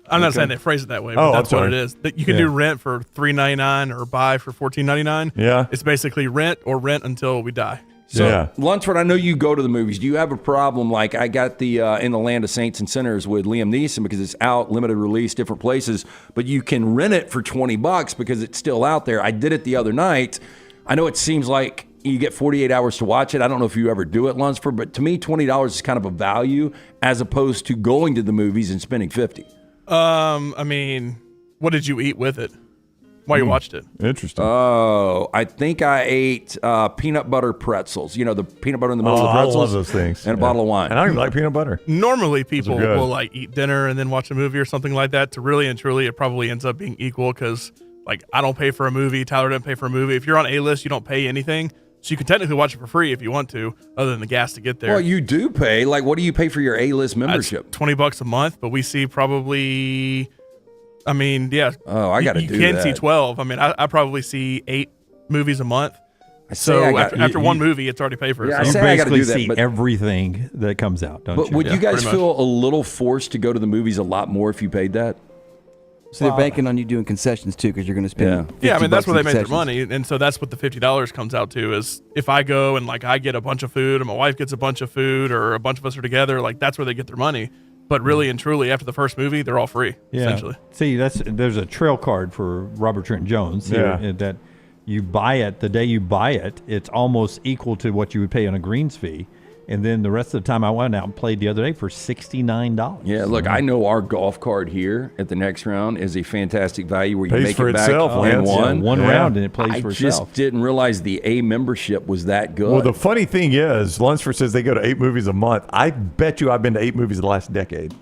I'm not saying they phrase it that way, but that's what it is. You can do rent for $3.99 or buy for $14.99. Yeah. It's basically rent or rent until we die. So, Lunsford, I know you go to the movies. Do you have a problem like I got the In the Land of Saints and Sinners with Liam Neeson because it's out, limited release, different places, but you can rent it for $20 because it's still out there. I did it the other night. I know it seems like you get 48 hours to watch it. I don't know if you ever do it, Lunsford, but to me, $20 is kind of a value as opposed to going to the movies and spending $50. I mean, what did you eat with it? while you watched it. Interesting. Oh, I think I ate peanut butter pretzels. You know, the peanut butter in the middle of the pretzels? I love those things. And a bottle of wine. And I don't even like peanut butter. Normally, people good. will like eat dinner and then watch a movie or something like that. To really and truly, it probably ends up being equal because, like, I don't pay for a movie. Tyler doesn't pay for a movie. If you're on A-list, you don't pay anything. So you can technically watch it for free if you want to, other than the gas to get there. Well, you do pay. Like, what do you pay for your A-list membership? That's $20 a month, but we see probably, I mean, yeah. Oh, I got to do that. You can see 12. I mean, I probably see 8 movies a month. So after one movie, it's already paid for itself. You basically see everything that comes out, don't you? But would you guys feel a little forced to go to the movies a lot more if you paid that? So they're banking on you doing concessions too, because you're going to spend. Yeah, I mean that's $50 where they make their concessions. money, and so that's what the $50 comes out to. Is if I go and like I get a bunch of food, and my wife gets a bunch of food, or a bunch of us are together, like that's where they get their money. But really and truly, after the first movie, they're all free. Essentially. See, there's a trail card for Robert Trent Jones here that you buy it the day you buy it. It's almost equal to what you would pay on a greens fee. And then the rest of the time I went out and played the other day for $69. Yeah, look, I know our golf card here at the next round is a fantastic value where you Pays make for it back itself, in Lance. one round and it plays for I itself. just didn't realize the A membership was that good. Well, the funny thing is, Lunsford says they go to 8 movies a month. I bet you I've been to 8 movies the last decade.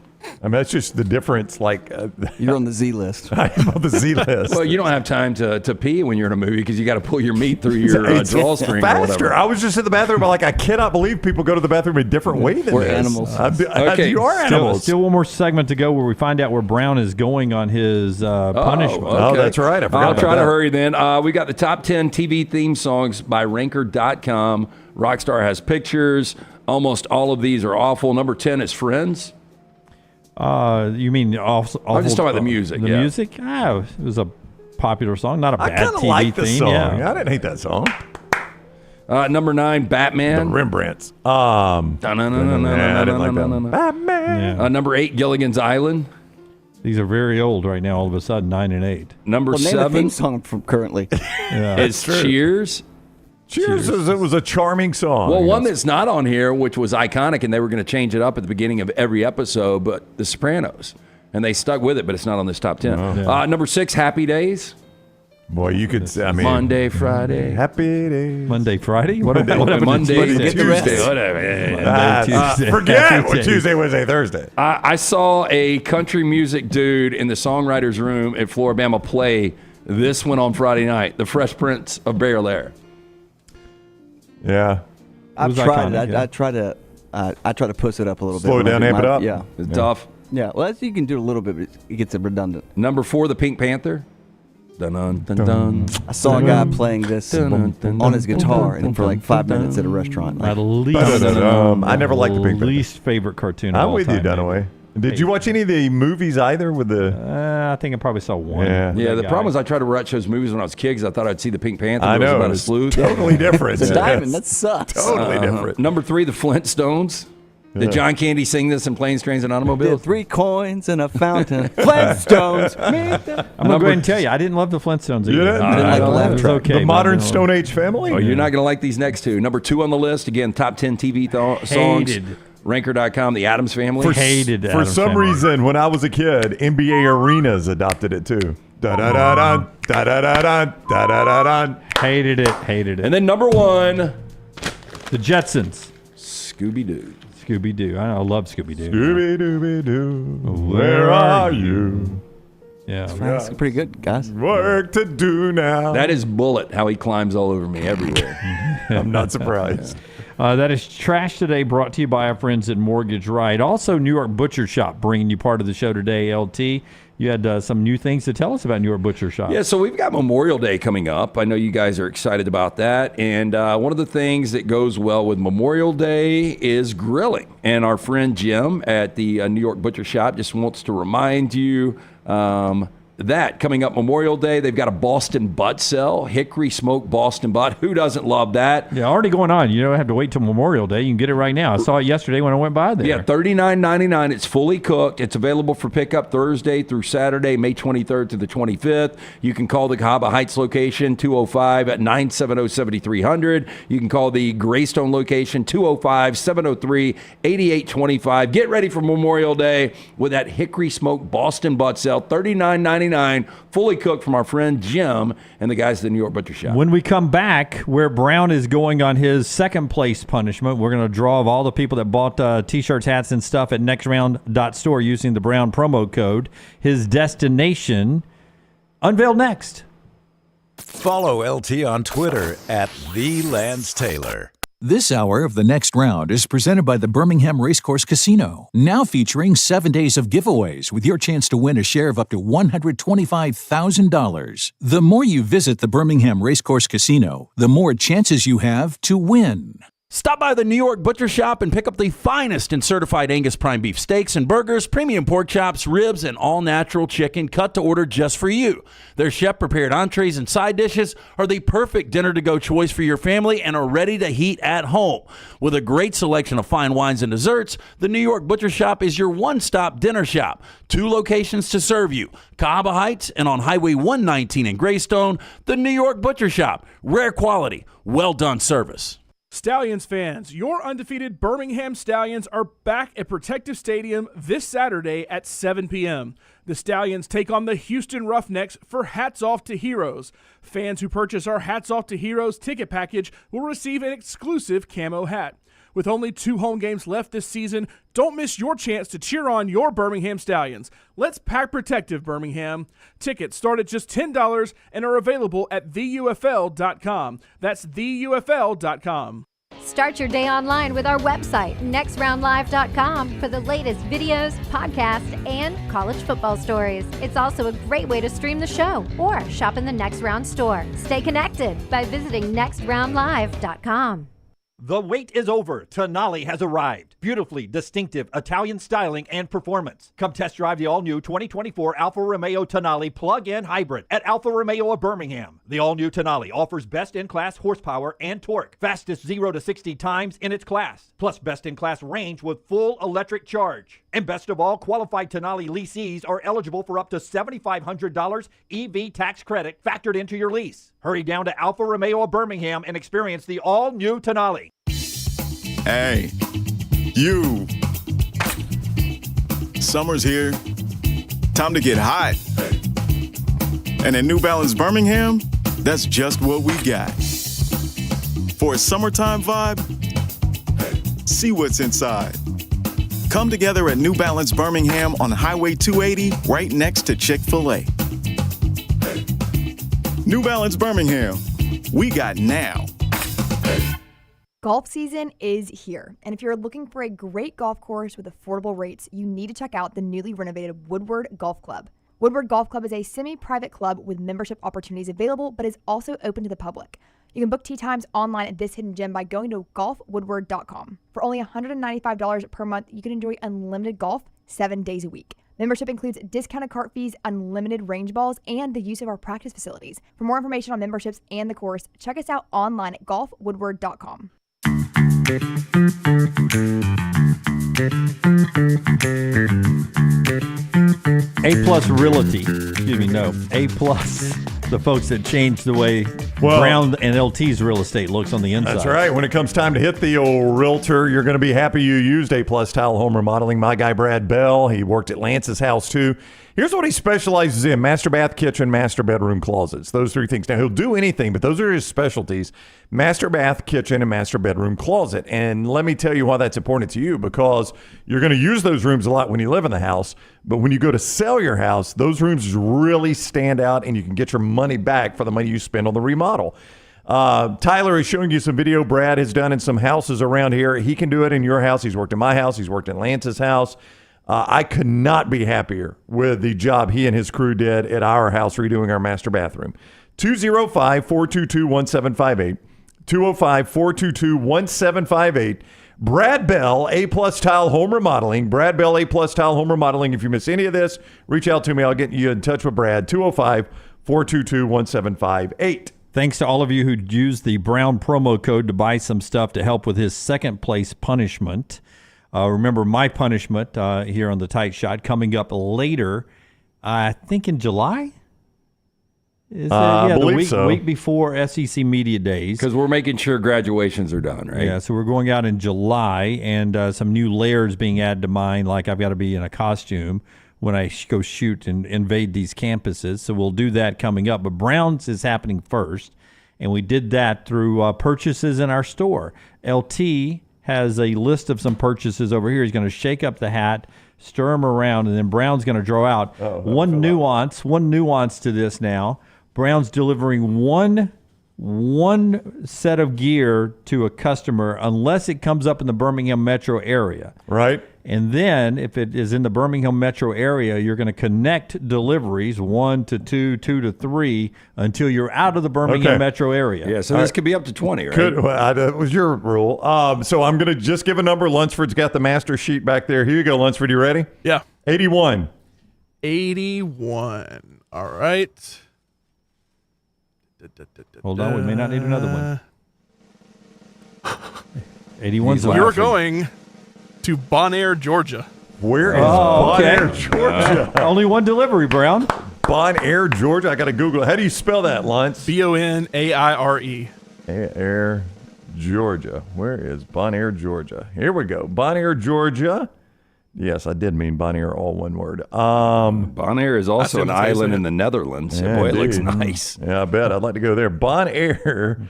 I mean, that's just the difference. Like you're on the Z list. I am on the Z list. Well, you don't have time to pee when you're in a movie because you got to pull your meat through your It's drawstring or faster. whatever. I was just in the bathroom. I'm like, I cannot believe people go to the bathroom a different way than We're this. animals. Okay. You are animals. Still one more segment to go where we find out where Brown is going on his punishment. Oh, that's right. I forgot I'll about try to that. hurry then. We got the top 10 TV theme songs by Ranker.com. Rockstar has pictures. Almost all of these are awful. Number 10 is Friends. You mean awful? I'm just talking about the music. The yeah. music? Ah, it was a popular song, not a I bad kind of TV like the theme. song. Yeah. I didn't hate that song. Number 9, Batman. The Rembrandts. I didn't like that one. Batman. Yeah. Number 8, Gilligan's Island. These are very old right now. All of a sudden, 9 and 8. Number Well, name a 7 theme song from currently. is Cheers. Cheers. It was a charming song. Well, one that's not on here, which was iconic, and they were going to change it up at the beginning of every episode, but The Sopranos. And they stuck with it, but it's not on this top 10. Yeah. Number 6, Happy Days. Boy, you could say, I mean, Monday, Friday. Happy Days. Monday, Friday? What happened Monday, to Tuesday? Tuesday. Whatever. Tuesday. Forget what Tuesday, Wednesday, Thursday. I saw a country music dude in the songwriter's room at Floribama play this one on Friday night, The Fresh Prince of Bel-Air. Yeah. I've was tried. iconic, yeah. I try to push it up a little bit. Slow it down, amp it up. Yeah. It's tough. Yeah. Well, you can do a little bit, but it gets redundant. Number 4, The Pink Panther. Dun, dun, dun, dun. I saw a guy playing this on his guitar and for like 5 minutes at a restaurant. At Like, least, I never liked the Pink Panther. least favorite cartoon of I'm all with you, time, Dunaway. Did you watch any of the movies either with the... I think I probably saw one. Yeah. Yeah, the guy. problem is I tried to watch those movies when I was a kid because I thought I'd see The Pink Panther. I It was know. about a It's sleuth. totally different. it's a diamond. Yes. That sucks. Totally different. Number 3, The Flintstones. Did John Candy sing this in Planes, Trains, and Automobiles? 3 coins in a fountain. Flintstones. I'm going to go ahead and tell you, I didn't love the Flintstones either. You didn't? I didn't like the laugh It was track. okay. The but modern I didn't Stone Age family? Oh, you're not going to like these next 2. Number 2 on the list, again, top 10 TV songs. Hated. Ranker.com, The Addams Family. Hated For Addams some Family. reason, when I was a kid, NBA Arenas adopted it too. Da-da-da-dun, da-da-da-dun, da-da-da-dun. Hated it. And then number 1, The Jetsons. Scooby-Doo. Scooby-Doo. I love Scooby-Doo. Scooby-Dooby-Doo, where are you? Yeah. That's pretty good, guys. Work to do now. That is Bullet, how he climbs all over me everywhere. I'm not surprised. That is Trash Today, brought to you by our friends at Mortgage Right. Also, New York Butcher Shop, bringing you part of the show today, LT. You had some new things to tell us about New York Butcher Shop. Yeah, so we've got Memorial Day coming up. I know you guys are excited about that. And one of the things that goes well with Memorial Day is grilling. And our friend Jim at the New York Butcher Shop just wants to remind you that coming up Memorial Day, they've got a Boston butt sell, hickory smoked Boston butt. Who doesn't love that? Yeah, already going on. You don't have to wait till Memorial Day. You can get it right now. I saw it yesterday when I went by there. Yeah, $39.99. It's fully cooked. It's available for pickup Thursday through Saturday, May 23rd to the 25th. You can call the Cahaba Heights location, 205-970-7300. You can call the Greystone location, 205-703-8825. Get ready for Memorial Day with that hickory smoked Boston butt sell, $39.99. $4.99, fully cooked from our friend Jim and the guys at the New York Butcher Shop. When we come back, where Brown is going on his second place punishment, we're going to draw of all the people that bought T-shirts, hats, and stuff at nextround.store using the Brown promo code. His destination unveiled next. Follow LT on Twitter at @TheLanceTaylor. This hour of The Next Round is presented by the Birmingham Racecourse Casino, now featuring 7 days of giveaways with your chance to win a share of up to $125,000. The more you visit the Birmingham Racecourse Casino, the more chances you have to win. Stop by the New York Butcher Shop and pick up the finest in certified Angus prime beef steaks and burgers, premium pork chops, ribs, and all-natural chicken cut to order just for you. Their chef-prepared entrees and side dishes are the perfect dinner-to-go choice for your family and are ready to heat at home. With a great selection of fine wines and desserts, the New York Butcher Shop is your one-stop dinner shop. 2 locations to serve you, Cahaba Heights and on Highway 119 in Greystone. The New York Butcher Shop. Rare quality, well-done service. Stallions fans, your undefeated Birmingham Stallions are back at Protective Stadium this Saturday at 7 p.m. The Stallions take on the Houston Roughnecks for Hats Off to Heroes. Fans who purchase our Hats Off to Heroes ticket package will receive an exclusive camo hat. With only 2 home games left this season, don't miss your chance to cheer on your Birmingham Stallions. Let's pack Protective, Birmingham. Tickets start at just $10 and are available at theufl.com. That's theufl.com. Start your day online with our website, nextroundlive.com, for the latest videos, podcasts, and college football stories. It's also a great way to stream the show or shop in the Next Round store. Stay connected by visiting nextroundlive.com. The wait is over. Tonali has arrived. Beautifully distinctive Italian styling and performance. Come test drive the all-new 2024 Alfa Romeo Tonali plug-in hybrid at Alfa Romeo of Birmingham. The all-new Tonali offers best-in-class horsepower and torque, fastest 0 to 60 times in its class, plus best-in-class range with full electric charge. And best of all, qualified Tonali leasees are eligible for up to $7,500 EV tax credit factored into your lease. Hurry down to Alfa Romeo of Birmingham and experience the all-new Tonali. Hey, you. Summer's here. Time to get hot. And at New Balance Birmingham, that's just what we got. For a summertime vibe, see what's inside. Come together at New Balance Birmingham on Highway 280, right next to Chick-fil-A. New Balance Birmingham, we got now. Golf season is here, and if you're looking for a great golf course with affordable rates, you need to check out the newly renovated Woodward Golf Club. Woodward Golf Club is a semi-private club with membership opportunities available, but is also open to the public. You can book tee times online at this hidden gem by going to golfwoodward.com. For only $195 per month, you can enjoy unlimited golf 7 days a week. Membership includes discounted cart fees, unlimited range balls, and the use of our practice facilities. For more information on memberships and the course, check us out online at golfwoodward.com. A+ Realty. Excuse me, no. A+, the folks that changed the way Brown and LT's real estate looks on the inside. That's right. When it comes time to hit the old realtor, you're going to be happy you used A+ Tile Home Remodeling. My guy, Brad Bell, he worked at Lance's house, too. Here's what he specializes in: master bath, kitchen, master bedroom, closets. Those 3 things. Now, he'll do anything, but those are his specialties: master bath, kitchen, and master bedroom, closet. And let me tell you why that's important to you, because you're going to use those rooms a lot when you live in the house. But when you go to sell your house, those rooms really stand out, and you can get your money back for the money you spend on the remodel. Tyler is showing you some video Brad has done in some houses around here. He can do it in your house. He's worked in my house. He's worked in Lance's house. I could not be happier with the job he and his crew did at our house redoing our master bathroom. 205-422-1758. 205-422-1758. Brad Bell, A+ Tile Home Remodeling. Brad Bell, A+ Tile Home Remodeling. If you miss any of this, reach out to me. I'll get you in touch with Brad. 205-422-1758. Thanks to all of you who used the Brown promo code to buy some stuff to help with his second place punishment. Remember my punishment here on the Tight Shot coming up later, I think in July? I believe the week before SEC Media Days. Because we're making sure graduations are done, right? Yeah, so we're going out in July, and some new layers being added to mine, like I've got to be in a costume when I go shoot and invade these campuses. So we'll do that coming up. But Browns is happening first, and we did that through purchases in our store. LT has a list of some purchases over here. He's going to shake up the hat, stir them around, and then Brown's going to draw out. One nuance to this now. Brown's delivering one set of gear to a customer unless it comes up in the Birmingham metro area. Right. And then if it is in the Birmingham metro area, you're going to connect deliveries 1 to 2, 2 to 3 until you're out of the Birmingham metro area. Yeah, so this could be up to 20, right? That was your rule. So I'm going to just give a number. Lunsford's got the master sheet back there. Here you go, Lunsford. You ready? Yeah. 81. 81. All right. Hold on, we may not need another one. 81's We were going to Bon Air, Georgia. Where is Bon Air, Georgia? Only one delivery, Brown. Bon Air, Georgia. I got to Google it. How do you spell that, Luntz? Bonaire. Air, Georgia. Where is Bon Air, Georgia? Here we go. Bon Air, Georgia. Yes, I did mean Bon Air, all one word. Bon Air is also an island in the Netherlands. Yeah, boy, it looks indeed. nice. Yeah, I bet. I'd like to go there. Bon Air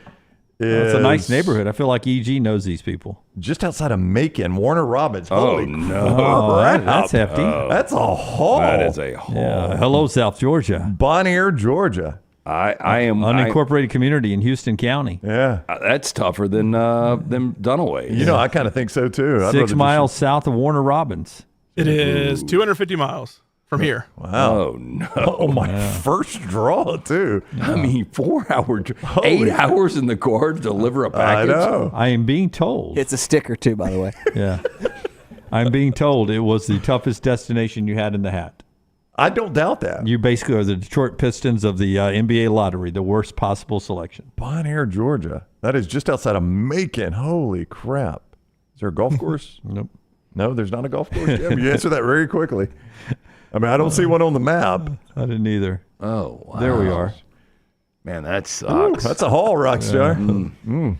is... It's a nice neighborhood. I feel like EG knows these people. Just outside of Macon, Warner Robins. Oh, Holy no. crap. That's hefty. That's a haul. That is a haul. Yeah. Hello, South Georgia. Bon Air, Georgia. I am unincorporated community in Houston County. Yeah, that's tougher than Dunaway. You know, I kind of think so too. I'd 6 miles south of Warner Robins. It is 250 miles from here. Wow. Oh, no. Oh, my first draw, too. I mean, 4 hour, 8 hours in the car to deliver a package. I know. I am being told. It's a sticker, too, by the way. Yeah. I'm being told it was the toughest destination you had in the hat. I don't doubt that. You basically are the Detroit Pistons of the NBA lottery, the worst possible selection. Bon Air, Georgia. That is just outside of Macon. Holy crap. Is there a golf course? Nope. No, there's not a golf course. Jim, you answered that very quickly. I mean, I don't see one on the map. I didn't either. Oh, wow. There we are. Man, that sucks. Ooh, that's a haul, Rockstar.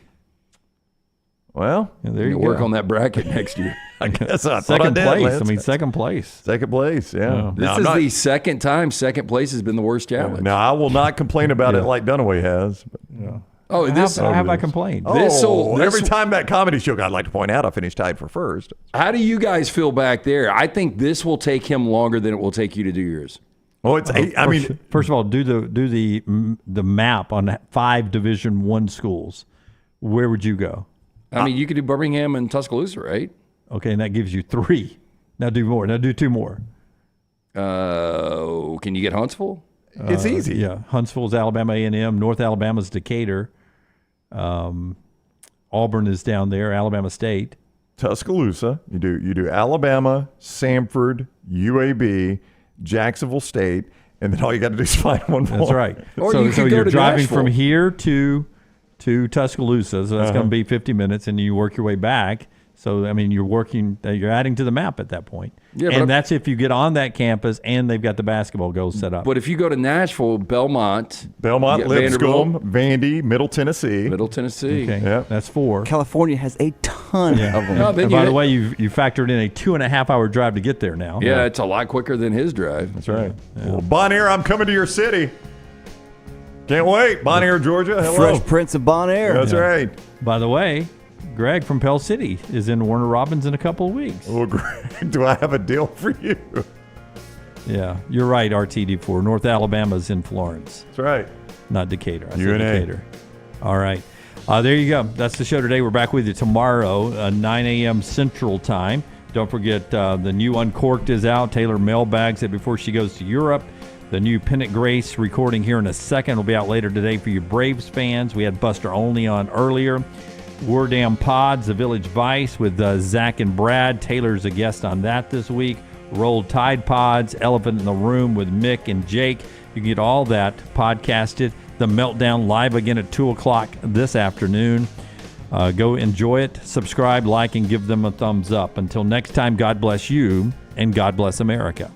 Well, there you work go. on that bracket next year. I guess I thought Second I did, place. Lance. I mean, second place. Second place, yeah. This is the second time second place has been the worst challenge. Now, I will not complain about it like Dunaway has. But, yeah. Oh, How have I complained? Every time that comedy show, I'd like to point out, I finished tied for first. How do you guys feel back there? I think this will take him longer than it will take you to do yours. Well, it's first of all, do the map on 5 Division I schools. Where would you go? I mean, you could do Birmingham and Tuscaloosa, right? Okay, and that gives you 3. Now do more. Now do 2 more. Can you get Huntsville? It's easy. Yeah, Huntsville's Alabama A&M. North Alabama's Decatur. Auburn is down there. Alabama State. Tuscaloosa. You do Alabama, Samford, UAB, Jacksonville State, and then all you got to do is find one more. That's right. Or so you could go you're to driving Nashville. from here to Tuscaloosa, so that's going to be 50 minutes, and then you work your way back. So, I mean, you're adding to the map at that point. Yeah, and that's if you get on that campus and they've got the basketball goals set up. But if you go to Nashville, Belmont, Lipscomb, Vandy, Middle Tennessee. Okay, yeah. that's 4. California has a ton of them. No, And by the way, you factored in a 2.5-hour drive to get there now. Yeah, it's a lot quicker than his drive. That's right. Yeah. Well, Bon Air, I'm coming to your city. Can't wait. Bon Air, Georgia. Hello. Fresh Prince of Bon Air. That's right. By the way, Greg from Pell City is in Warner Robins in a couple of weeks. Well, Greg, do I have a deal for you? Yeah, you're right, RTD4. North Alabama's in Florence. That's right. Not Decatur. I said UNA. Decatur. All right. There you go. That's the show today. We're back with you tomorrow, 9 a.m. Central Time. Don't forget the new Uncorked is out. Taylor mailbags it before she goes to Europe. The new Pennant Grace recording here in a second will be out later today for you Braves fans. We had Buster Olney on earlier. War Damn Pods, The Village Vice with Zach and Brad. Taylor's a guest on that this week. Rolled Tide Pods, Elephant in the Room with Mick and Jake. You can get all that podcasted. The Meltdown live again at 2 o'clock this afternoon. Go enjoy it, subscribe, like, and give them a thumbs up. Until next time, God bless you, and God bless America.